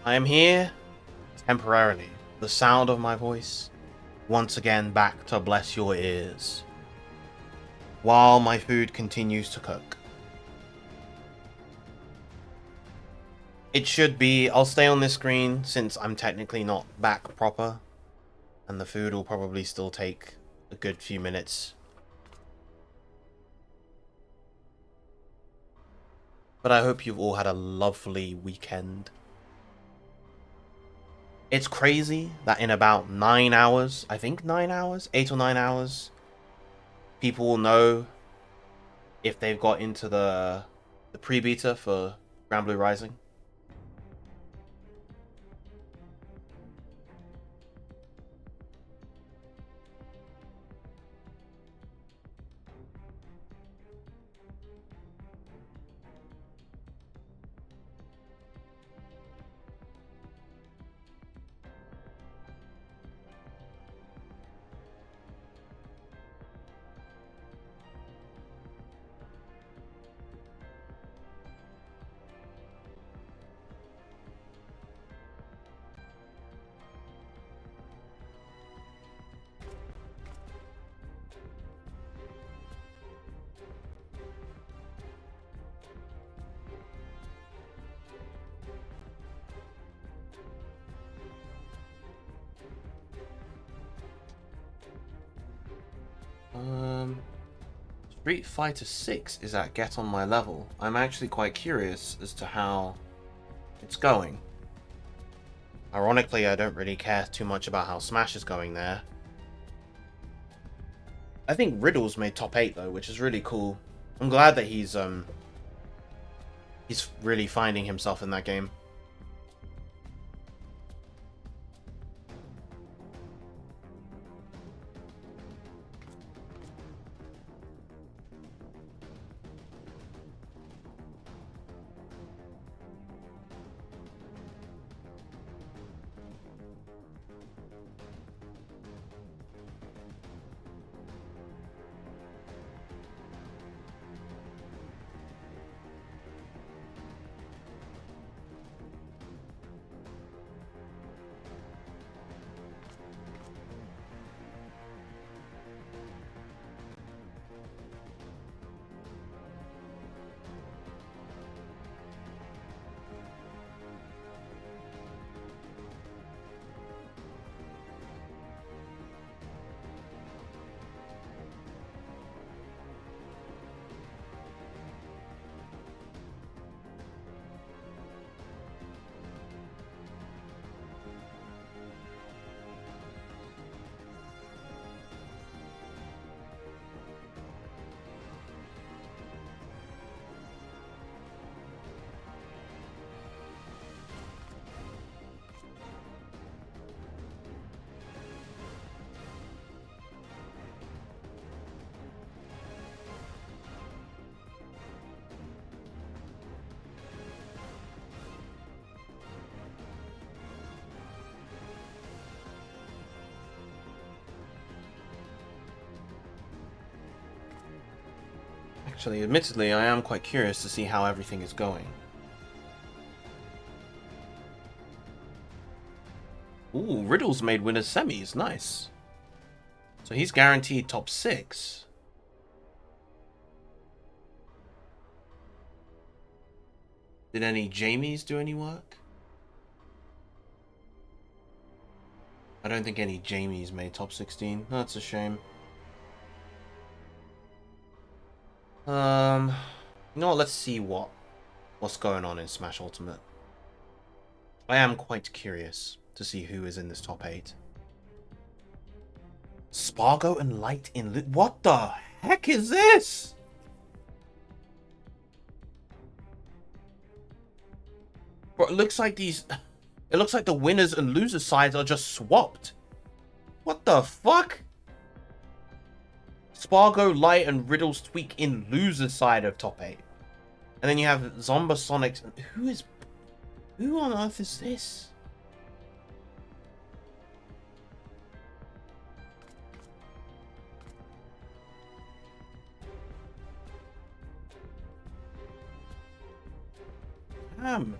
S1: I am here temporarily. The sound of my voice once again back to bless your ears while my food continues to cook. It should be, I'll stay on this screen since I'm technically not back proper, and the food will probably still take a good few minutes. But I hope you've all had a lovely weekend. It's crazy that in about 9 hours, I think 9 hours, 8 or 9 hours, people will know if they've got into the pre-beta for Grand Blue Rising. Street Fighter 6 is at Get On My Level. I'm actually quite curious as to how it's going. Ironically, I don't really care too much about how Smash is going there. I think Riddles made top 8 though, which is really cool. I'm glad that he's really finding himself in that game. Actually, admittedly, I am quite curious to see how everything is going. Ooh, Riddles made winners semis. Nice. So he's guaranteed top 6. Did any Jamies do any work? I don't think any Jamies made top 16. That's a shame. You know what, let's see what's going on in Smash Ultimate. I am quite curious to see who is in this top 8. Spargo and Light in what the heck is this? Bro, it looks like the winners and losers sides are just swapped. What the fuck? Spargo, Light, and Riddles Tweak in loser side of top 8. And then you have Zombasonics. Who on earth is this? Damn.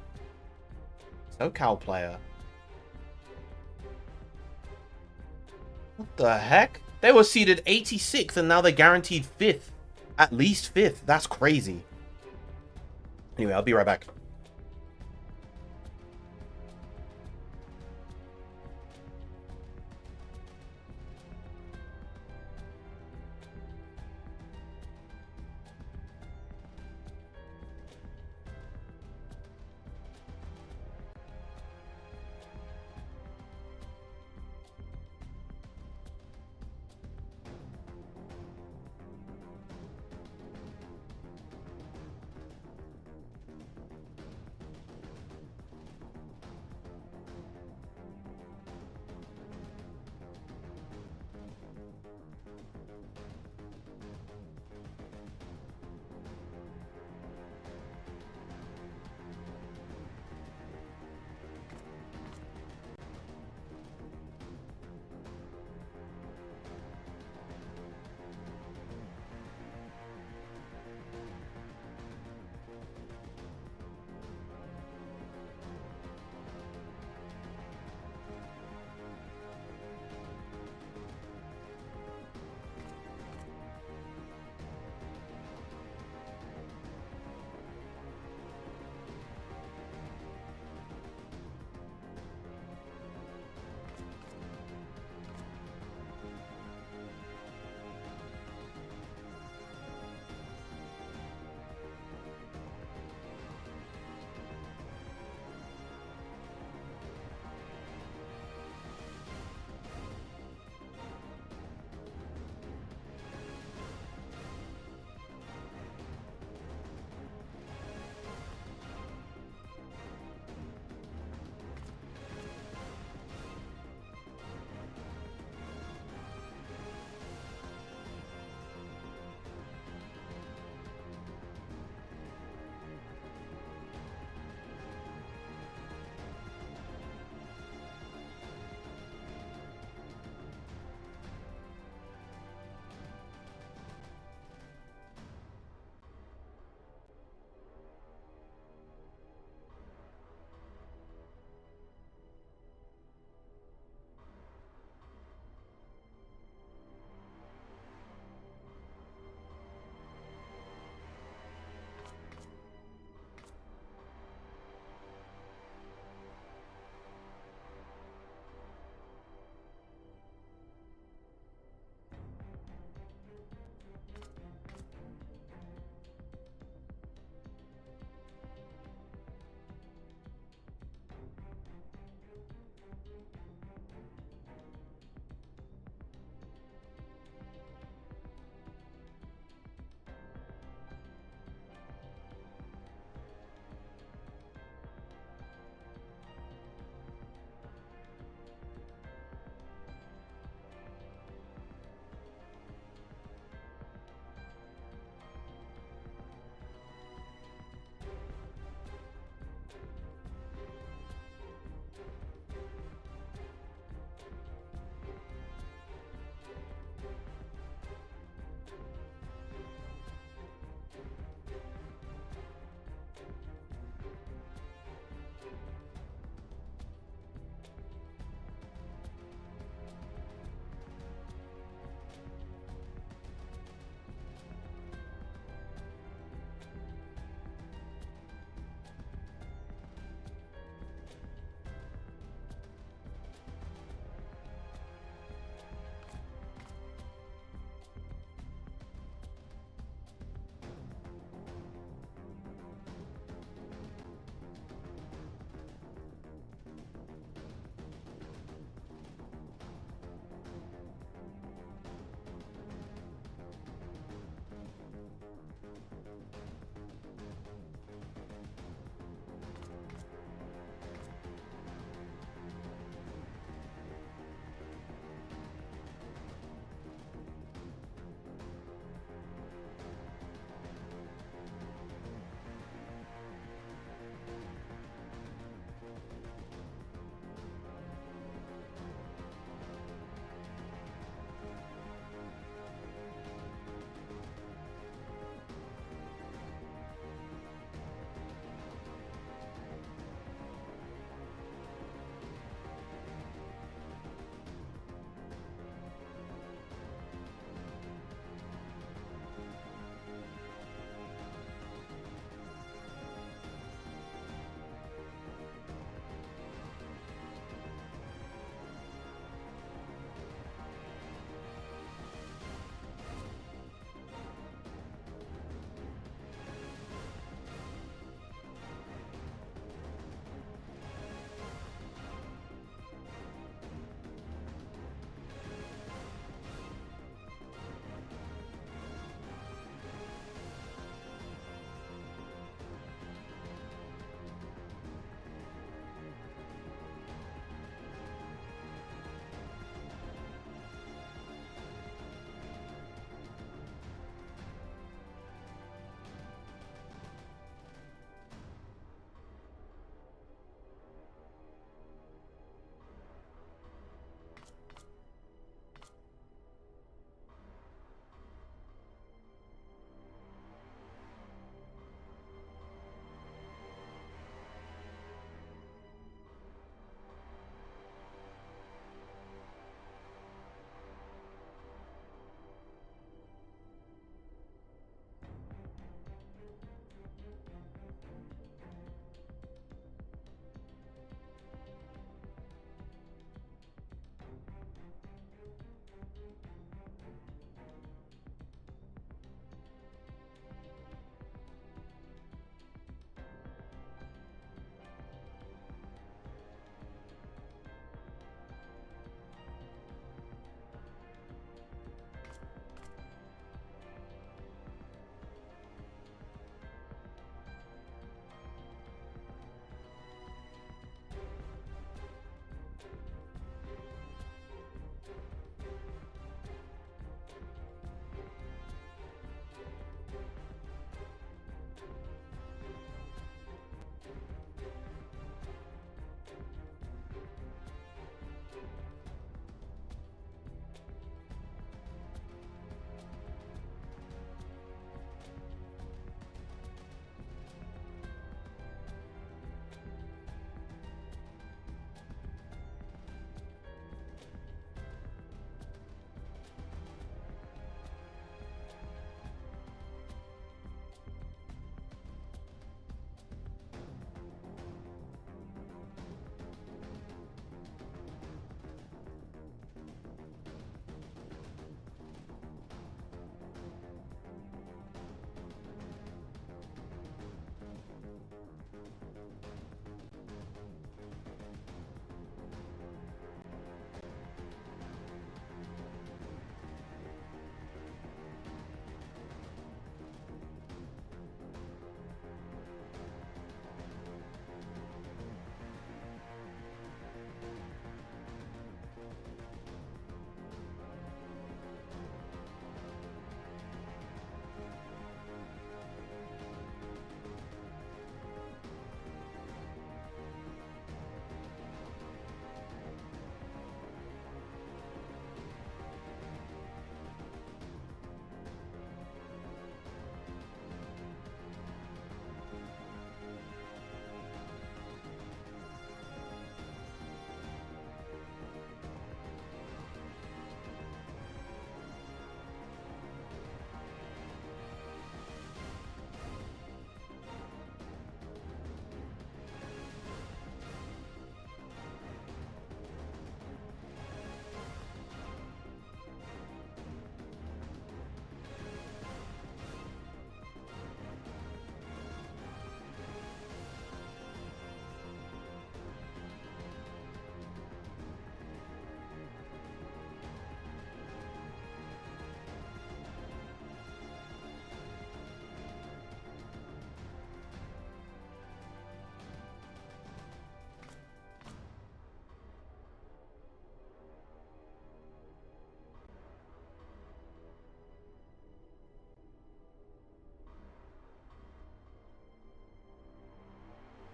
S1: SoCal player. What the heck? They were seeded 86th and now they're guaranteed 5th. At least 5th. That's crazy. Anyway, I'll be right back.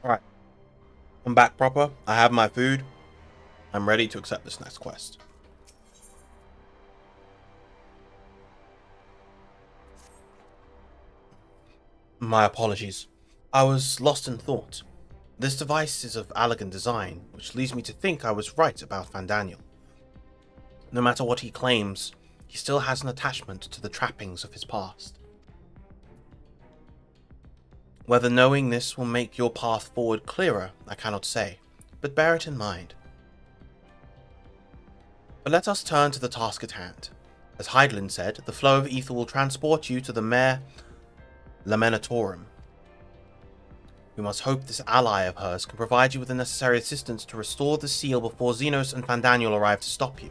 S1: Alright. I'm back proper. I have my food. I'm ready to accept this next quest. My apologies. I was lost in thought. This device is of elegant design, which leads me to think I was right about Fandaniel. No matter what he claims, he still has an attachment to the trappings of his past. Whether knowing this will make your path forward clearer, I cannot say, but bear it in mind. But let us turn to the task at hand. As Hydaelyn said, the flow of ether will transport you to the Mare Lamenatorum. We must hope this ally of hers can provide you with the necessary assistance to restore the seal before Xenos and Fandaniel arrive to stop you.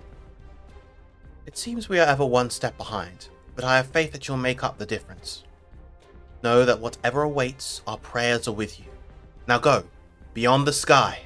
S1: It seems we are ever one step behind, but I have faith that you'll make up the difference. Know that whatever awaits, our prayers are with you. Now go, beyond the sky.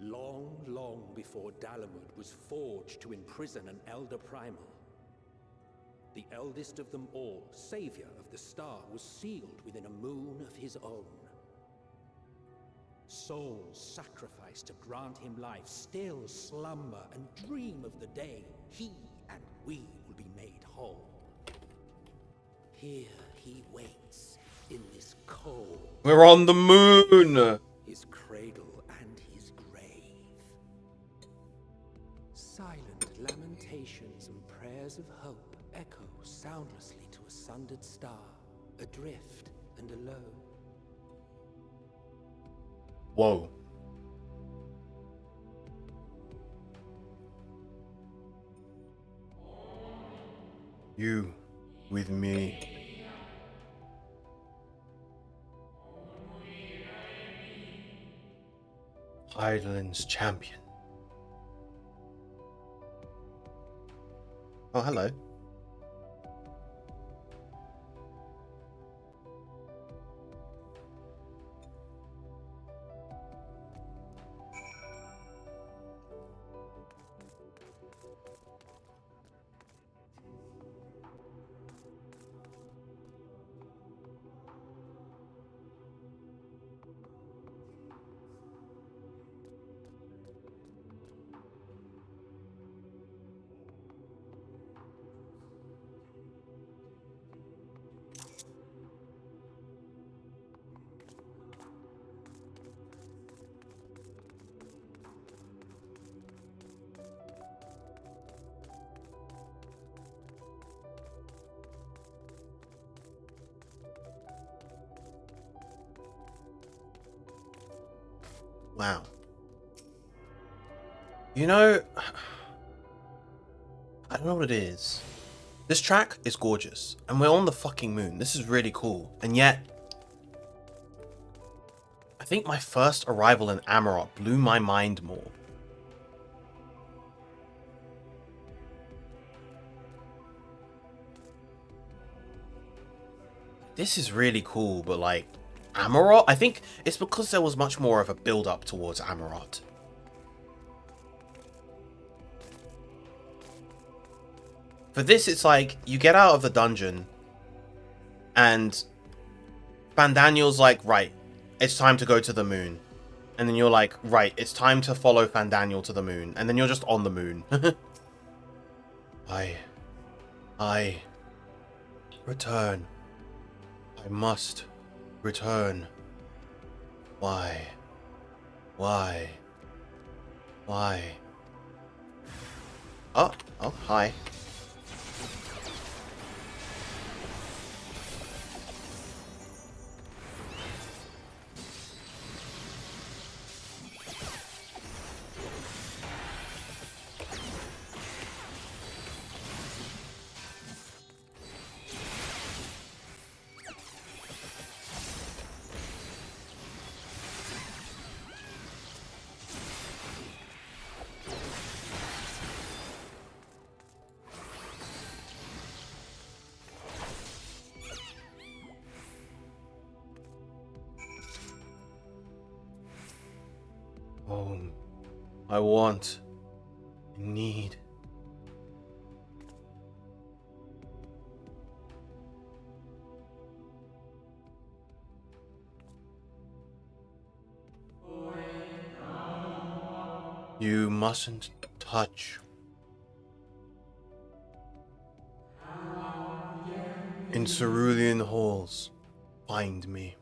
S16: Long, long before Garlemald was forged to imprison an Elder Primal, the eldest of them all, savior of the star, was sealed within a moon of his own. Souls sacrificed to grant him life still slumber and dream of the day he and we will be made whole. Here he waits in this cold.
S1: We're on the moon!
S16: His cradle and his grave. Silent lamentations and prayers of hope echo soundlessly to a sundered star, adrift and alone.
S1: Whoa. You with me. Hydaelyn's champion. Oh, hello. Wow. You know, I don't know what it is. This track is gorgeous, and we're on the fucking moon. This is really cool. And yet, I think my first arrival in Amarot blew my mind more. This is really cool, but like, Amarot? I think it's because there was much more of a build-up towards Amarot. For this, it's like, you get out of the dungeon, and Fandaniel's like, right, it's time to go to the moon. And then you're like, right, it's time to follow Fandaniel to the moon. And then you're just on the moon. I return. I must return. Why? Why? Oh, hi. Home. I want. I need. You mustn't touch. In cerulean halls, find me.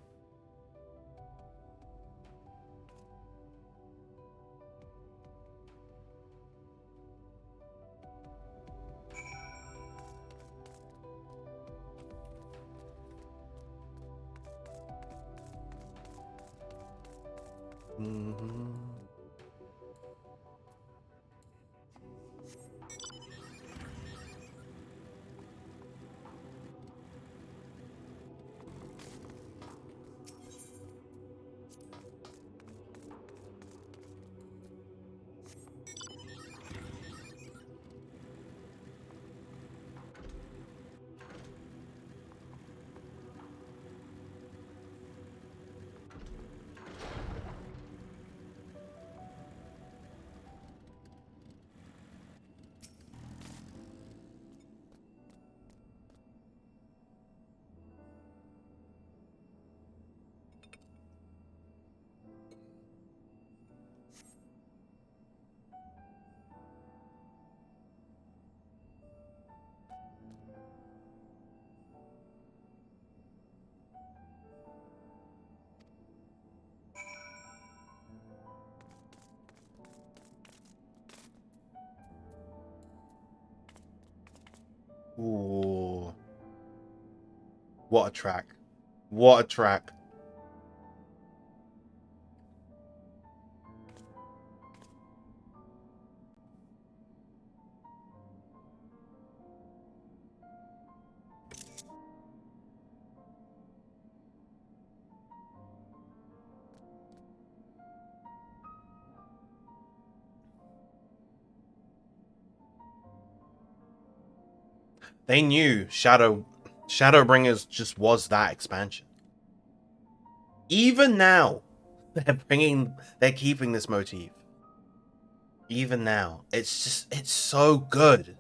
S1: Ooh. What a track. What a track. They knew Shadowbringers just was that expansion. Even now, they're keeping this motif. Even now, it's so good.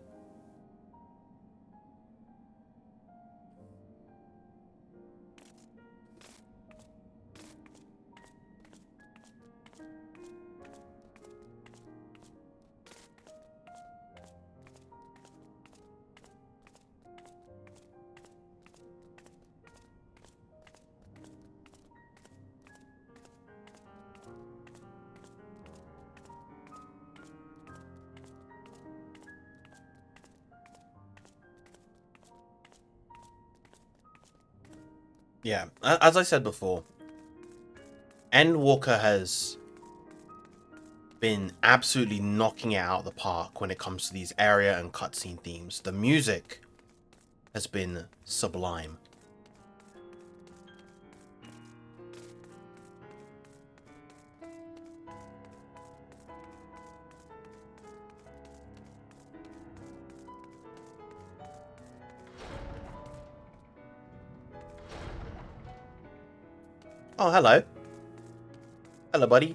S1: Yeah, as I said before, Endwalker has been absolutely knocking it out of the park when it comes to these area and cutscene themes. The music has been sublime. Oh, hello. Hello, buddy.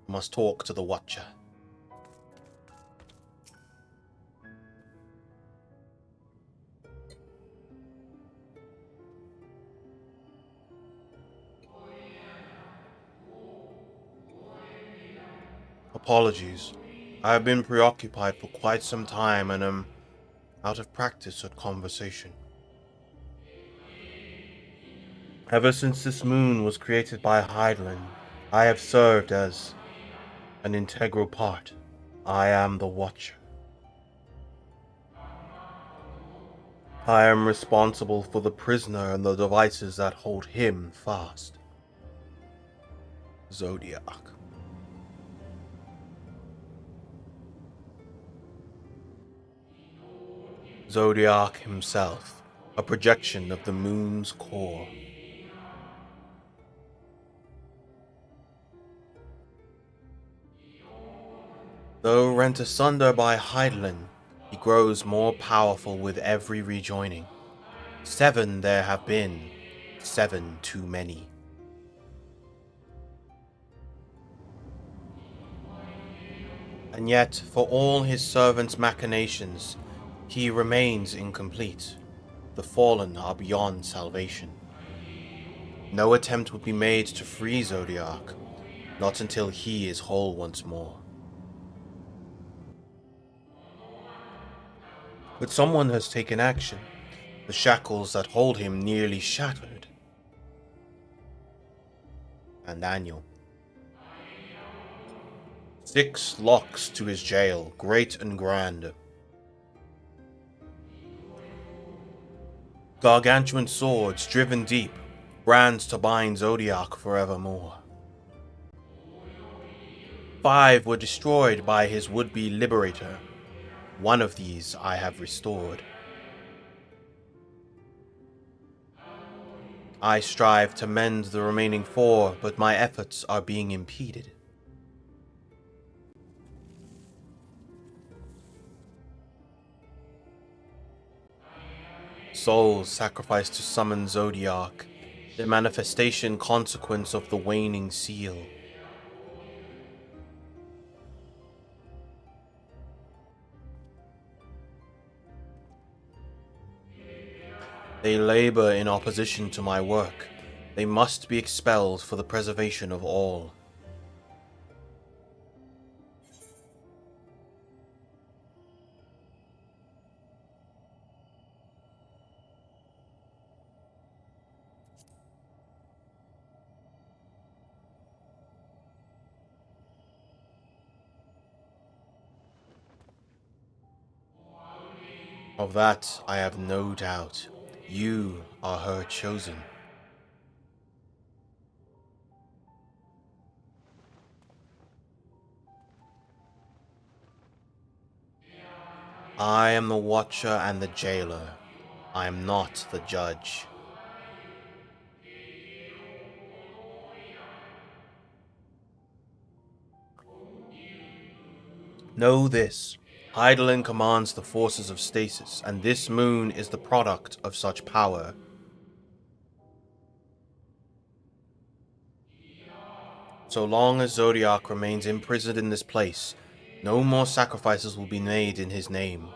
S1: Must talk to the Watcher. Apologies. I have been preoccupied for quite some time and am out of practice at conversation. Ever since this moon was created by Hydaelyn, I have served as an integral part. I am the Watcher. I am responsible for the prisoner and the devices that hold him fast. Zodiac. Zodiac himself, a projection of the moon's core. Though rent asunder by Hydaelyn, he grows more powerful with every rejoining. 7 there have been, 7 too many. And yet, for all his servants' machinations, he remains incomplete. The fallen are beyond salvation. No attempt would be made to free Zodiac, not until he is whole once more. But someone has taken action. The shackles that hold him nearly shattered. And Daniel. 6 locks to his jail, great and grand. Gargantuan swords driven deep, brands to bind Zodiac forevermore. 5 were destroyed by his would-be liberator. One of these I have restored. I strive to mend the remaining 4, but my efforts are being impeded. Souls sacrificed to summon Zodiac, the manifestation consequence of the waning seal. They labor in opposition to my work. They must be expelled for the preservation of all. Of that I have no doubt. You are her chosen. I am the watcher and the jailer. I am not the judge. Know this. Hydaelyn commands the forces of stasis, and this moon is the product of such power. So long as Zodiac remains imprisoned in this place, no more sacrifices will be made in his name,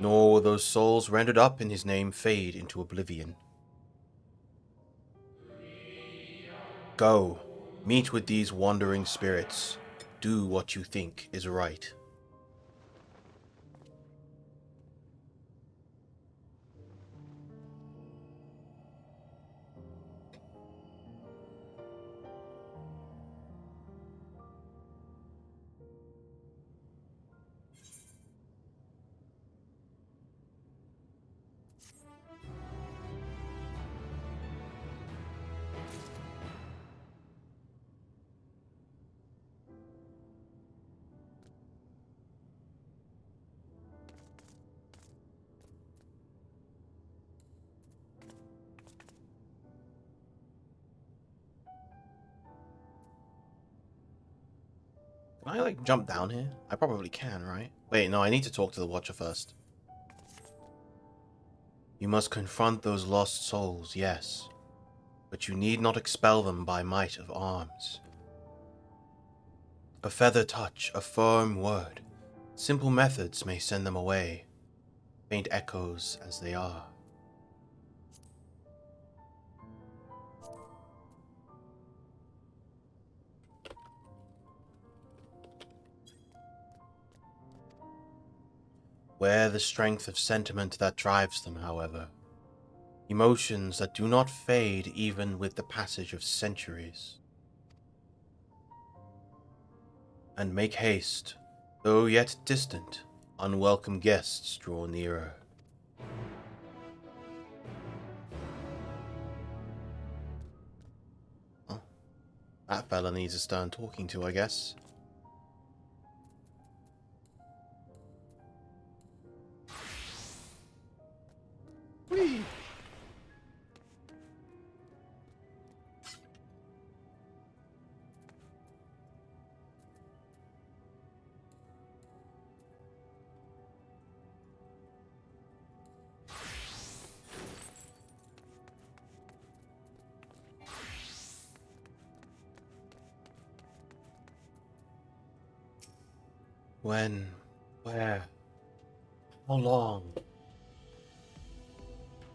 S1: nor will those souls rendered up in his name fade into oblivion. Go, meet with these wandering spirits. Do what you think is right. Can I, jump down here? I probably can, right? Wait, no, I need to talk to the Watcher first. You must confront those lost souls, yes. But you need not expel them by might of arms. A feather touch, a firm word. Simple methods may send them away, faint echoes as they are. Wear the strength of sentiment that drives them, however. Emotions that do not fade even with the passage of centuries. And make haste, though yet distant, unwelcome guests draw nearer. Oh, that fella needs a stern talking to, I guess. Whee! When? Where? How long?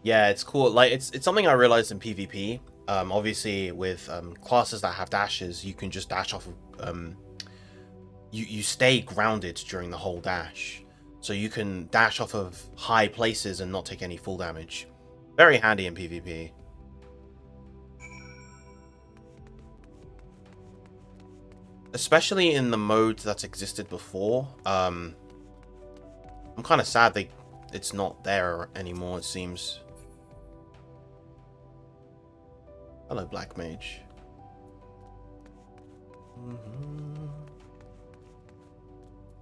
S1: Yeah, it's cool. Like, it's something I realized in PvP. Obviously, with classes that have dashes, you can just dash off of... you stay grounded during the whole dash. So you can dash off of high places and not take any full damage. Very handy in PvP. Especially in the mode that's existed before. I'm kind of sad it's not there anymore, it seems. Hello, Black Mage.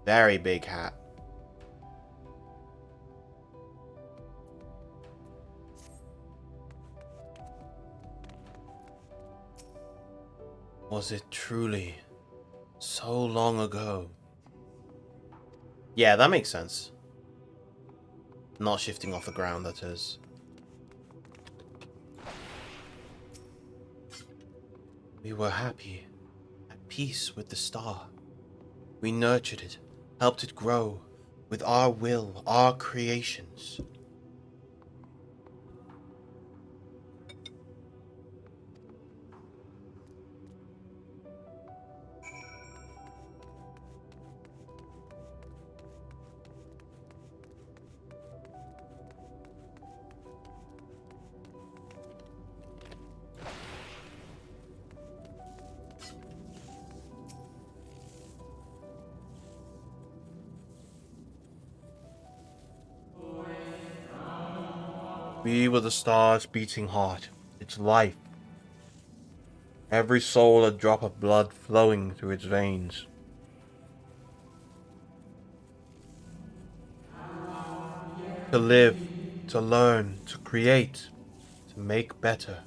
S1: Very big hat. Was it truly so long ago? Yeah, that makes sense. Not shifting off the ground, that is. We were happy, at peace with the star. We nurtured it, helped it grow, with our will, our creations. We were the star's beating heart, its life. Every soul a drop of blood flowing through its veins. To live, to learn, to create, to make better.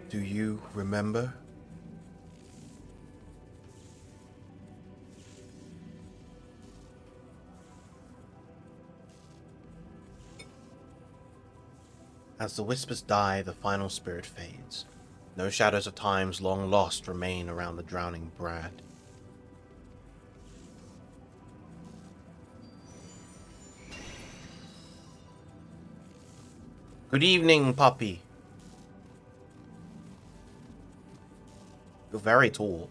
S1: Do you remember? As the whispers die, the final spirit fades. No shadows of times long lost remain around the drowning Brad. Good evening, puppy. You're very tall.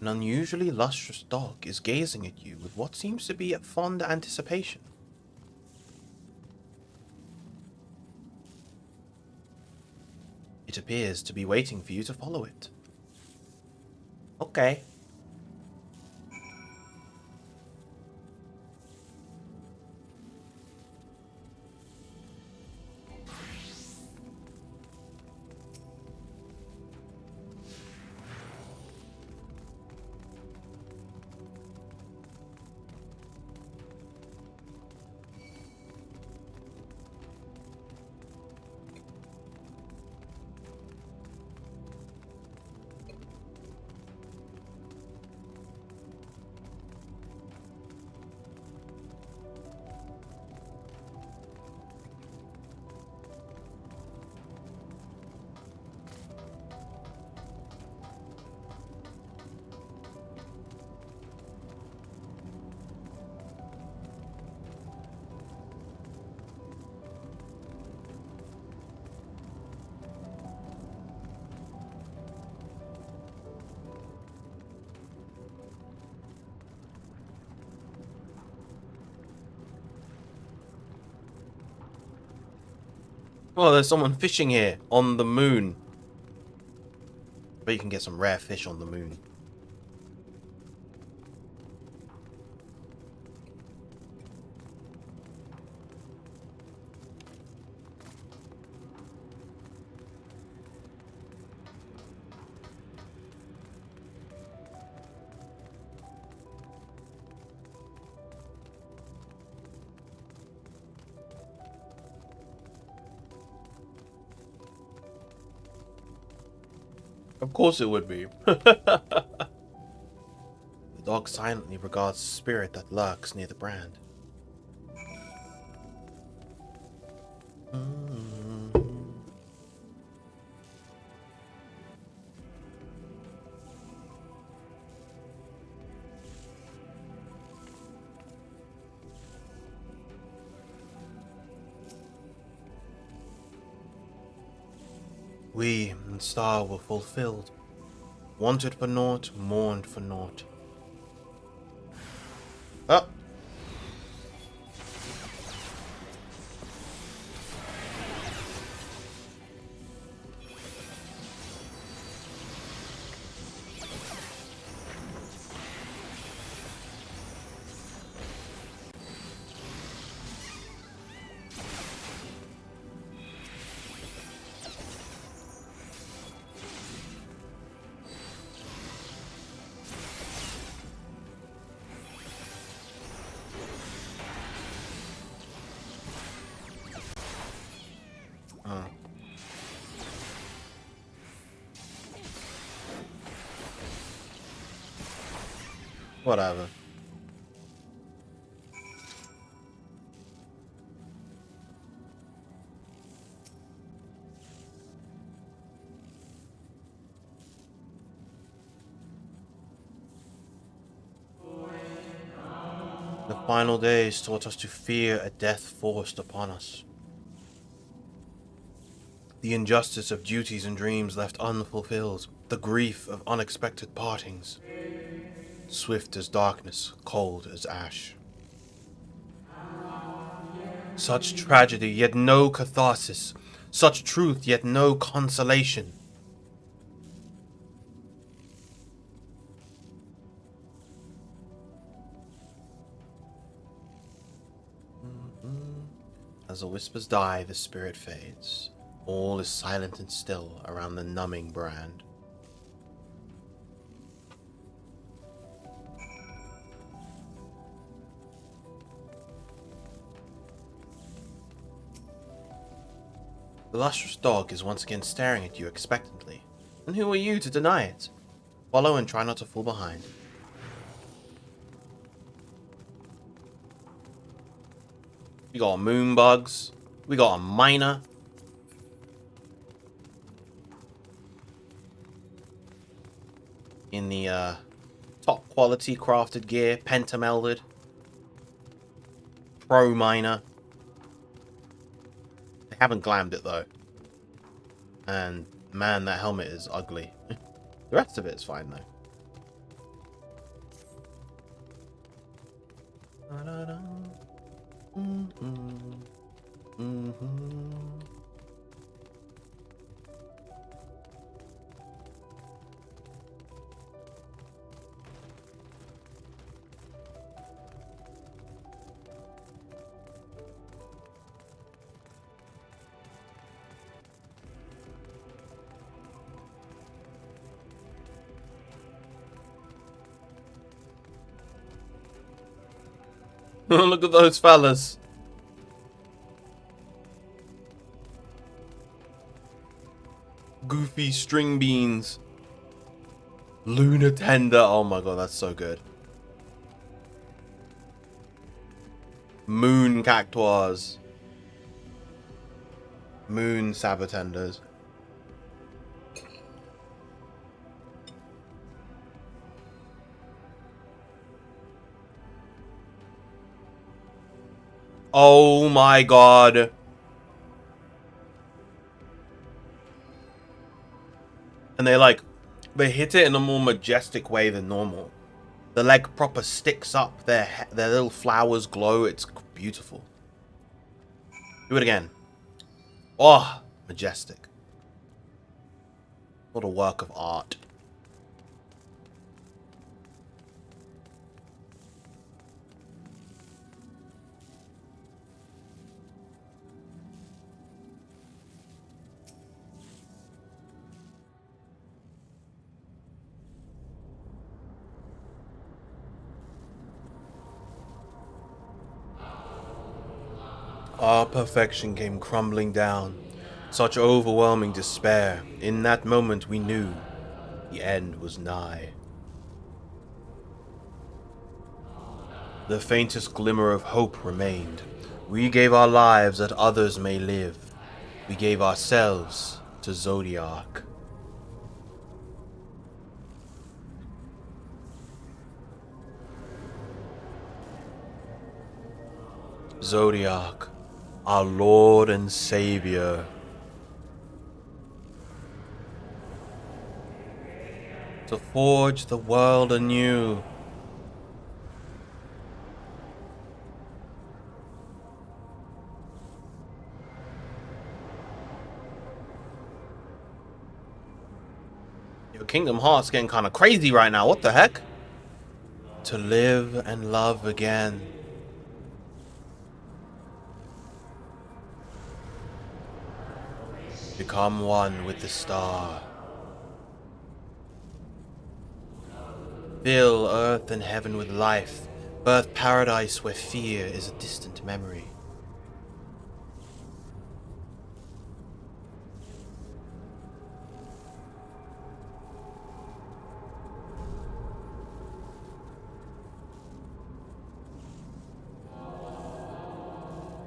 S1: An unusually lustrous dog is gazing at you with what seems to be a fond anticipation. It appears to be waiting for you to follow it. Okay. Oh, there's someone fishing here on the moon. Bet you can get some rare fish on the moon. Of course it would be. The dog silently regards the spirit that lurks near the brand. We and Star were fulfilled. Wanted for naught, mourned for naught. Oh! Whatever. The final days taught us to fear a death forced upon us. The injustice of duties and dreams left unfulfilled, the grief of unexpected partings. Swift as darkness, cold as ash. Such tragedy, yet no catharsis. Such truth, yet no consolation. As the whispers die, the spirit fades. All is silent and still around the numbing brand. The lustrous dog is once again staring at you expectantly. And who are you to deny it? Follow and try not to fall behind. We got moonbugs. We got a miner. In the top quality crafted gear, pentamelded. Pro miner. They haven't glammed it though. And man, that helmet is ugly. The rest of it is fine though. Look at those fellas. Goofy string beans. Lunar tender. Oh my god, that's so good. Moon cactuars. Moon sabatenders. Oh my god. And they hit it in a more majestic way than normal. The leg proper sticks up, their little flowers glow, it's beautiful. Do it again. Oh, majestic. What a work of art. Our perfection came crumbling down. Such overwhelming despair. In that moment we knew the end was nigh. The faintest glimmer of hope remained. We gave our lives that others may live. We gave ourselves to Zodiac. Zodiac, our Lord and Savior. To forge the world anew. Yo, Kingdom Hearts getting kind of crazy right now. What the heck? To live and love again. Become one with the star. Fill earth and heaven with life. Birth paradise where fear is a distant memory.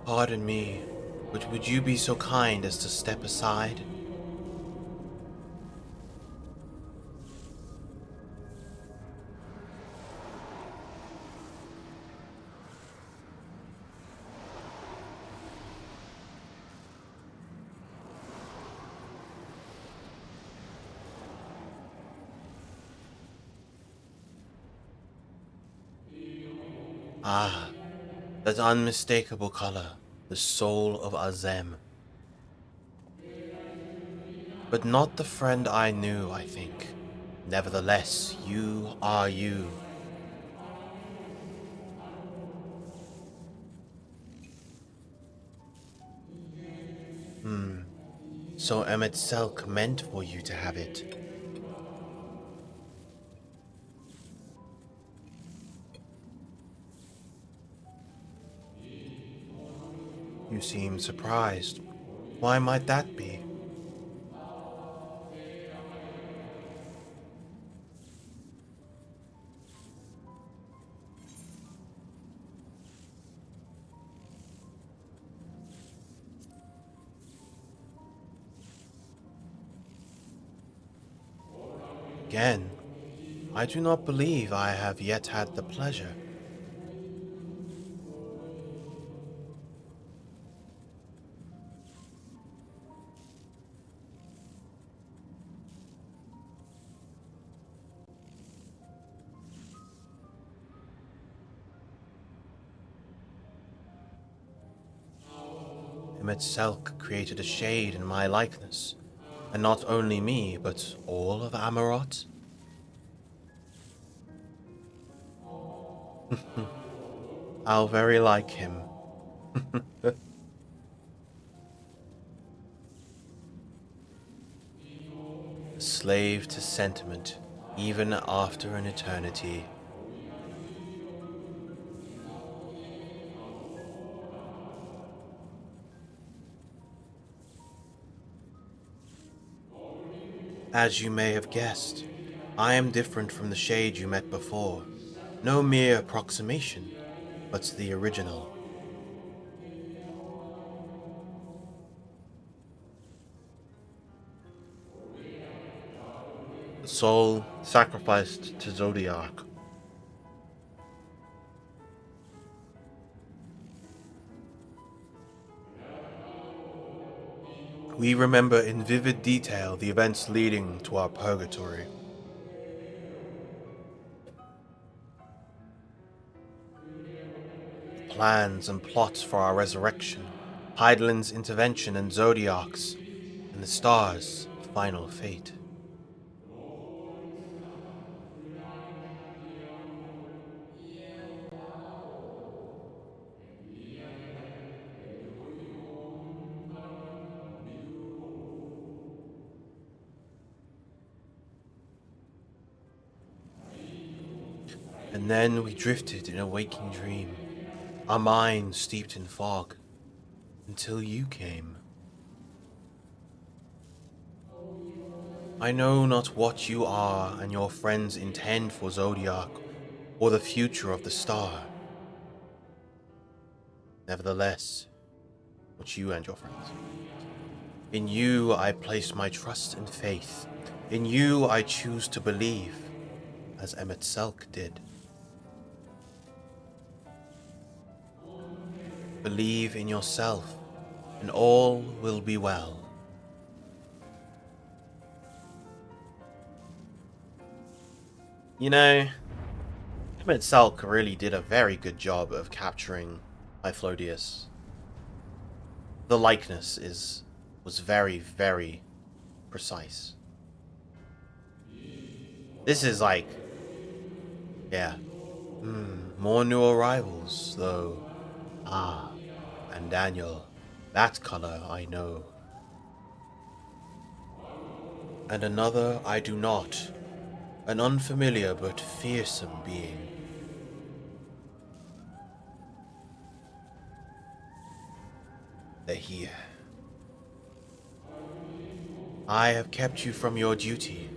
S1: Pardon me, but would you be so kind as to step aside? Ah, that unmistakable color, the soul of Azem. But not the friend I knew, I think. Nevertheless, you are you. So Emmet Selk meant for you to have it. You seem surprised. Why might that be? Again, I do not believe I have yet had the pleasure. Emmet Selk created a shade in my likeness, and not only me, but all of Amarot. How very like him. A slave to sentiment, even after an eternity. As you may have guessed, I am different from the shade you met before. No mere approximation, but the original. The soul sacrificed to Zodiac. We remember in vivid detail the events leading to our purgatory. Plans and plots for our resurrection, Hydaelyn's intervention and Zodiac's, and the stars' final fate. And then we drifted in a waking dream, our minds steeped in fog, until you came. I know not what you are and your friends intend for Zodiac, or the future of the star. Nevertheless, not you and your friends. In you I place my trust and faith. In you I choose to believe, as Emmett Selk did. Believe in yourself, and all will be well. You know, Emmett Selk really did a very good job of capturing Hyphlodius. The likeness was very, very precise. This is like, yeah, more new arrivals, though. Ah, and Daniel, that color I know. And another I do not, an unfamiliar but fearsome being. They're here. I have kept you from your duty.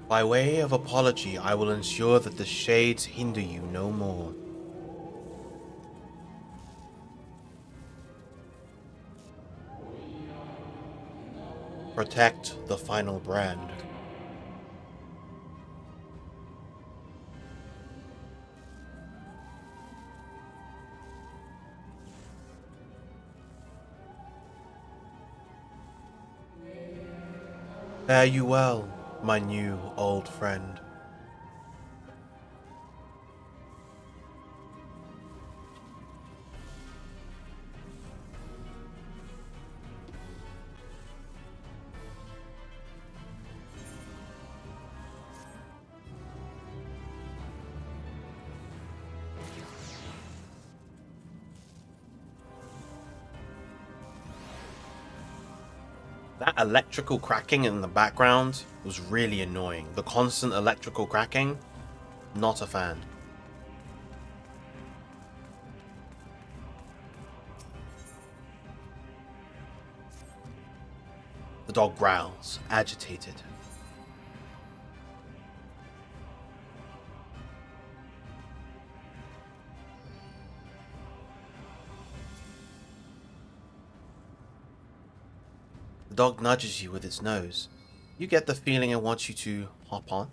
S1: By way of apology, I will ensure that the shades hinder you no more. Protect the final brand. Fare you well, my new old friend. That electrical cracking in the background was really annoying. The constant electrical cracking, not a fan. The dog growls, agitated. The dog nudges you with its nose. You get the feeling it wants you to hop on.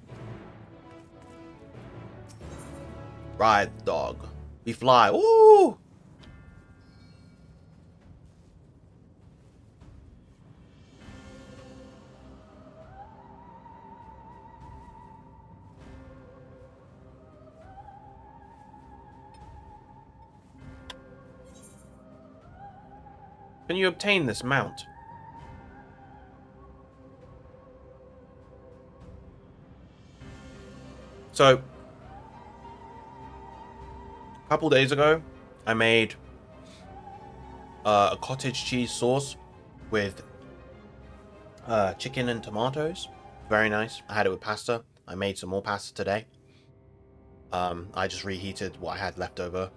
S1: Ride, dog. We fly. Woo! Can you obtain this mount? So, a couple days ago, I made a cottage cheese sauce with chicken and tomatoes. Very nice. I had it with pasta. I made some more pasta today. I just reheated what I had left over.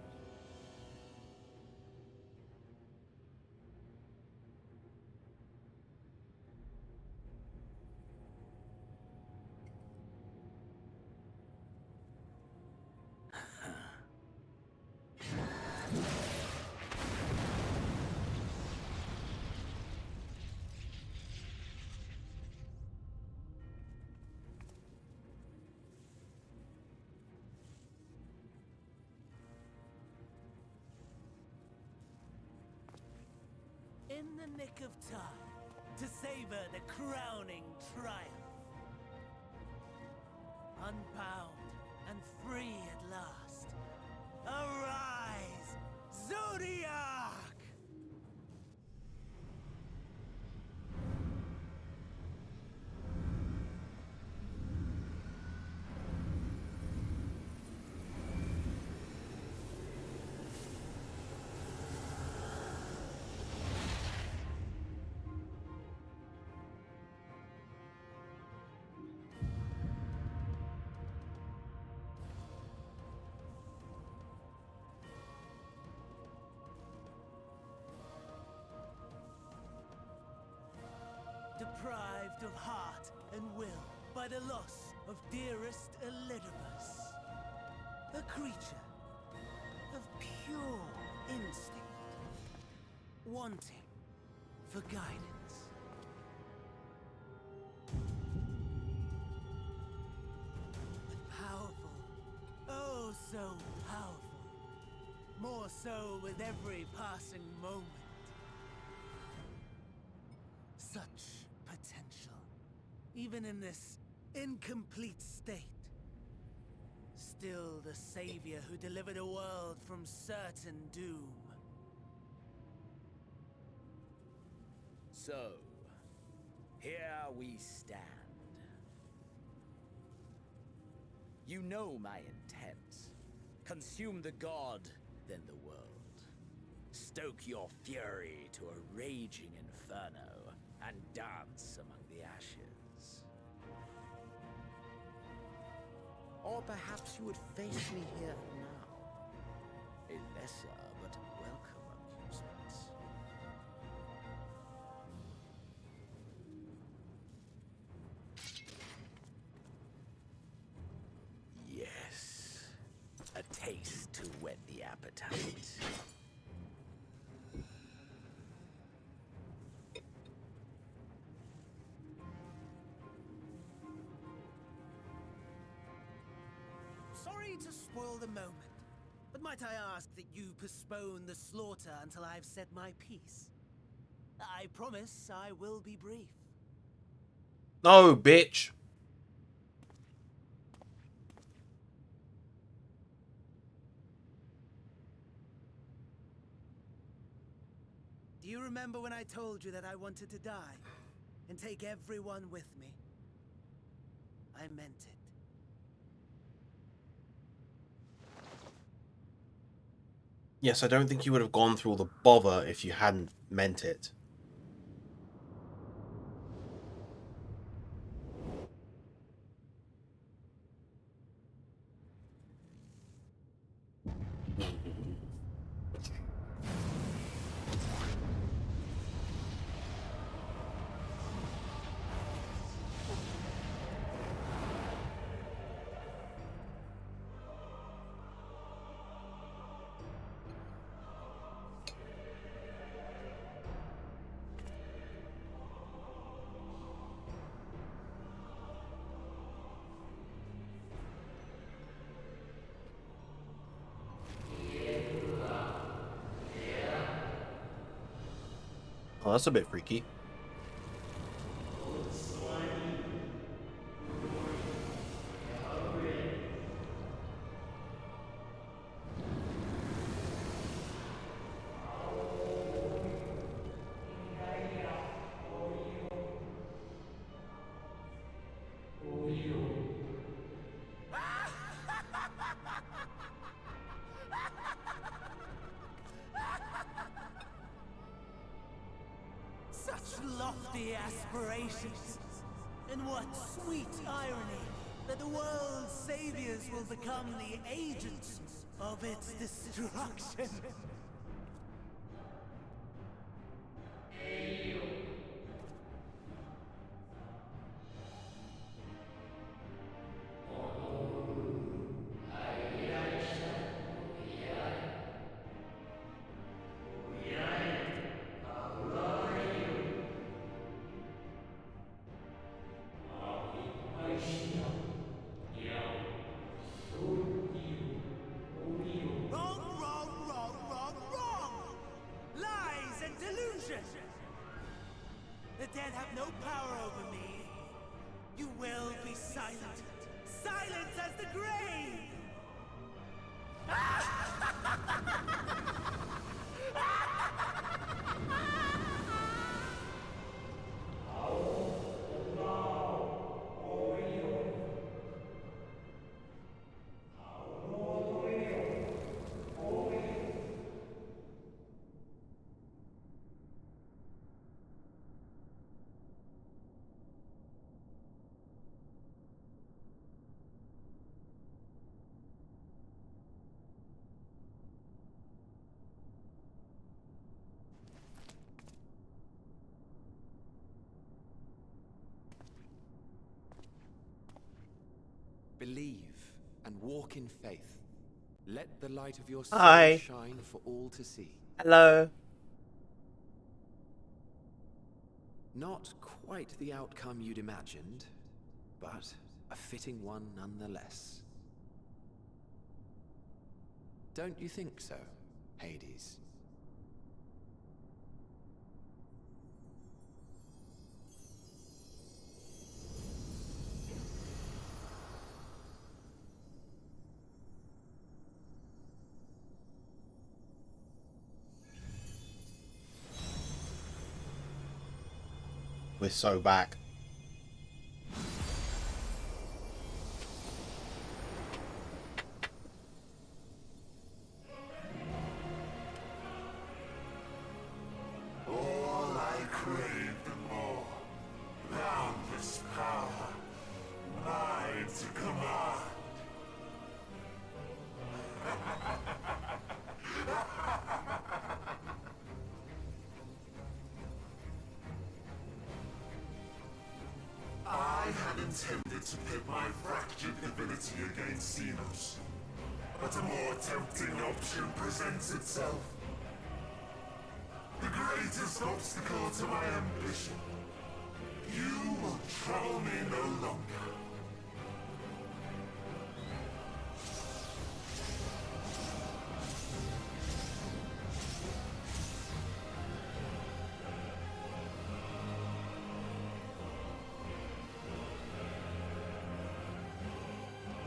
S9: In the nick of time to savor the crowning triumph. Unbound and free at last. Arise, Zodiac! Deprived of heart and will by the loss of dearest Elidibus, a creature of pure instinct wanting for guidance. But powerful, oh so powerful, more so with every passing moment. Such potential, even in this incomplete state. Still the savior who delivered a world from certain doom.
S10: So, here we stand. You know my intent. Consume the god, then the world. Stoke your fury to a raging inferno, and dance among the ashes. Or perhaps you would face me here and now. A lesser but welcome amusement. Yes. A taste to whet the appetite.
S9: Sorry to spoil the moment, but might I ask that you postpone the slaughter until I've said my piece? I promise I will be brief.
S1: No, bitch.
S9: Do you remember when I told you that I wanted to die and take everyone with me? I meant it.
S1: Yes, I don't think you would have gone through all the bother if you hadn't meant it. Oh, that's a bit freaky.
S9: Such lofty aspirations. And what sweet irony that the world's saviors will become the agents of its destruction. The dead have no power over me. You will be silent. Silent as the grave!
S3: Believe and walk in faith. Let the light of your soul
S1: Hi.
S3: shine for all to see.
S1: Hello.
S17: Not quite the outcome you'd imagined, but a fitting one nonetheless. Don't you think so, Hades?
S1: We're so back.
S12: All I crave the more. Boundless power. Mine to command. I had intended to pit my fractured divinity against Xenos, but a more tempting option presents itself. The greatest obstacle to my ambition. You will trouble me no longer.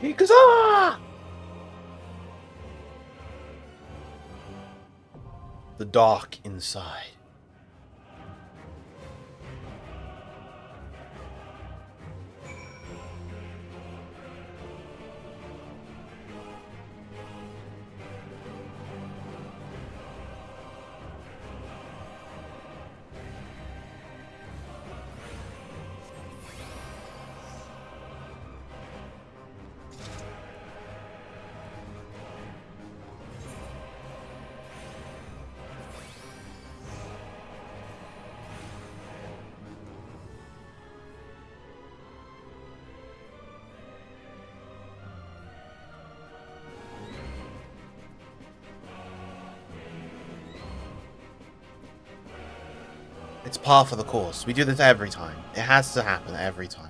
S1: Ikuza! The dark inside. It's par for the course. We do this every time. It has to happen every time.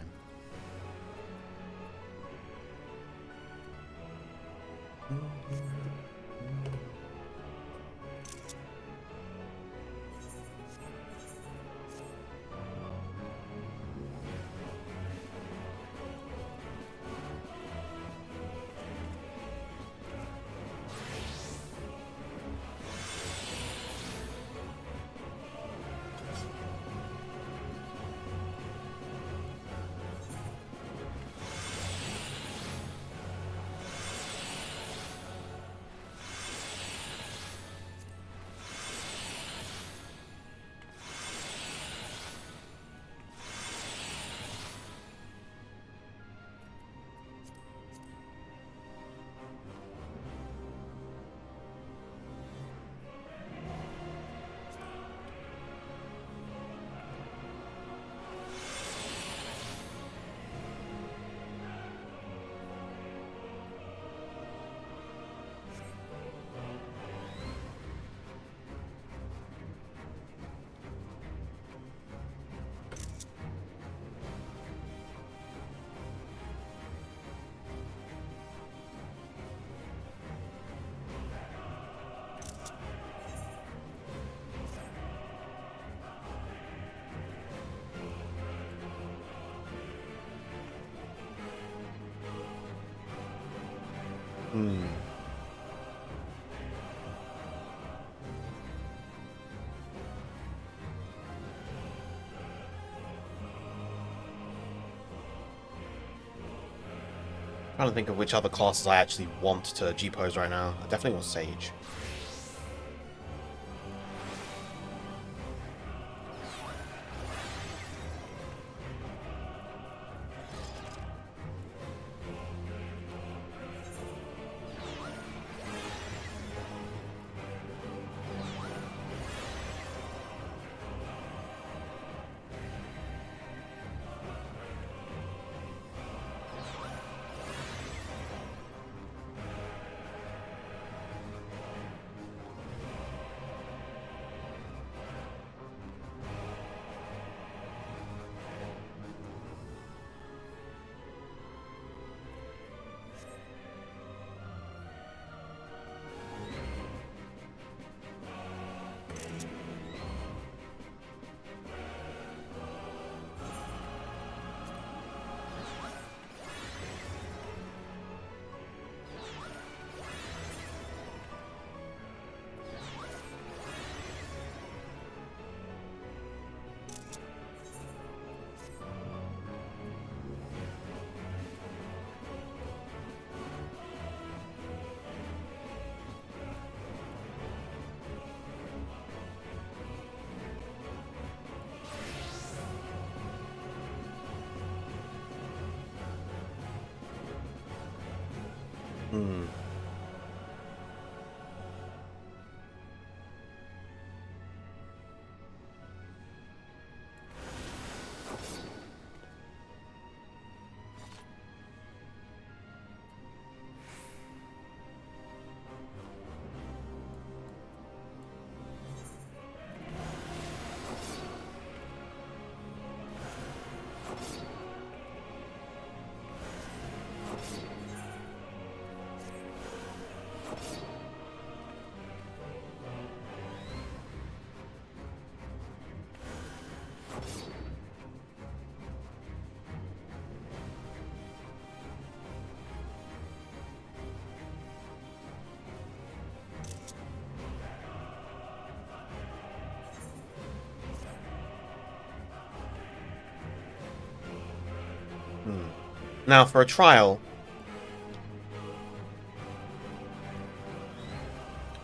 S1: Trying to think of which other classes I actually want to G-pose right now. I definitely want Sage. Now, for a trial,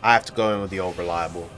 S1: I have to go in with the old reliable.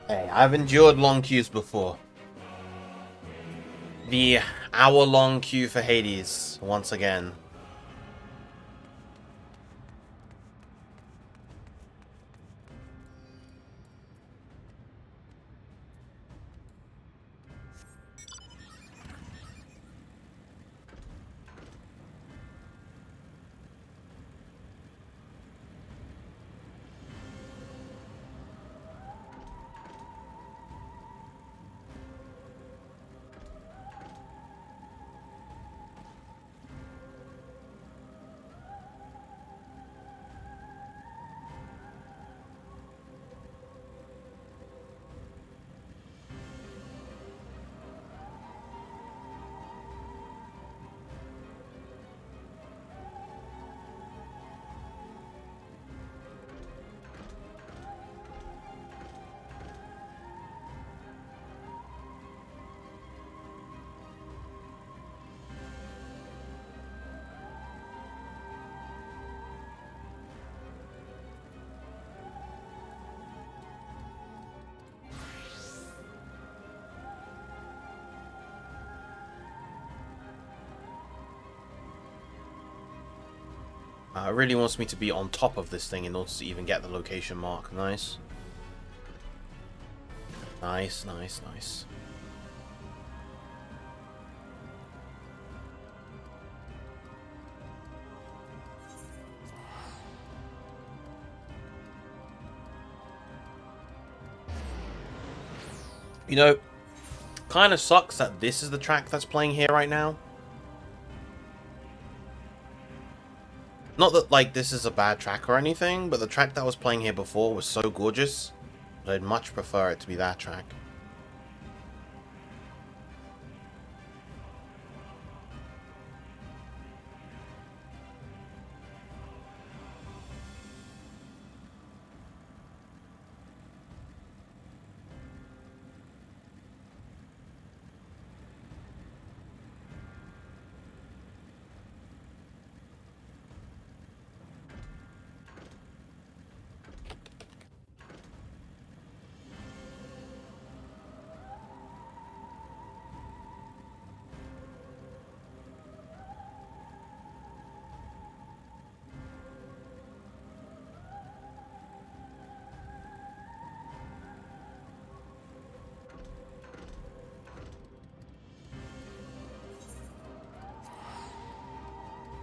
S1: Hey, I've endured long queues before. The hour-long queue for Hades, once again. It really wants me to be on top of this thing in order to even get the location mark. Nice. Nice, nice, nice. You know, kind of sucks that this is the track that's playing here right now. Not that, like, this is a bad track or anything, but the track that was playing here before was so gorgeous that I'd much prefer it to be that track.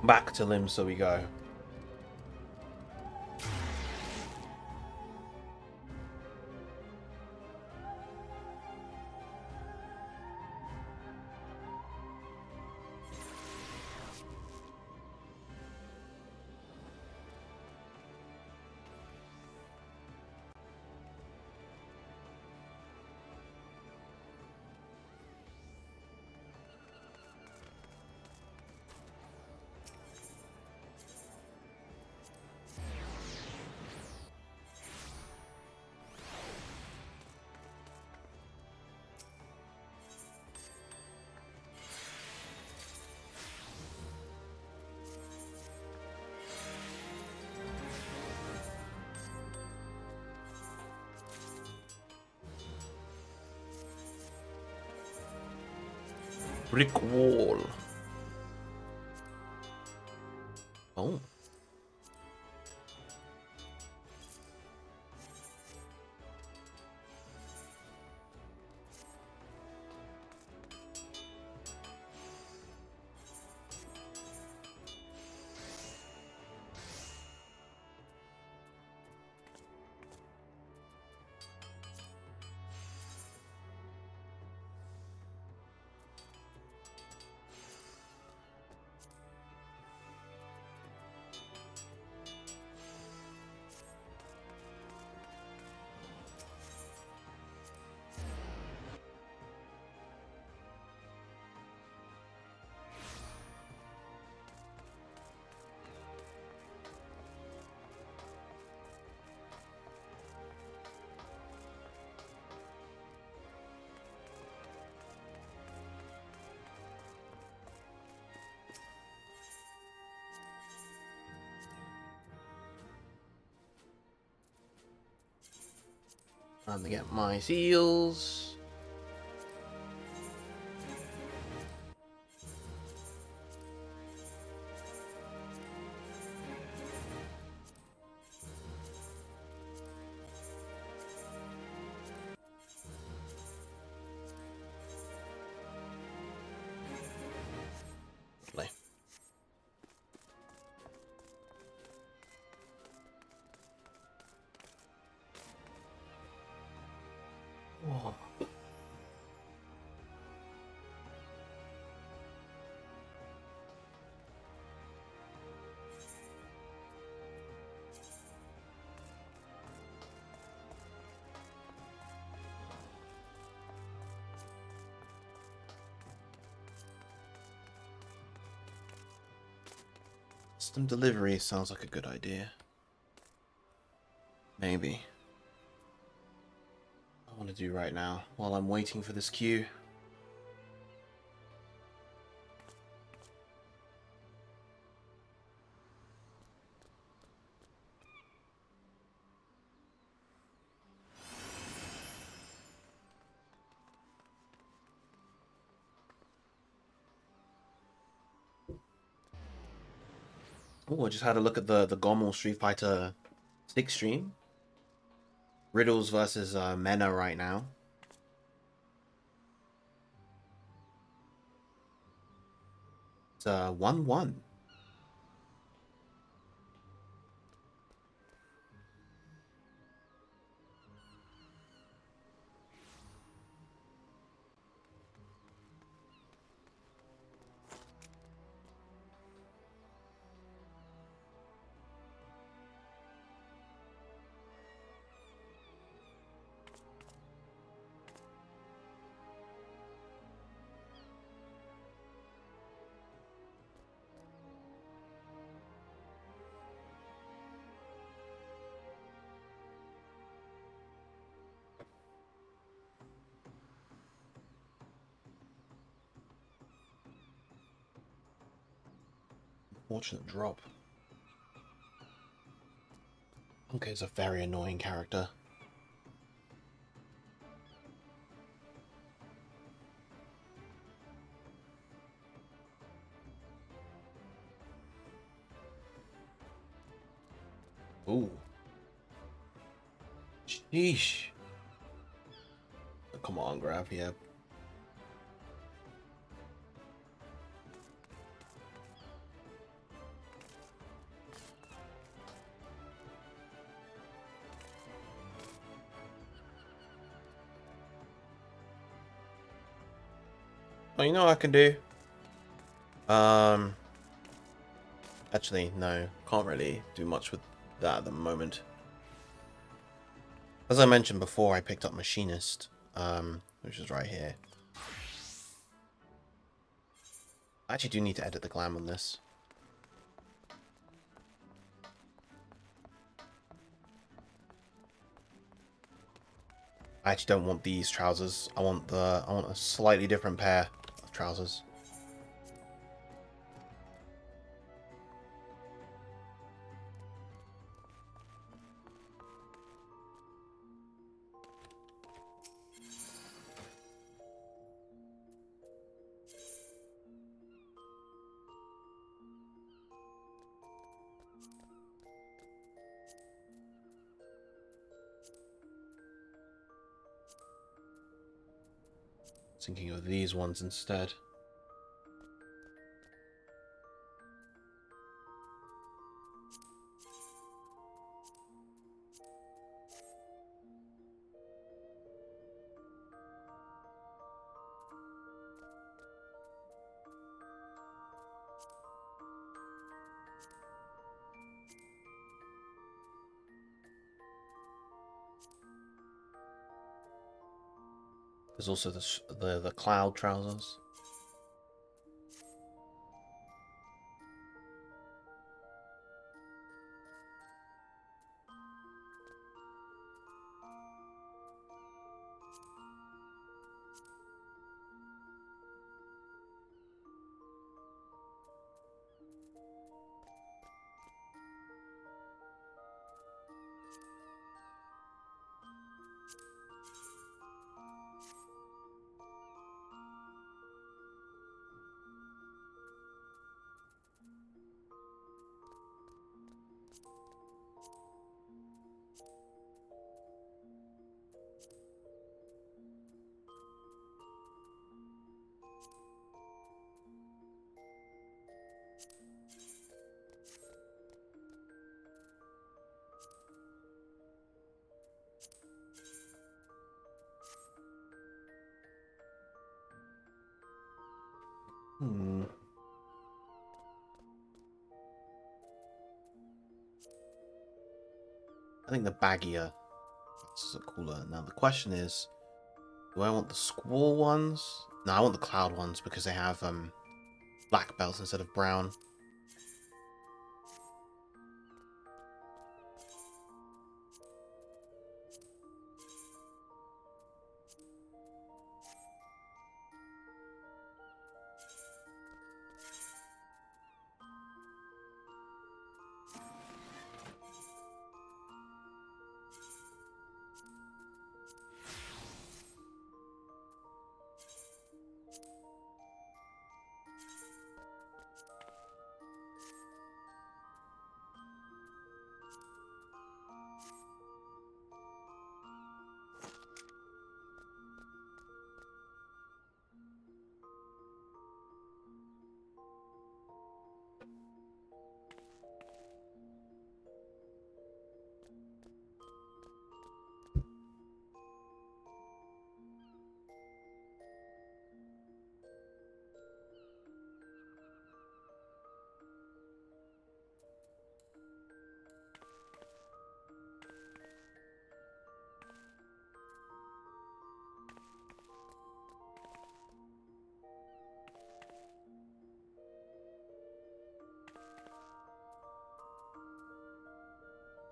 S1: Back to Limsa we go. Brick wall. Oh. Time to get my seals. Lovely. Whoa. Custom delivery sounds like a good idea. Maybe. I want to do right now while I'm waiting for this queue. Oh, I just had a look at the Garlemald Street Fighter 6 stream. Riddles versus Mena right now. It's 1-1. Unfortunate drop. Okay, it's a very annoying character. Ooh. Sheesh. Come on, grab, yeah. Oh, you know what I can do? Actually, no. Can't really do much with that at the moment. As I mentioned before, I picked up Machinist, which is right here. I actually do need to edit the glam on this. I actually don't want these trousers. I want a slightly different pair of trousers. Thinking of these ones instead. There's also the cloud trousers. I think the baggier is cooler. Now the question is, do I want the squall ones? No, I want the cloud ones because they have black belts instead of brown.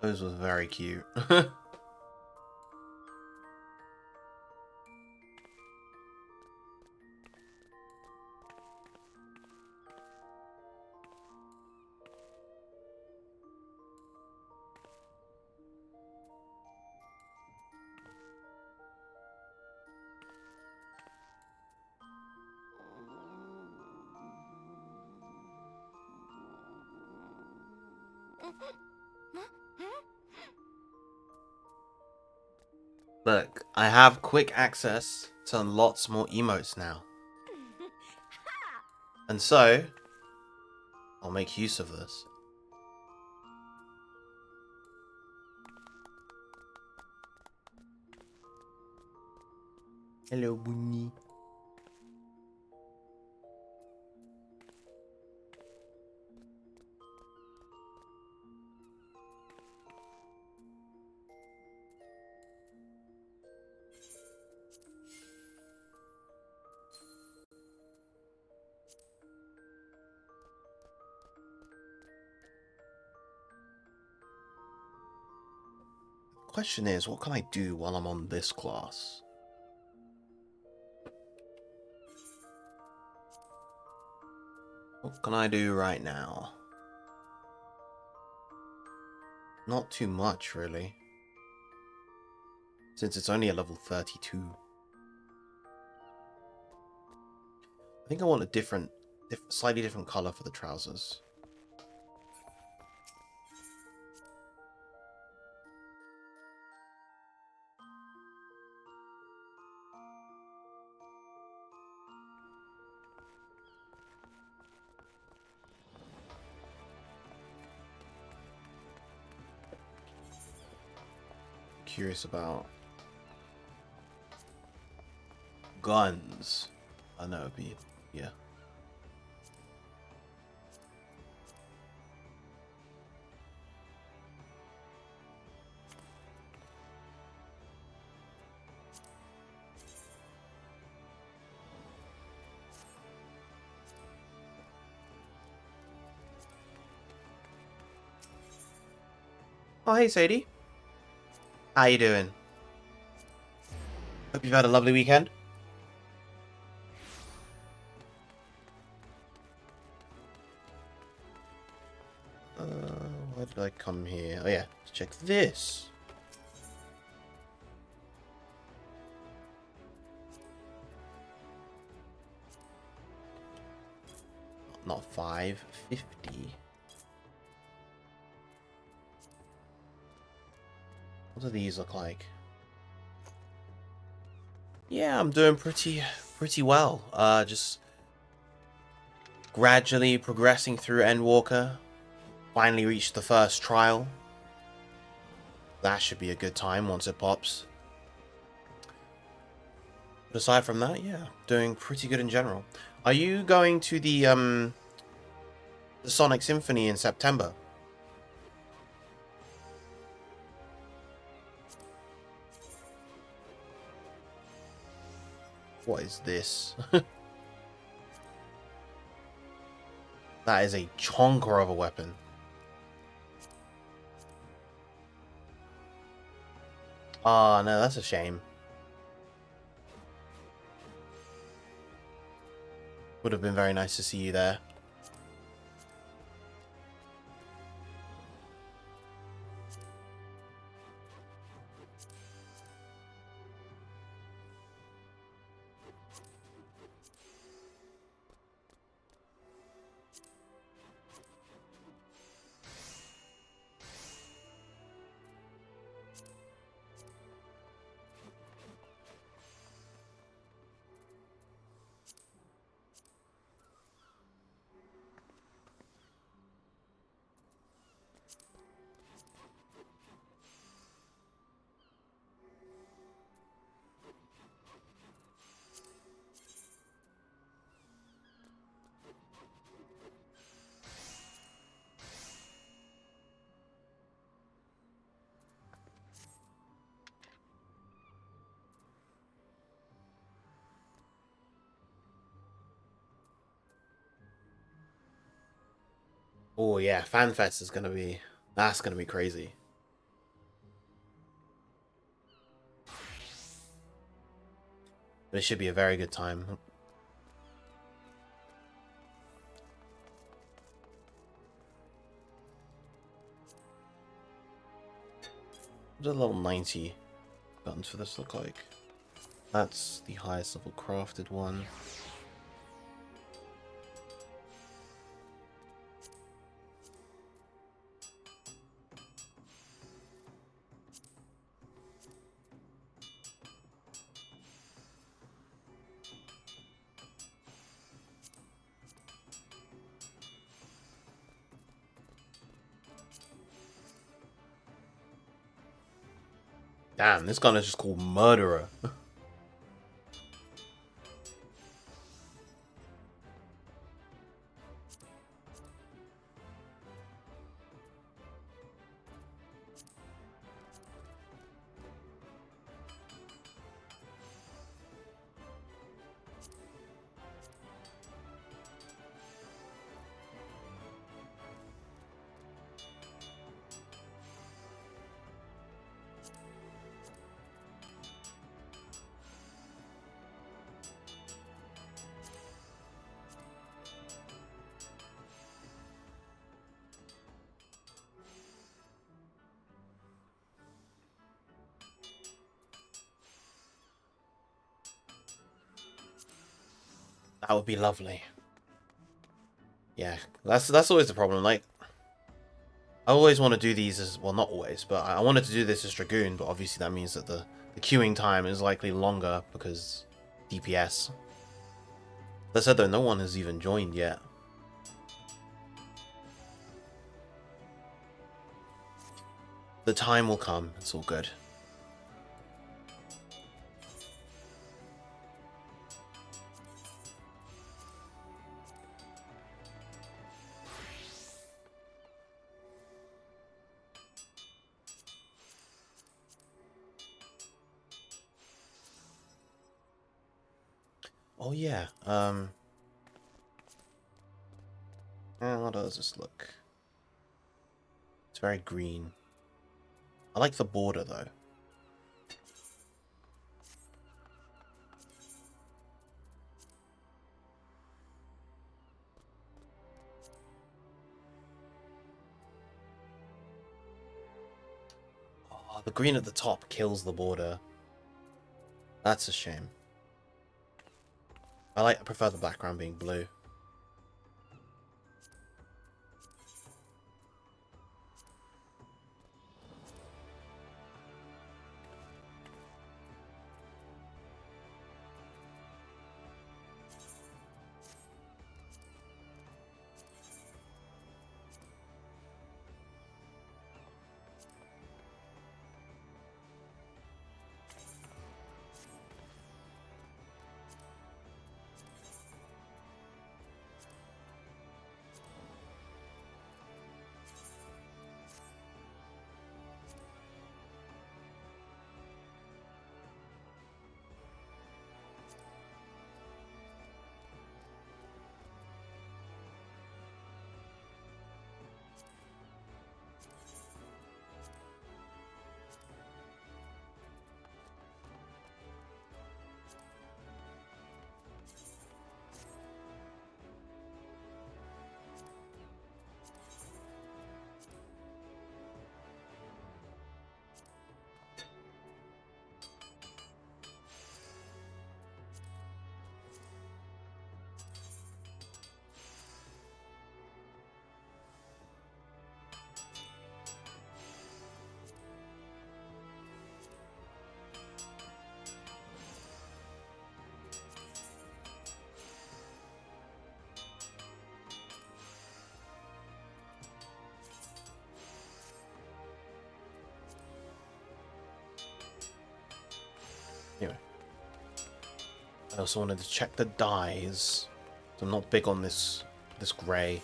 S1: Those were very cute. Look, I have quick access to lots more emotes now. And so, I'll make use of this. Hello, Bunny. Question is, what can I do while I'm on this class? What can I do right now? Not too much, really. Since it's only a level 32. I think I want a slightly different color for the trousers. curious about. Guns. I know it'd be, yeah. Oh, hey Sadie. How you doing? Hope you've had a lovely weekend. Why did I come here? Oh yeah, let's check this. Not 550. What do these look like? Yeah, I'm doing pretty well. Just gradually progressing through Endwalker. Finally reached the first trial. That should be a good time once it pops. But aside from that, yeah, doing pretty good in general. Are you going to the Sonic Symphony in September? What is this? That is a chonker of a weapon. Oh, no, that's a shame. Would have been very nice to see you there. Oh yeah, FanFest is that's gonna be crazy. But it should be a very good time. What does a level 90 buttons for this look like? That's the highest level crafted one. Damn, this gun is just called Murderer. That would be lovely. Yeah, that's always the problem. Like, I always want to do these as, well, not always, but I wanted to do this as Dragoon, but obviously that means that the queuing time is likely longer because DPS. That said though, no one has even joined yet. The time will come, it's all good. Oh yeah. How does this look? It's very green. I like the border though. Oh, the green at the top kills the border. That's a shame. I prefer the background being blue. Anyway. I also wanted to check the dyes. So I'm not big on this grey.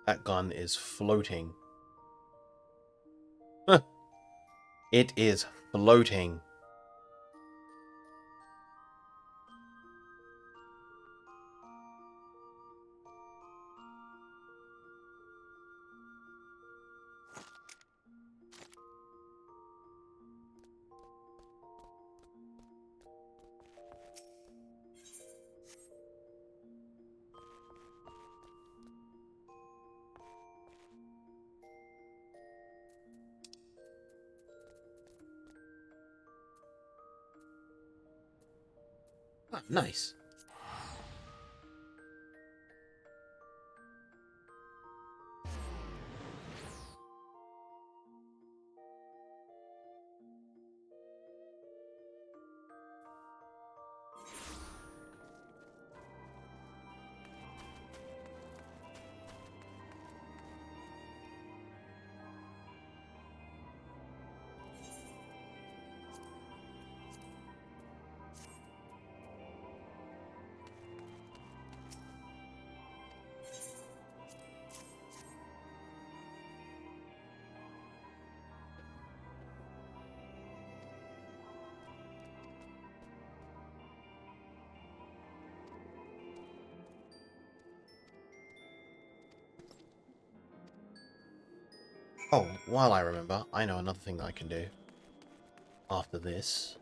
S1: That gun is floating. Huh. It is floating. Oh, nice. Oh, while I remember, I know another thing that I can do after this.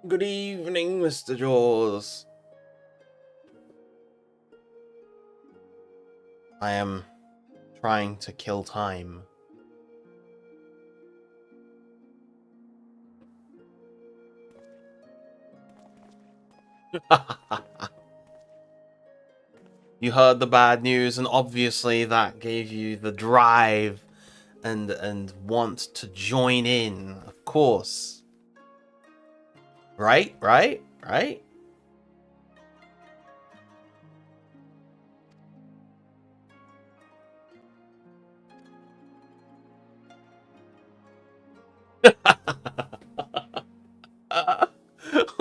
S1: Good evening, Mr. Jaws. I am trying to kill time. You heard the bad news, and obviously that gave you the drive and want to join in, of course. Right?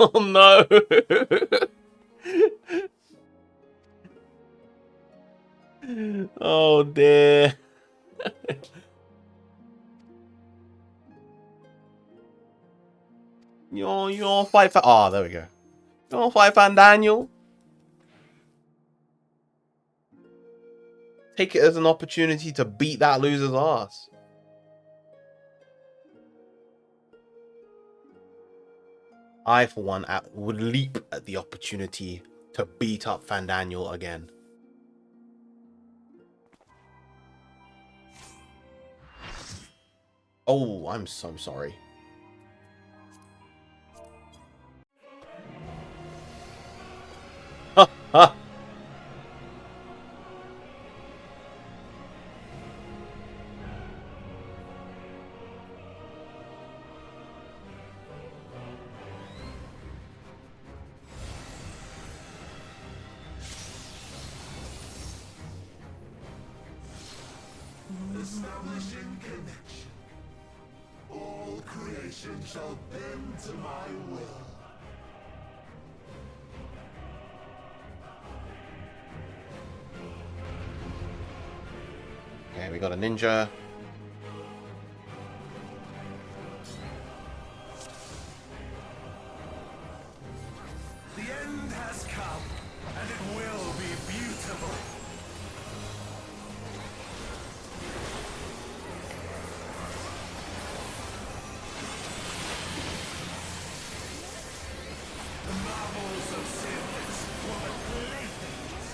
S1: Oh no! Oh dear. You're fight for. Oh, there we go. You're fight fan Daniel. Take it as an opportunity to beat that loser's ass. I, for one, would leap at the opportunity to beat up Fandaniel again. Oh, I'm so sorry. Ha ha!
S12: Establishing connection. All creation shall bend to my will.
S1: Okay, we got a ninja.
S12: The end has come, and it will be beautiful. The marvels of Sirius were but playthings.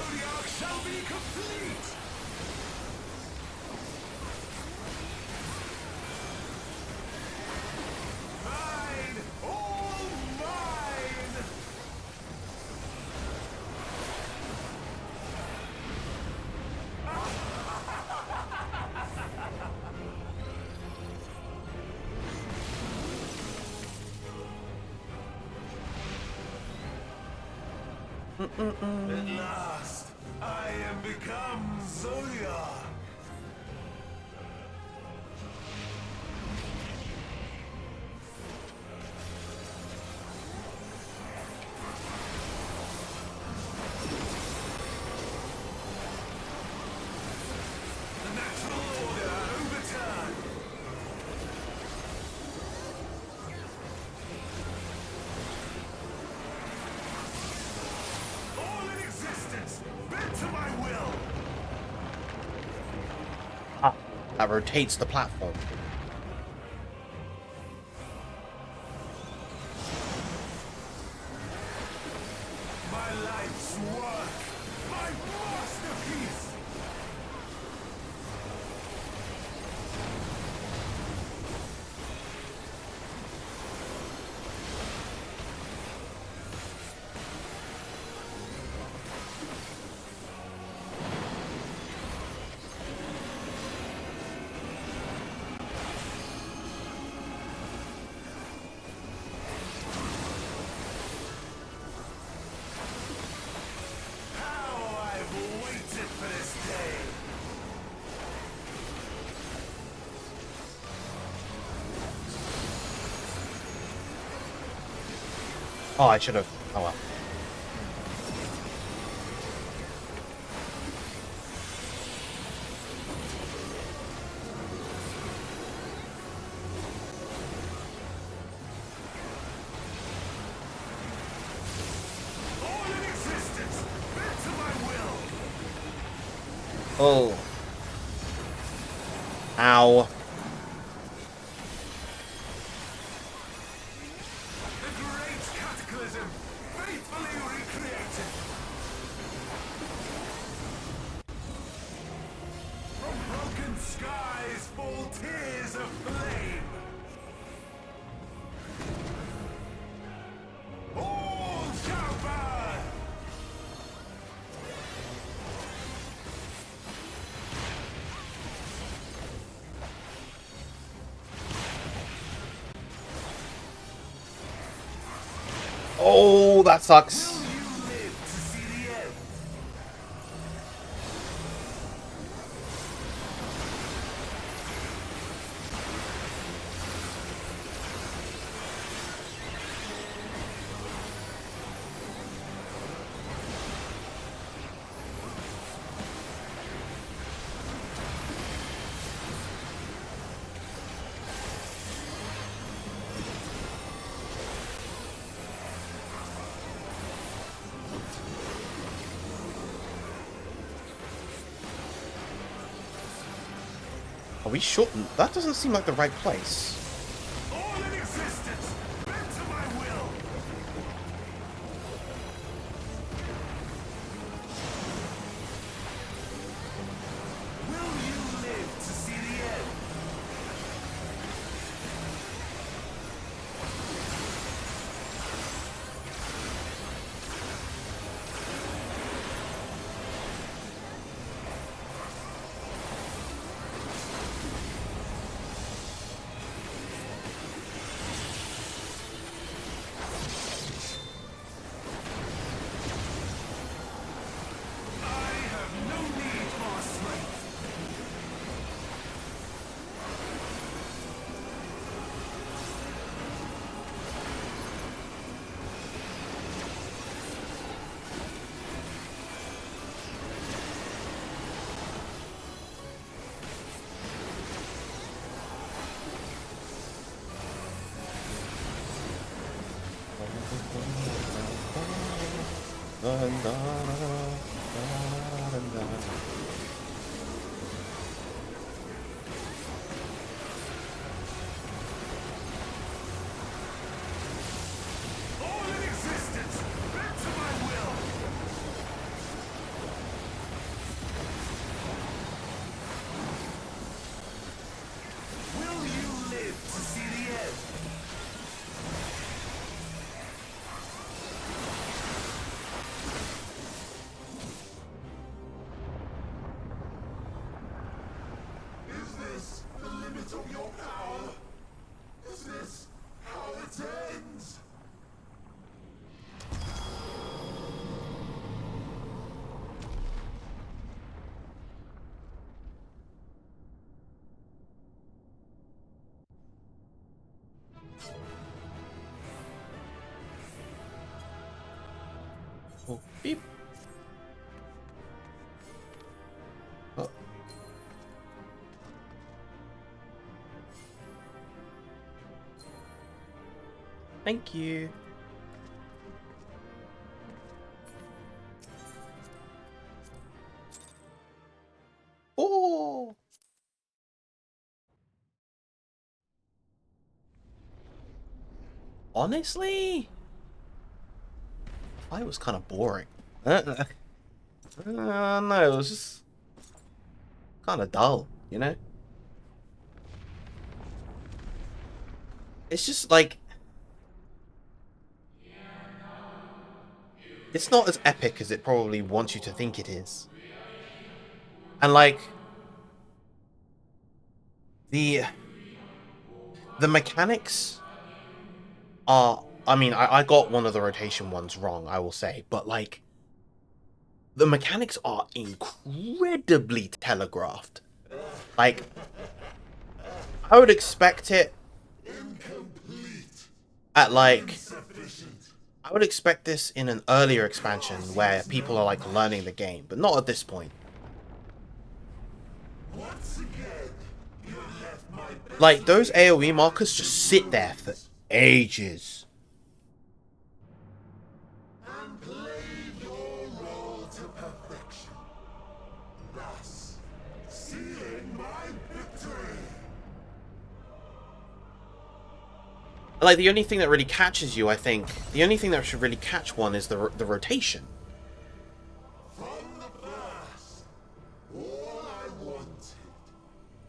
S12: Zodiac shall be complete! Mine! All mine! At last, I am become Zodiac! The natural order overturned! All in existence, bent to my will!
S1: Ah, that rotates the platform.
S12: My life's work! My masterpiece! How I've waited for this day!
S1: Oh, I should have. Oh well.
S12: All in existence, bent to my will!
S1: Oh. Ow.
S12: The great cataclysm, faithfully recreated! From broken skies fall tears of flame! All shall burn!
S1: Oh, that sucks.
S12: Will you live to see the end?
S1: Are we sure? That doesn't seem like the right place.
S12: All in existence, bent to my will! Will you live to see the end? I have no need for strength. All in existence, bent to my will!
S1: Oh, beep. Oh. Thank you. Oh. Honestly, I was kind of boring. No, it was just kind of dull, you know? It's just like, it's not as epic as it probably wants you to think it is. And like, the mechanics are, I mean, I got one of the rotation ones wrong, I will say, but like, the mechanics are incredibly telegraphed. Like, I would expect it at like, I would expect this in an earlier expansion where people are like learning the game, but not at this point. Like, those AoE markers just sit there for ages.
S12: And play your role to perfection, thus sealing my victory.
S1: Like, the only thing that really catches you, I think, the only thing that should really catch one is the rotation.
S12: From the first, all I wanted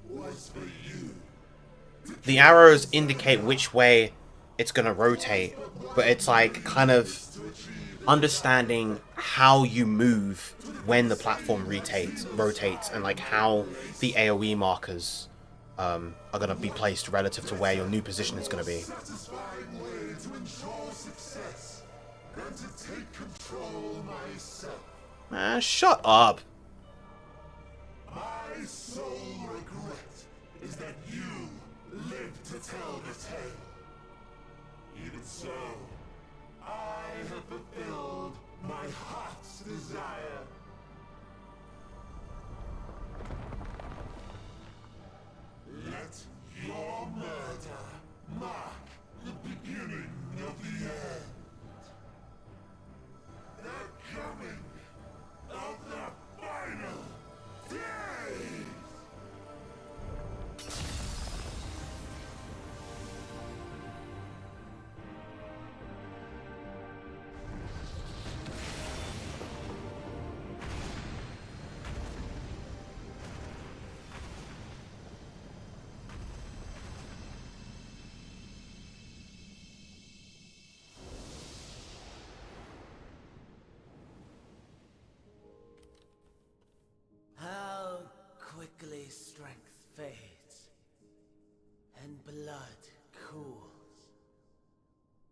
S12: was for you.
S1: The arrows indicate which way it's gonna rotate, but it's like kind of understanding how you move when the platform rotates, and like how the AoE markers are gonna be placed relative to where your new position is gonna be.
S12: Satisfying way to ensure success and to take control myself.
S1: Shut up.
S12: My sole regret is that you lived to tell the tale. Even so, I have fulfilled my heart's desire. Let your murder mark the beginning of the end. The coming of the final day!
S9: How quickly strength fades and blood cools.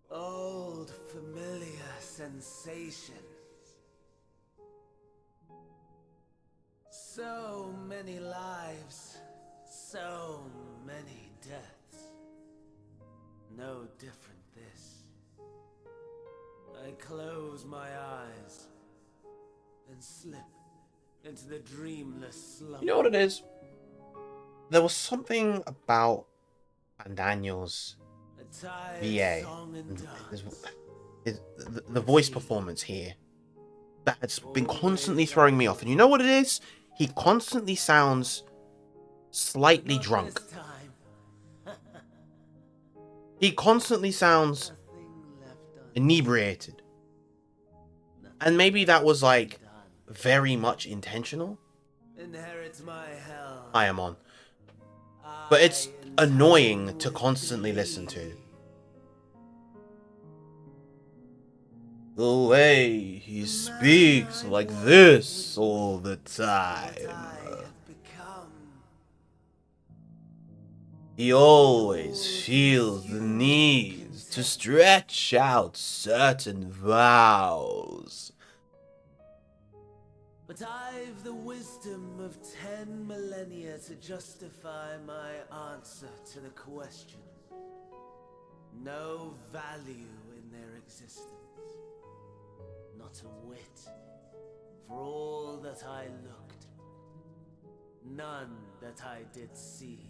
S9: Old familiar sensations. So many lives, so many deaths. No different this. I close my eyes and slip into the dreamless slumber.
S1: You know what it is? There was something about Daniel's VA, the voice performance here, that has been constantly throwing me off. And you know what it is? He constantly sounds slightly drunk. He constantly sounds inebriated. And maybe that was like very much intentional. I am on. But it's annoying to constantly listen to. The way he speaks like this all the time. He always feels the need to stretch out certain vows.
S9: But I've the wisdom of 10 millennia to justify my answer to the question. No value in their existence. Not to wit, for all that I looked, none that I did see.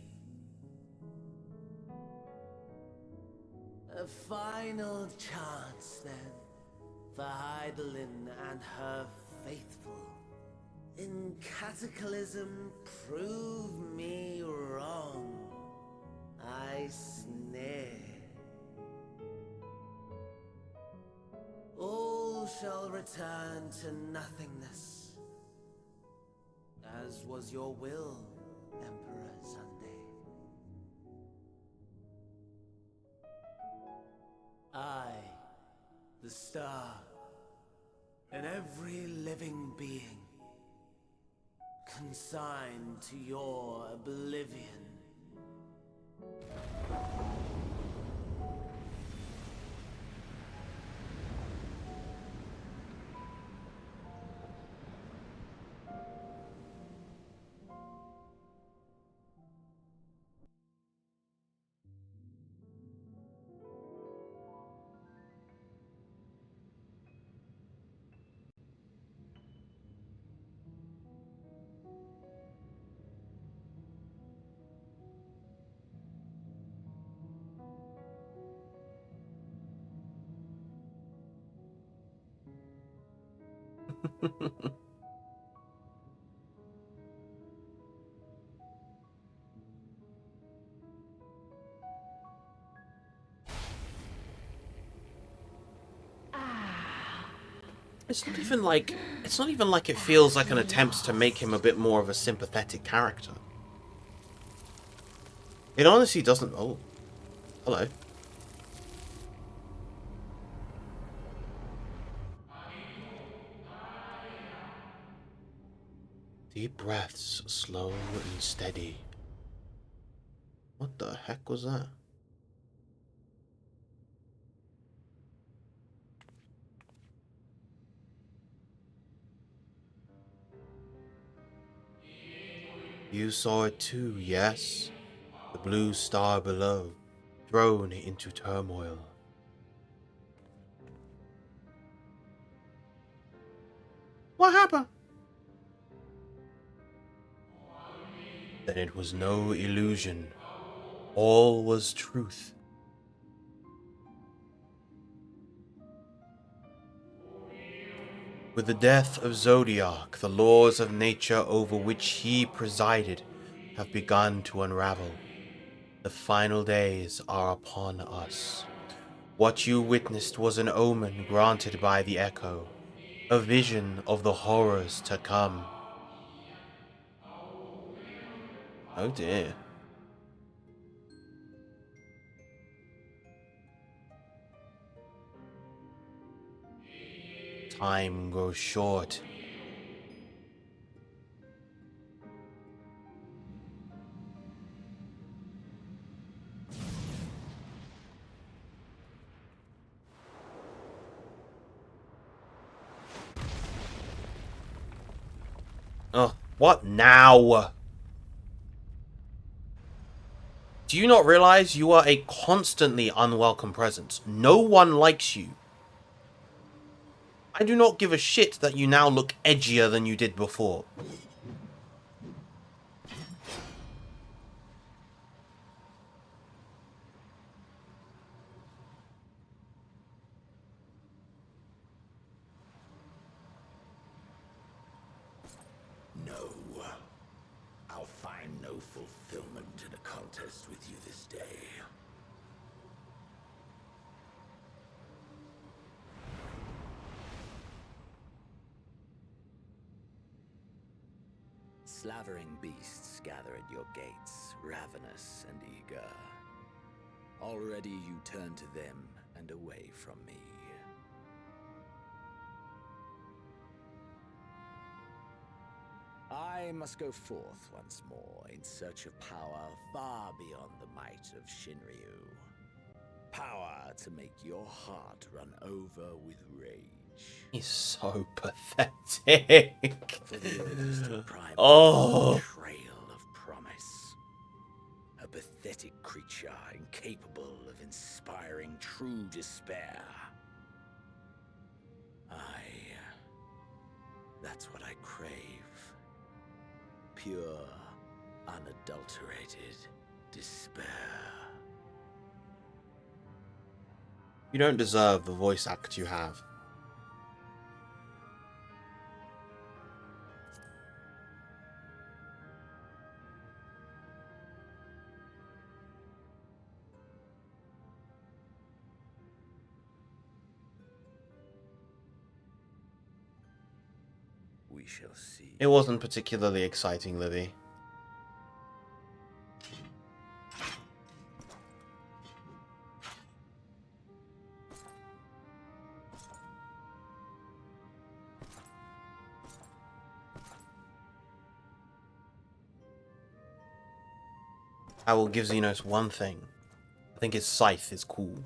S9: A final chance, then, for Heidelin and her faithful. In Cataclysm, prove me wrong. I sneer. All shall return to nothingness, as was your will, Emperor Sunday. I, the star, and every living being, consigned to your oblivion.
S1: It's not even like it feels like an attempt to make him a bit more of a sympathetic character. It honestly doesn't. Oh, hello. Deep breaths, slow and steady. What the heck was that? You saw it too, yes? The blue star below, thrown into turmoil. What happened? Then it was no illusion. All was truth. With the death of Zodiac, the laws of nature over which he presided have begun to unravel. The final days are upon us. What you witnessed was an omen granted by the Echo, a vision of the horrors to come. Oh dear. Time grows short. Oh, what now? Do you not realize you are a constantly unwelcome presence? No one likes you. I do not give a shit that you now look edgier than you did before.
S10: No. I'll find no fulfillment in a contest with you this day. Slavering beasts gather at your gates, ravenous and eager. Already you turn to them and away from me. I must go forth once more in search of power far beyond the might of Shinryu. Power to make your heart run over with rage.
S1: He's so pathetic.
S10: For the oldest of primal,
S1: Oh.
S10: betrayal of promise. A pathetic creature incapable of inspiring true despair. I That's what I crave. Pure, unadulterated despair.
S1: You don't deserve the voice act you have.
S10: We shall see.
S1: It wasn't particularly exciting, Livy. I will give Xenos one thing. I think his scythe is cool.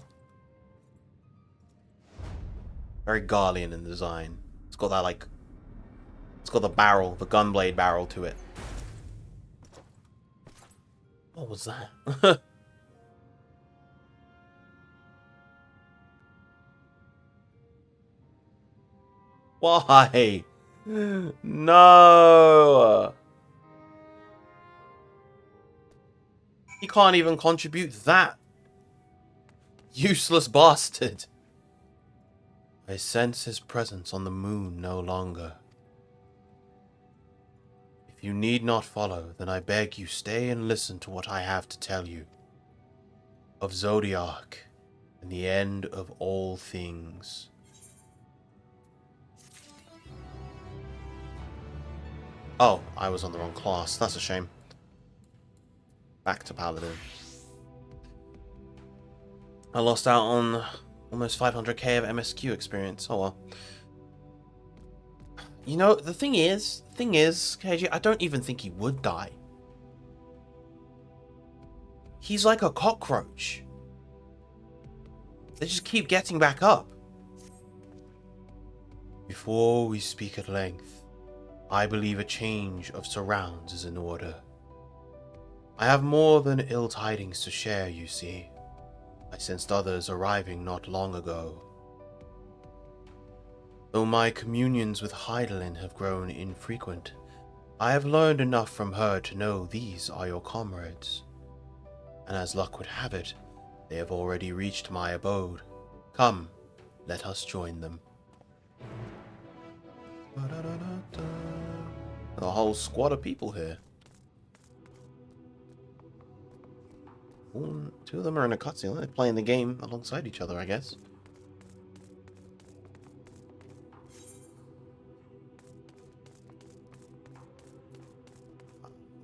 S1: Very Garlean in design. It's got that, like... It's got the barrel, the gunblade barrel to it. What was that? Why? No! He can't even contribute that. Useless bastard. I sense his presence on the moon no longer. If you need not follow, then I beg you stay and listen to what I have to tell you. Of Zodiac and the end of all things. Oh, I was on the wrong class. That's a shame. Back to Paladin. I lost out on almost 500k of MSQ experience. Oh well. You know, the thing is, KG, I don't even think he would die. He's like a cockroach. They just keep getting back up. Before we speak at length, I believe a change of surrounds is in order. I have more than ill tidings to share, you see. I sensed others arriving not long ago. Though my communions with Heidelin have grown infrequent, I have learned enough from her to know these are your comrades. And as luck would have it, they have already reached my abode. Come, let us join them. A whole squad of people here. Two of them are in a cutscene. They're playing the game alongside each other, I guess.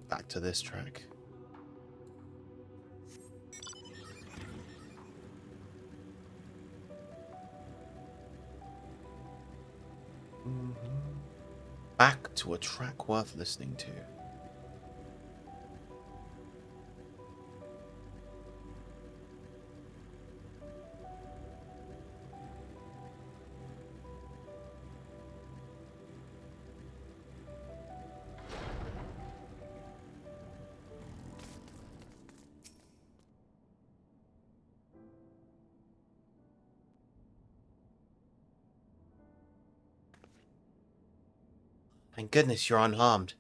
S1: Back to this track. Back to a track worth listening to. Thank goodness you're unharmed.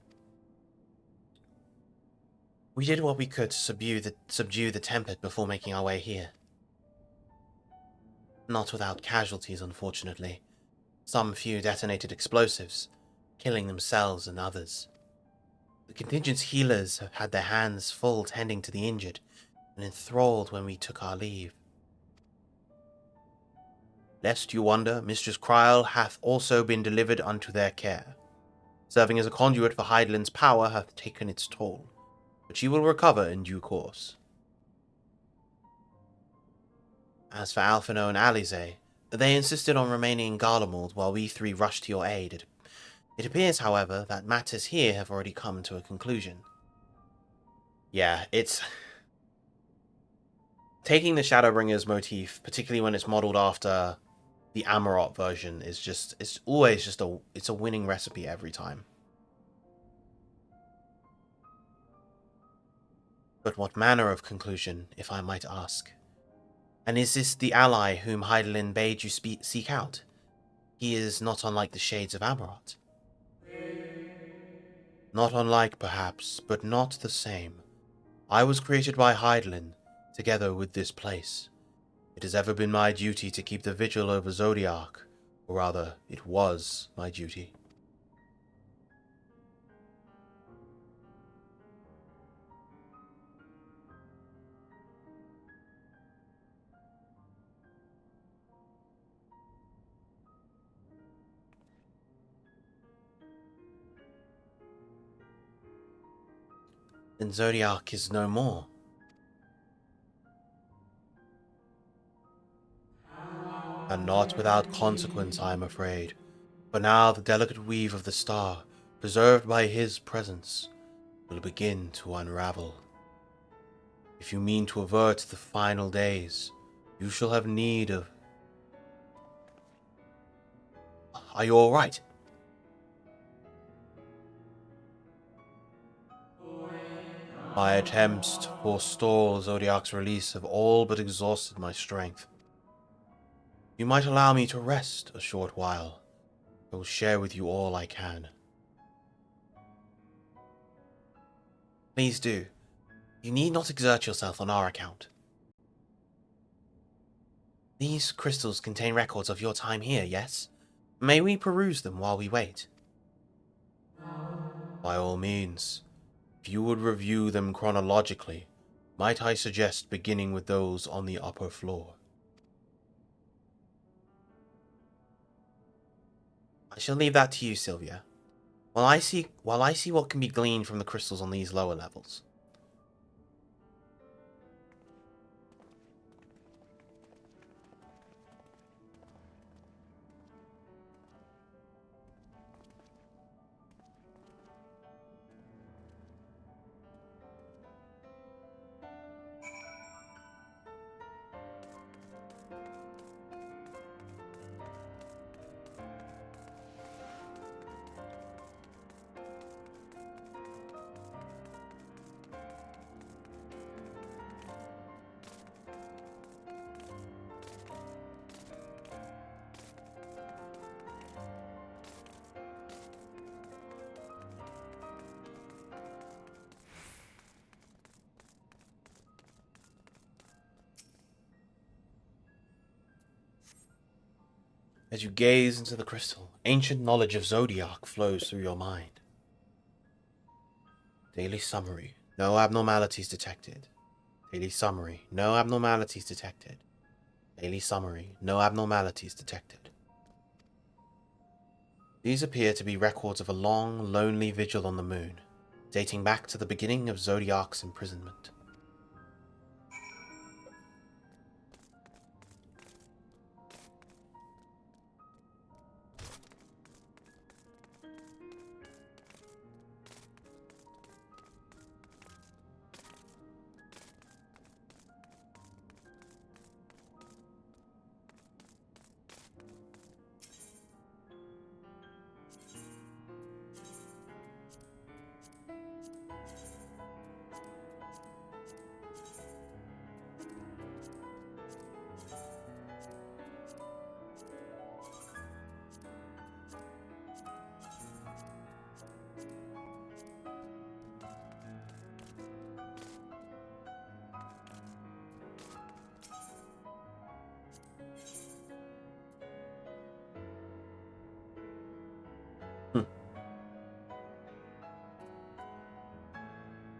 S1: We did what we could to subdue the Tempest before making our way here. Not without casualties, unfortunately. Some few detonated explosives, killing themselves and others. The contingent's healers have had their hands full tending to the injured, and enthralled when we took our leave. Lest you wonder, Mistress Kryl hath also been delivered unto their care. Serving as a conduit for Heidelin's power hath taken its toll, but she will recover in due course. As for Alphino and Alize, they insisted on remaining in Garlemald while we three rushed to your aid. It appears, however, that matters here have already come to a conclusion. Yeah, it's... Taking the Shadowbringers motif, particularly when it's modelled after the Amarot version, is just... It's always just a winning recipe every time. But what manner of conclusion, if I might ask? And is this the ally whom Heidelin bade you seek out? He is not unlike the shades of Amarot. Not unlike, perhaps, but not the same. I was created by Hydaelyn, together with this place. It has ever been my duty to keep the vigil over Zodiac, or rather, it was my duty. Then Zodiac is no more. And not without consequence, I am afraid. For now the delicate weave of the star, preserved by his presence, will begin to unravel. If you mean to avert the final days, you shall have need of... Are you all right? My attempts to forestall Zodiac's release have all but exhausted my strength. You might allow me to rest a short while. I will share with you all I can. Please do. You need not exert yourself on our account. These crystals contain records of your time here, yes? May we peruse them while we wait? By all means. If you would review them chronologically, might I suggest beginning with those on the upper floor? I shall leave that to you, Sylvia. While I see what can be gleaned from the crystals on these lower levels. As you gaze into the crystal, ancient knowledge of Zodiac flows through your mind. Daily summary. No abnormalities detected. Daily summary. No abnormalities detected. Daily summary. No abnormalities detected. These appear to be records of a long, lonely vigil on the moon, dating back to the beginning of Zodiac's imprisonment.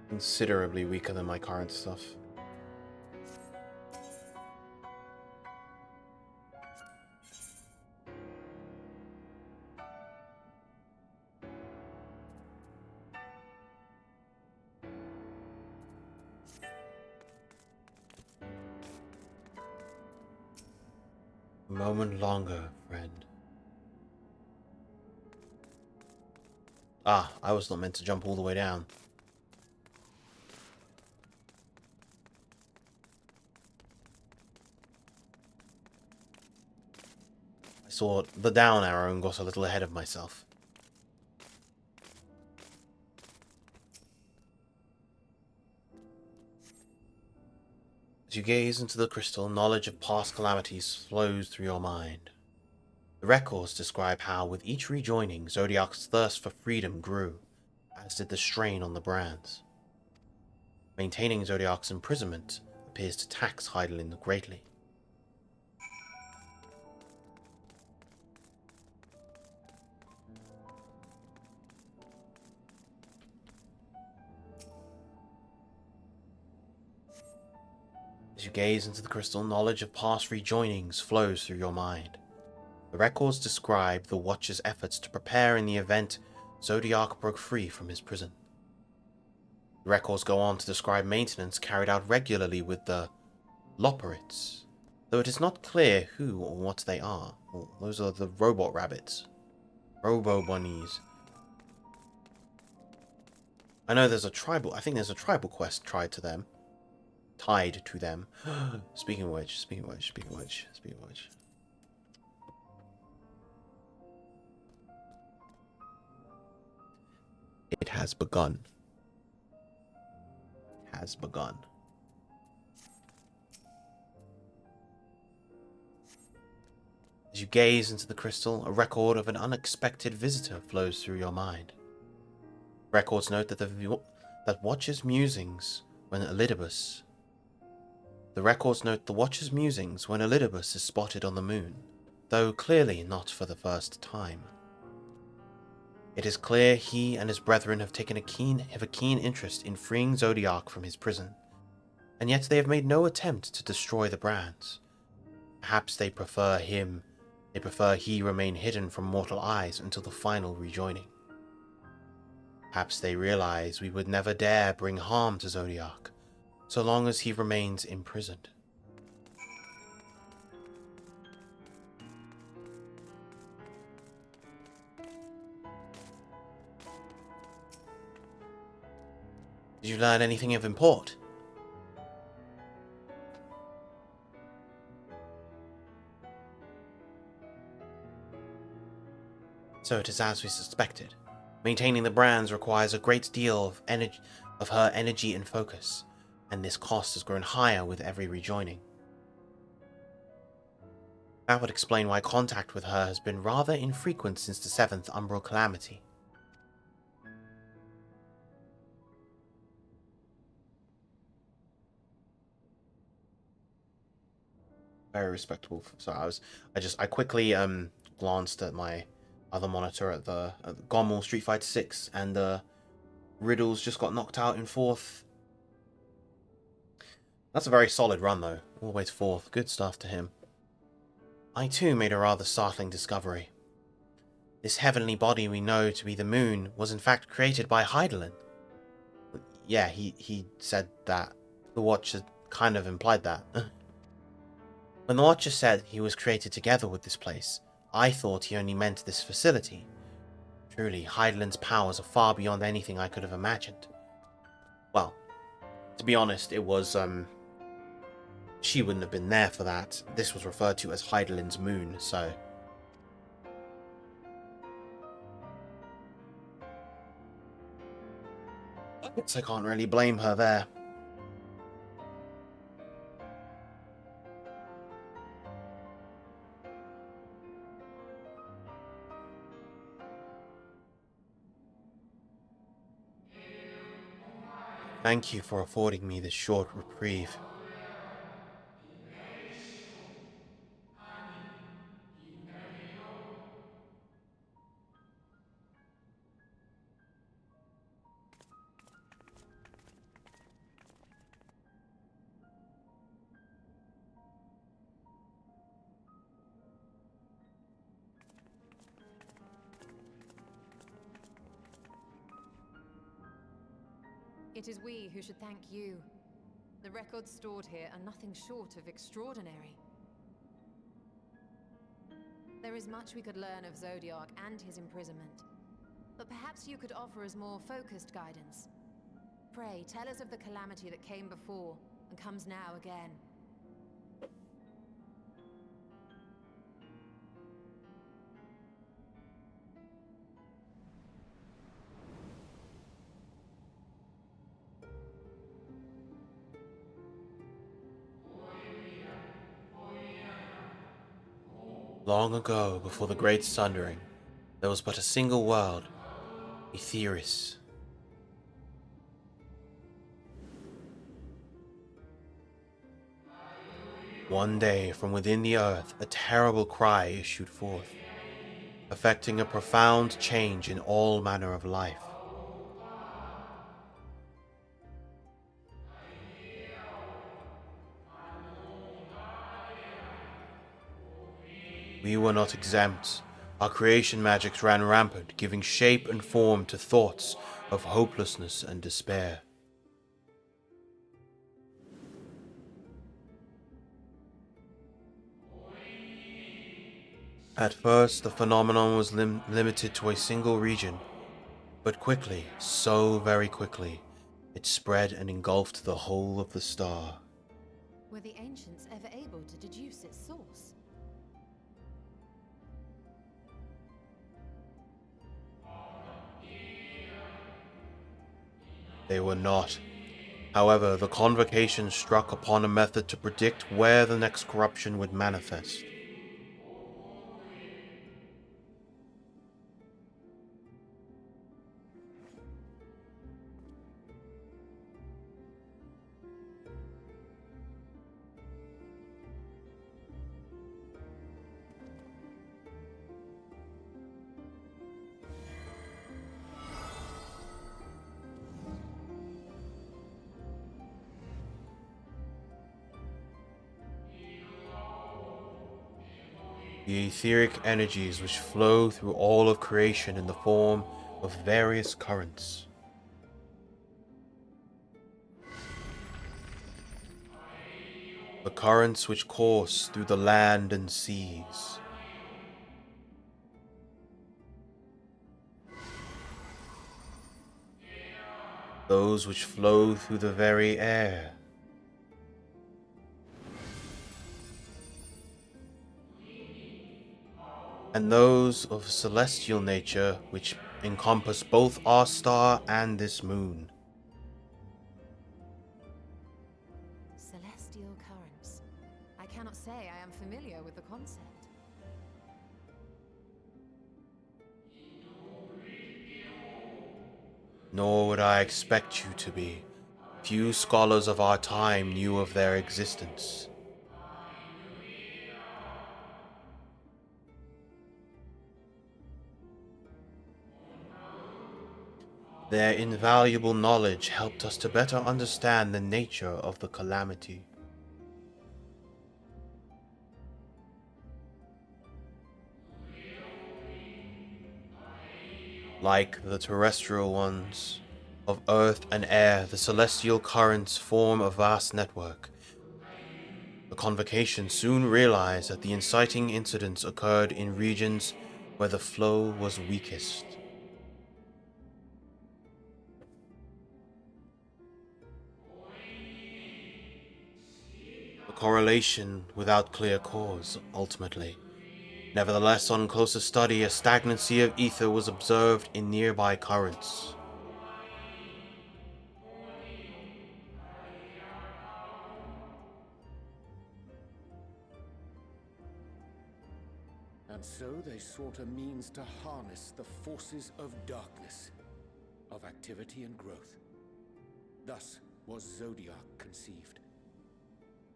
S1: Considerably weaker than my current stuff. A moment longer, friend. Ah, I was not meant to jump all the way down. I saw the down arrow and got a little ahead of myself. As you gaze into the crystal, knowledge of past calamities flows through your mind. The records describe how, with each rejoining, Zodiac's thirst for freedom grew, as did the strain on the brands. Maintaining Zodiac's imprisonment appears to tax Hydaelyn greatly. As you gaze into the crystal, knowledge of past rejoinings flows through your mind. The records describe the Watcher's efforts to prepare in the event Zodiac broke free from his prison. The records go on to describe maintenance carried out regularly with the Loperites, though it is not clear who or what they are. Well, those are the robot rabbits. Robo-bunnies. I think there's a tribal quest tied to them. Speaking of which. It has begun. As you gaze into the crystal, a record of an unexpected visitor flows through your mind. Records note that Watcher's musings when Elidibus is spotted on the moon, though clearly not for the first time. It is clear he and his brethren have taken a keen interest in freeing Zodiac from his prison, and yet they have made no attempt to destroy the brands. Perhaps they prefer he remain hidden from mortal eyes until the final rejoining. Perhaps they realize we would never dare bring harm to Zodiac, so long as he remains imprisoned. Did you learn anything of import? So it is as we suspected. Maintaining the brands requires a great deal of her energy and focus, and this cost has grown higher with every rejoining. That would explain why contact with her has been rather infrequent since the 7th Umbral Calamity. Very respectable. So I quickly glanced at my other monitor at the Garlemald Street Fighter 6, and Riddles just got knocked out in 4th. That's a very solid run though, all the way to 4th. Good stuff to him. I too made a rather startling discovery. This heavenly body we know to be the moon was in fact created by Hydaelyn. Yeah, he said that. The Watcher kind of implied that. When the Watcher said he was created together with this place, I thought he only meant this facility. Truly, Hydaelyn's powers are far beyond anything I could have imagined. Well, to be honest, it was, she wouldn't have been there for that. This was referred to as Hydaelyn's moon, so... I guess I can't really blame her there. Thank you for affording me this short reprieve.
S13: It is we who should thank you. The records stored here are nothing short of extraordinary. There is much we could learn of Zodiac and his imprisonment, but perhaps you could offer us more focused guidance. Pray, tell us of the calamity that came before and comes now again.
S1: Long ago, before the Great Sundering, there was but a single world, Etheris. One day, from within the earth, a terrible cry issued forth, affecting a profound change in all manner of life. We were not exempt. Our creation magics ran rampant, giving shape and form to thoughts of hopelessness and despair. At first, the phenomenon was limited to a single region, but quickly, so very quickly, it spread and engulfed the whole of the star.
S13: Were the ancients ever able to deduce its source?
S1: They were not. However, the convocation struck upon a method to predict where the next corruption would manifest. The etheric energies which flow through all of creation in the form of various currents. The currents which course through the land and seas. Those which flow through the very air. And those of celestial nature which encompass both our star and this moon.
S13: Celestial currents. I cannot say I am familiar with the concept.
S1: Nor would I expect you to be. Few scholars of our time knew of their existence. Their invaluable knowledge helped us to better understand the nature of the calamity. Like the terrestrial ones of earth and air, the celestial currents form a vast network. The convocation soon realized that the inciting incidents occurred in regions where the flow was weakest. A correlation without clear cause, ultimately. Nevertheless, on closer study, a stagnancy of ether was observed in nearby currents.
S18: And so they sought a means to harness the forces of darkness, of activity and growth. Thus was Zodiac conceived.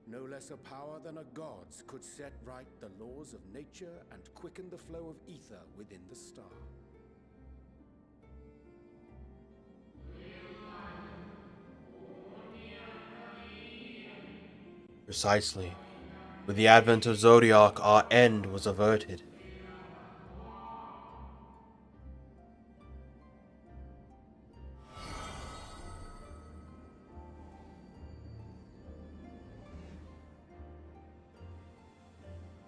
S18: No less a power than a god's could set right the laws of nature and quicken the flow of ether within the star.
S1: Precisely. With the advent of Zodiac, our end was averted.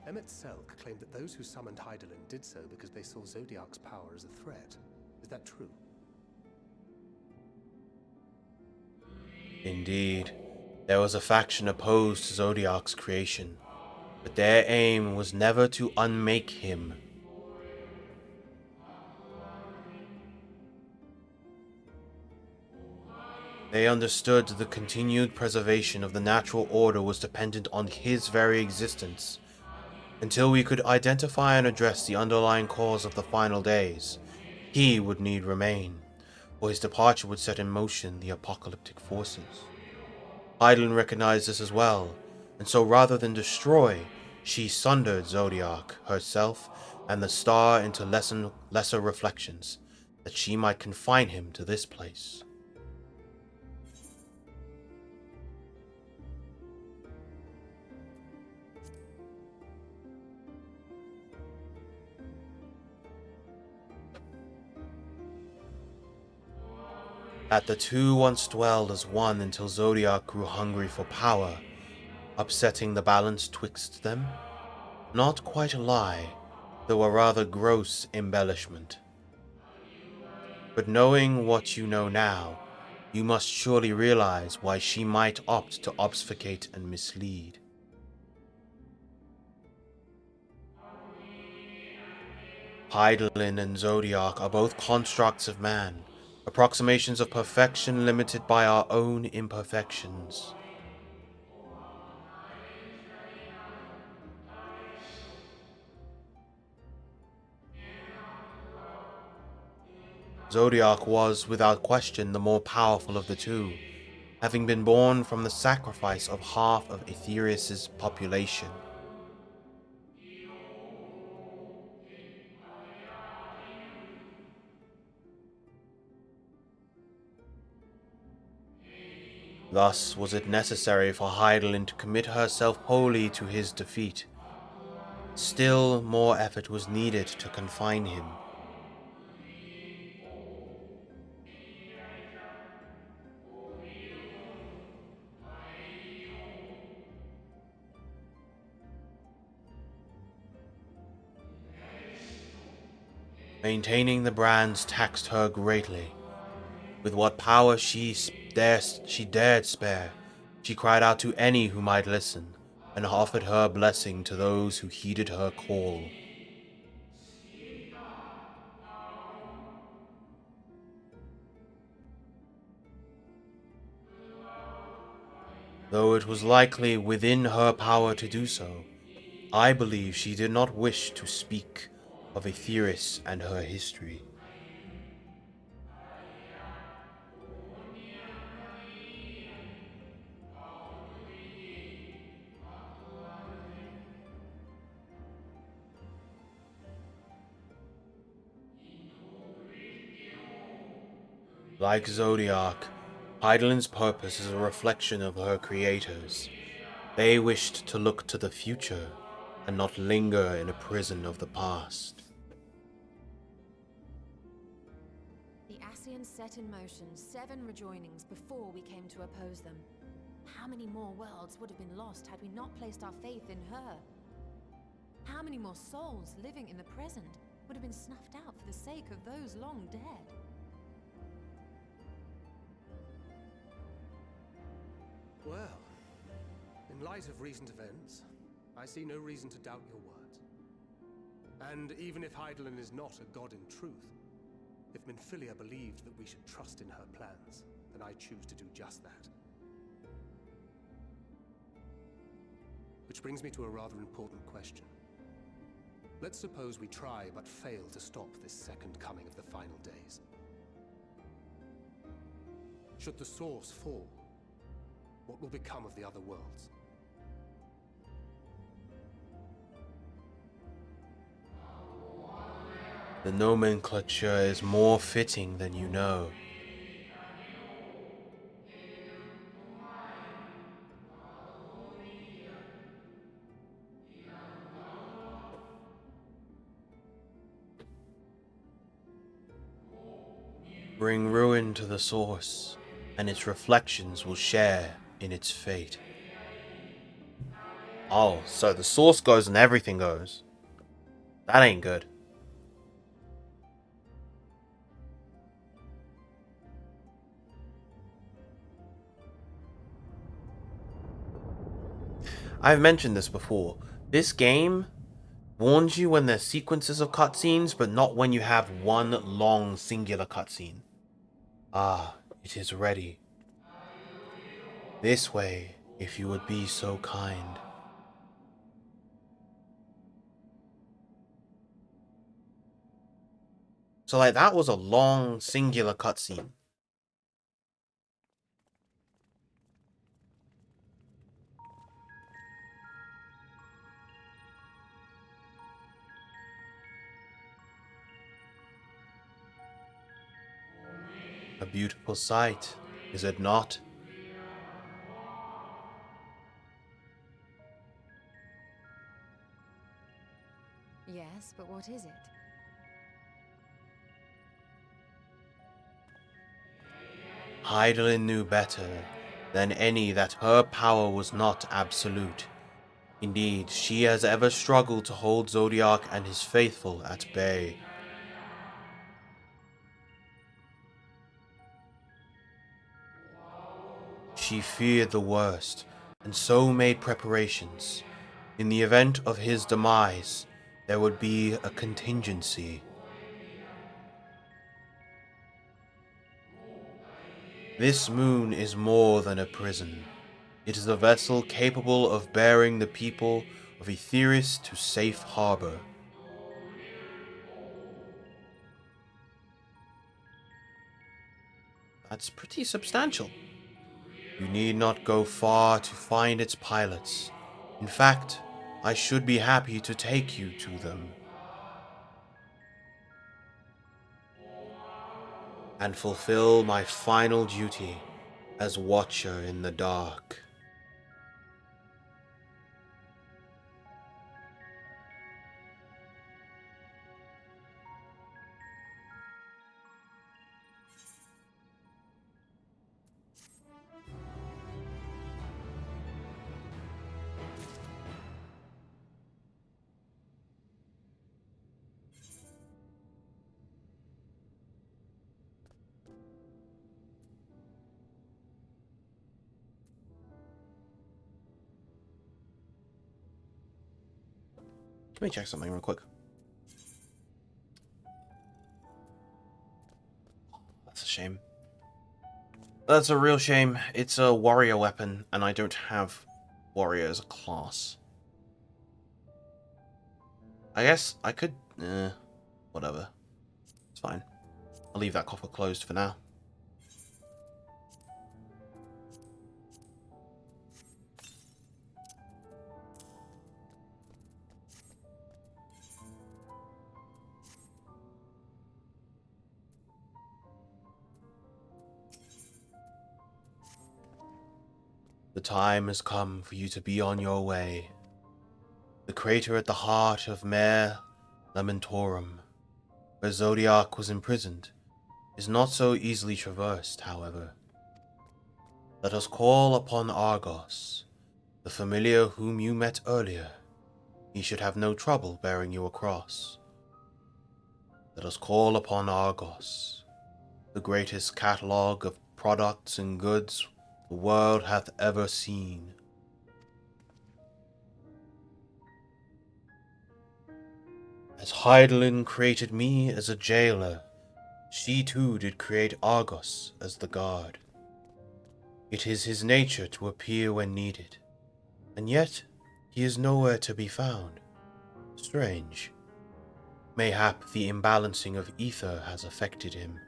S4: Emmett Selk claimed that those who summoned Hydaelyn did so because they saw Zodiac's power as a threat. Is that true?
S1: Indeed, there was a faction opposed to Zodiac's creation, but their aim was never to unmake him. They understood the continued preservation of the natural order was dependent on his very existence. Until we could identify and address the underlying cause of the final days, he would need remain, or his departure would set in motion the apocalyptic forces. Hydaelyn recognized this as well, and so rather than destroy, she sundered Zodiac herself and the star into lesser reflections, that she might confine him to this place. That the two once dwelled as one until Zodiac grew hungry for power, upsetting the balance twixt them? Not quite a lie, though a rather gross embellishment. But knowing what you know now, you must surely realize why she might opt to obfuscate and mislead. Hydaelyn and Zodiac are both constructs of man, approximations of perfection limited by our own imperfections. Zodiac was, without question, the more powerful of the two, having been born from the sacrifice of half of Aetherius' population. Thus was it necessary for Hydaelyn to commit herself wholly to his defeat. Still more effort was needed to confine him. Maintaining the brands taxed her greatly. With what power she dared spare, she cried out to any who might listen, and offered her blessing to those who heeded her call. Though it was likely within her power to do so, I believe she did not wish to speak of Aetherius and her history. Like Zodiac, Hydaelyn's purpose is a reflection of her creators. They wished to look to the future and not linger in a prison of the past.
S13: The Ascians set in motion 7 rejoinings before we came to oppose them. How many more worlds would have been lost had we not placed our faith in her? How many more souls living in the present would have been snuffed out for the sake of those long dead?
S4: Well, in light of recent events, I see no reason to doubt your words. And even if Hydaelyn is not a god in truth, if Minfilia believed that we should trust in her plans, then I choose to do just that. Which brings me to a rather important question. Let's suppose we try but fail to stop this second coming of the final days. Should the source fall, what will become of the other worlds?
S1: The nomenclature is more fitting than you know. Bring ruin to the source, and its reflections will share in its fate. Oh, so the source goes and everything goes. That ain't good. I've mentioned this before. This game warns you when there's sequences of cutscenes, but not when you have one long singular cutscene. Ah, it is ready. This way, if you would be so kind. So like that was a long singular cutscene. A beautiful sight, is it not?
S13: Yes, but what is it?
S1: Hydaelyn knew better than any that her power was not absolute. Indeed, she has ever struggled to hold Zodiac and his faithful at bay. She feared the worst, and so made preparations. In the event of his demise, there would be a contingency. This moon is more than a prison. It is a vessel capable of bearing the people of Etheirys to safe harbor. That's pretty substantial. You need not go far to find its pilots. In fact, I should be happy to take you to them and fulfill my final duty as Watcher in the Dark. Let me check something real quick. That's a shame. That's a real shame. It's a warrior weapon, and I don't have warrior as a class. I guess I could... whatever. It's fine. I'll leave that coffer closed for now. The time has come for you to be on your way. The crater at the heart of Mare Lamentorum, where Zodiac was imprisoned, is not so easily traversed, however. Let us call upon Argos, the familiar whom you met earlier. He should have no trouble bearing you across. Let us call upon Argos, the greatest catalogue of products and goods the world hath ever seen. As Hydaelyn created me as a jailer, she too did create Argos as the guard. It is his nature to appear when needed, and yet he is nowhere to be found. Strange. Mayhap the imbalancing of ether has affected him.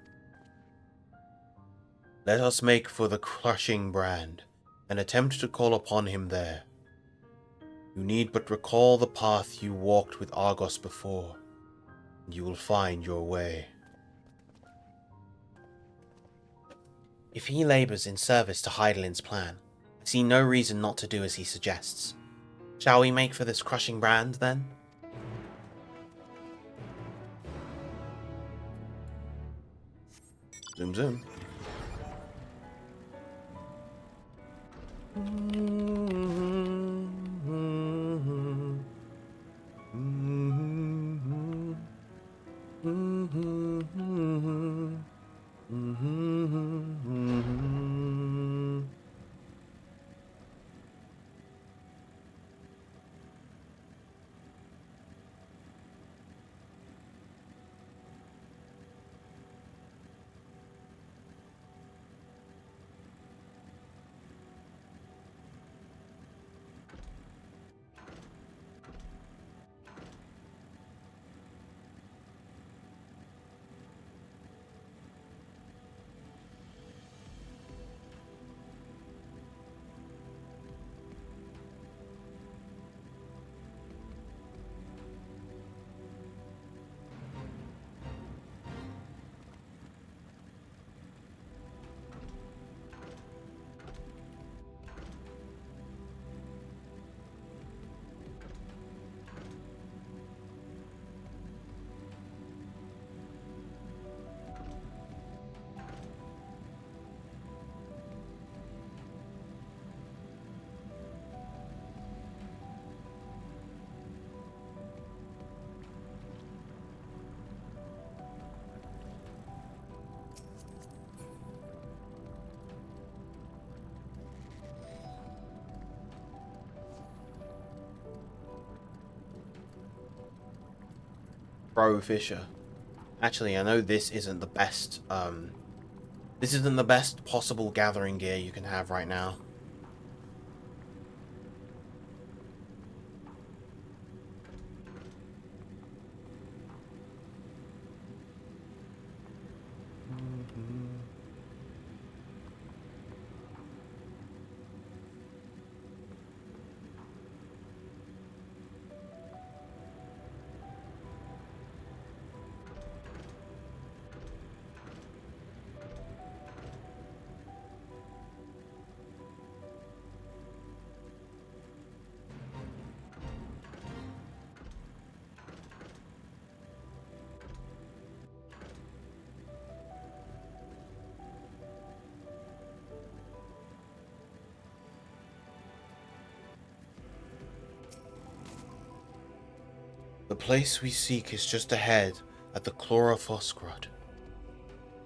S1: Let us make for the crushing brand, and attempt to call upon him there. You need but recall the path you walked with Argos before, and you will find your way. If he labours in service to Hydaelyn's plan, I see no reason not to do as he suggests. Shall we make for this crushing brand, then? Zoom zoom. Pro Fisher. Actually, I know this isn't the best, this isn't the best possible gathering gear you can have right now. The place we seek is just ahead at the Chlorophosgrod.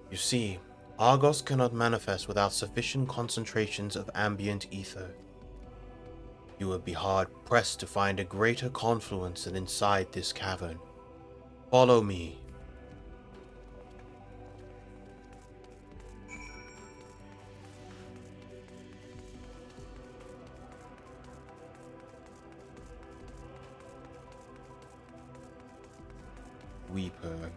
S1: You see, Argos cannot manifest without sufficient concentrations of ambient ether. You would be hard-pressed to find a greater confluence than inside this cavern. Follow me. Weeper.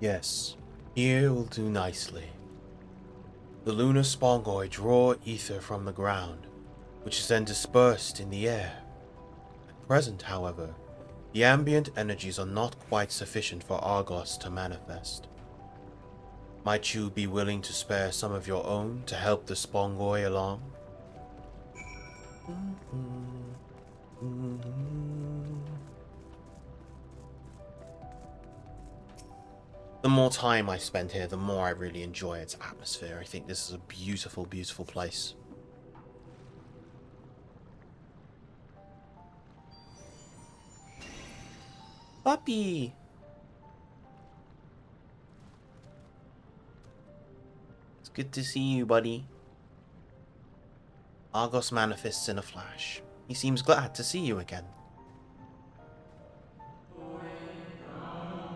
S1: Yes, here will do nicely. The lunar spongoi draw ether from the ground, which is then dispersed in the air. At present, however, the ambient energies are not quite sufficient for Argos to manifest. Might you be willing to spare some of your own to help the spongoi along? The more time I spend here, the more I really enjoy its atmosphere. I think this is a beautiful, beautiful place. Puppy! It's good to see you, buddy. Argos manifests in a flash. He seems glad to see you again.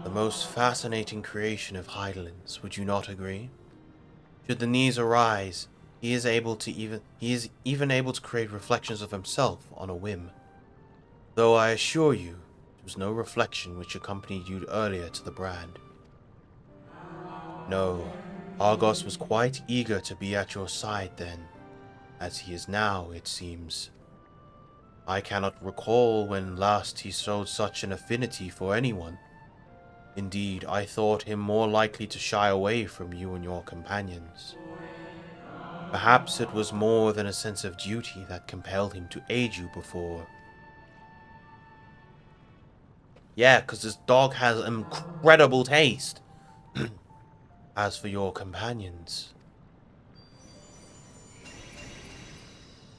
S1: The most fascinating creation of Hydaelyn's, would you not agree? Should the needs arise, he is even able to create reflections of himself on a whim. Though I assure you, it was no reflection which accompanied you earlier to the brand. No, Argos was quite eager to be at your side then, as he is now, it seems. I cannot recall when last he showed such an affinity for anyone. Indeed, I thought him more likely to shy away from you and your companions. Perhaps it was more than a sense of duty that compelled him to aid you before. Yeah, because this dog has incredible taste. As for your companions...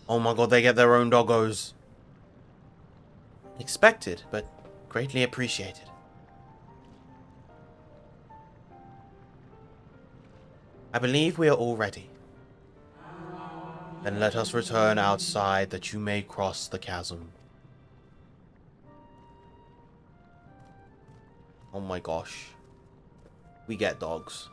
S1: Oh my god, they get their own doggos. Expected, but greatly appreciated. I believe we are all ready. Then let us return outside that you may cross the chasm. Oh my gosh. We get dogs.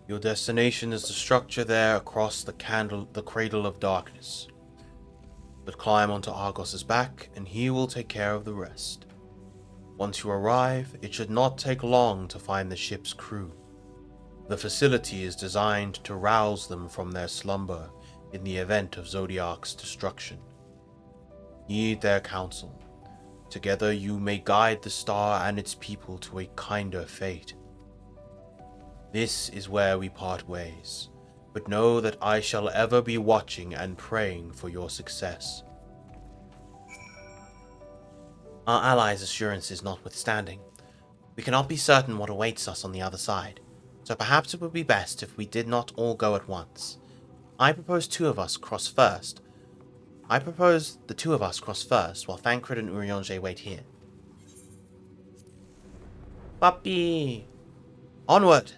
S1: Your destination is the structure there across the cradle of darkness. But climb onto Argos's back, and he will take care of the rest. Once you arrive, it should not take long to find the ship's crew. The facility is designed to rouse them from their slumber in the event of Zodiac's destruction. Heed their counsel. Together you may guide the star and its people to a kinder fate. This is where we part ways, but know that I shall ever be watching and praying for your success. Our allies' assurances notwithstanding, we cannot be certain what awaits us on the other side, so perhaps it would be best if we did not all go at once. I propose the two of us cross first, while Thancred and Urianger wait here. Puppy! Onward!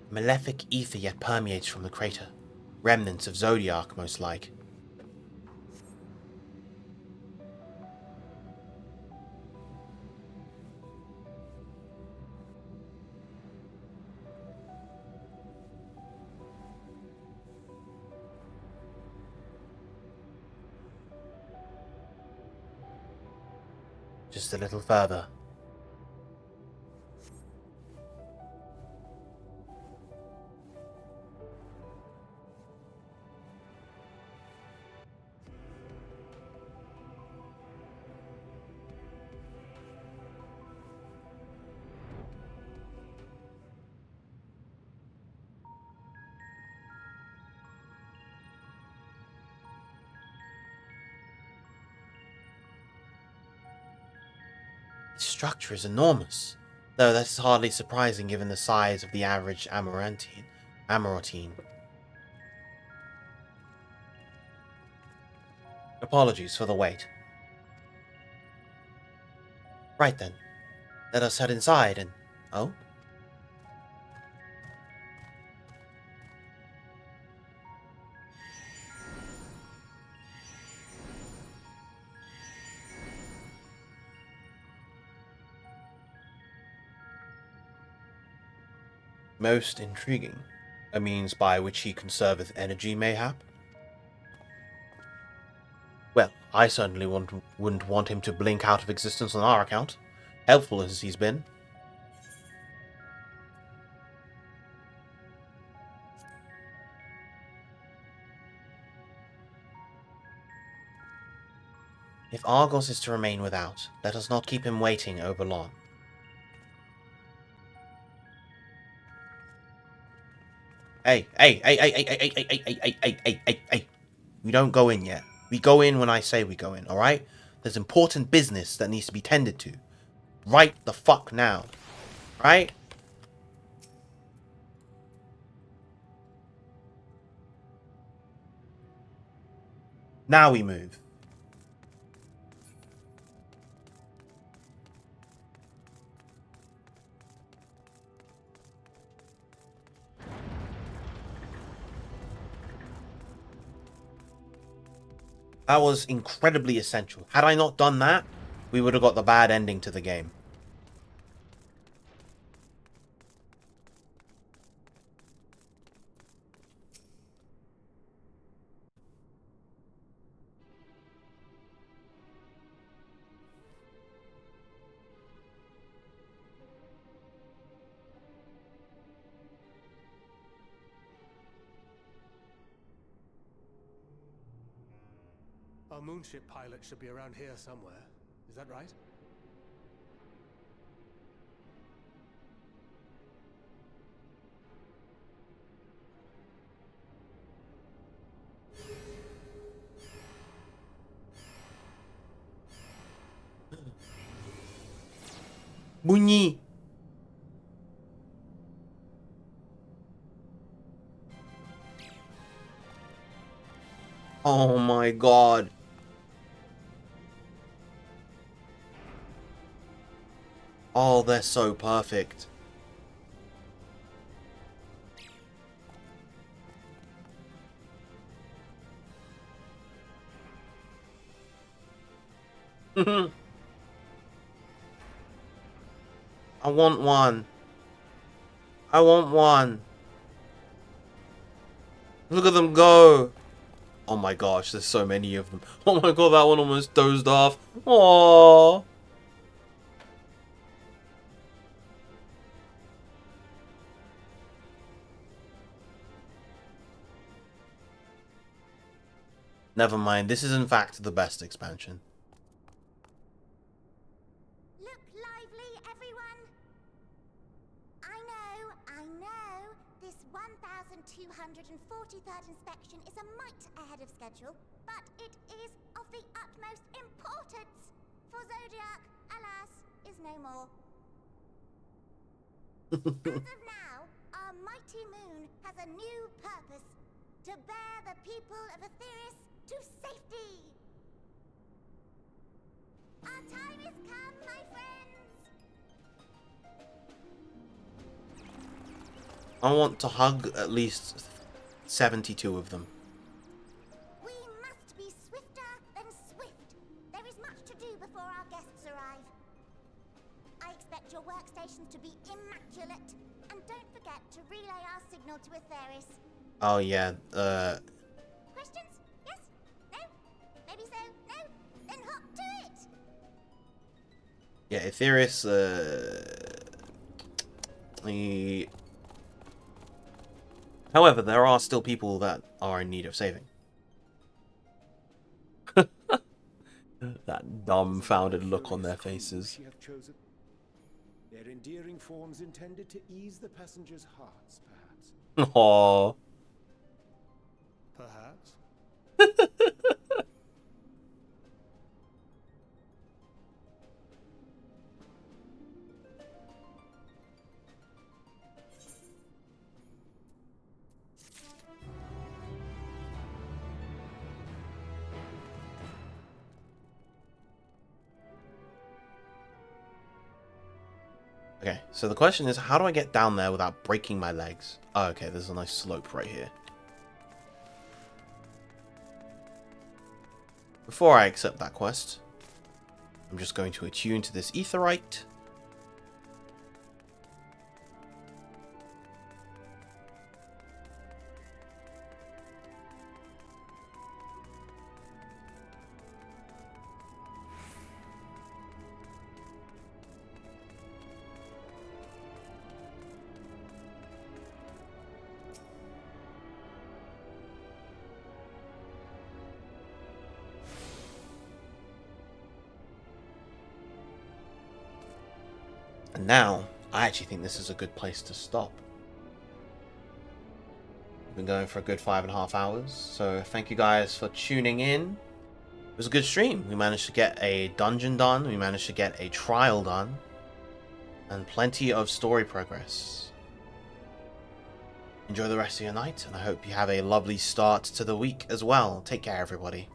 S1: Malefic ether yet permeates from the crater. Remnants of Zodiac, most like. Just a little further. This structure is enormous, though that is hardly surprising given the size of the average Amarotine. Apologies for the wait. Right then, let us head inside and... Oh? Most intriguing. A means by which he conserveth energy, mayhap? Well, I certainly wouldn't want him to blink out of existence on our account, helpful as he's been. If Argos is to remain without, let us not keep him waiting over long. Hey. We don't go in yet. We go in when I say we go in, alright? There's important business that needs to be tended to. Right the fuck now. Right? Now we move. That was incredibly essential. Had I not done that, we would have got the bad ending to the game.
S4: Our moonship pilot should be around here somewhere. Is that right?
S1: Bunyi. Oh my god. Oh, they're so perfect. I want one. I want one. Look at them go. Oh my gosh, there's so many of them. Oh my god, that one almost dozed off. Aww. Never mind, this is in fact the best expansion.
S19: Look lively, everyone! I know, this 1243rd inspection is a mite ahead of schedule, but it is of the utmost importance, for Zodiac, alas, is no more. As of now, our mighty moon has a new purpose, to bear the people of Etheirys to safety! Our time has come, my friends!
S1: I want to hug at least 72 of them.
S19: We must be swifter than swift. There is much to do before our guests arrive. I expect your workstations to be immaculate, and don't forget to relay our signal to Etheirys.
S1: Oh yeah,
S19: Questions? Yes? No? Maybe so? No? Then hop to it!
S1: yeah, Etheirys, However, there are still people that are in need of saving. That dumbfounded look on their faces.
S18: You have chosen. Their endearing forms intended to ease the passengers' hearts, perhaps.
S1: Aww.
S4: Perhaps.
S1: Okay, so the question is, how do I get down there without breaking my legs? Oh, okay, there's a nice slope right here. Before I accept that quest, I'm just going to attune to this aetheryte. And now, I actually think this is a good place to stop. We've been going for a good 5.5 hours, so thank you guys for tuning in. It was a good stream. We managed to get a dungeon done, we managed to get a trial done, and plenty of story progress. Enjoy the rest of your night, and I hope you have a lovely start to the week as well. Take care, everybody.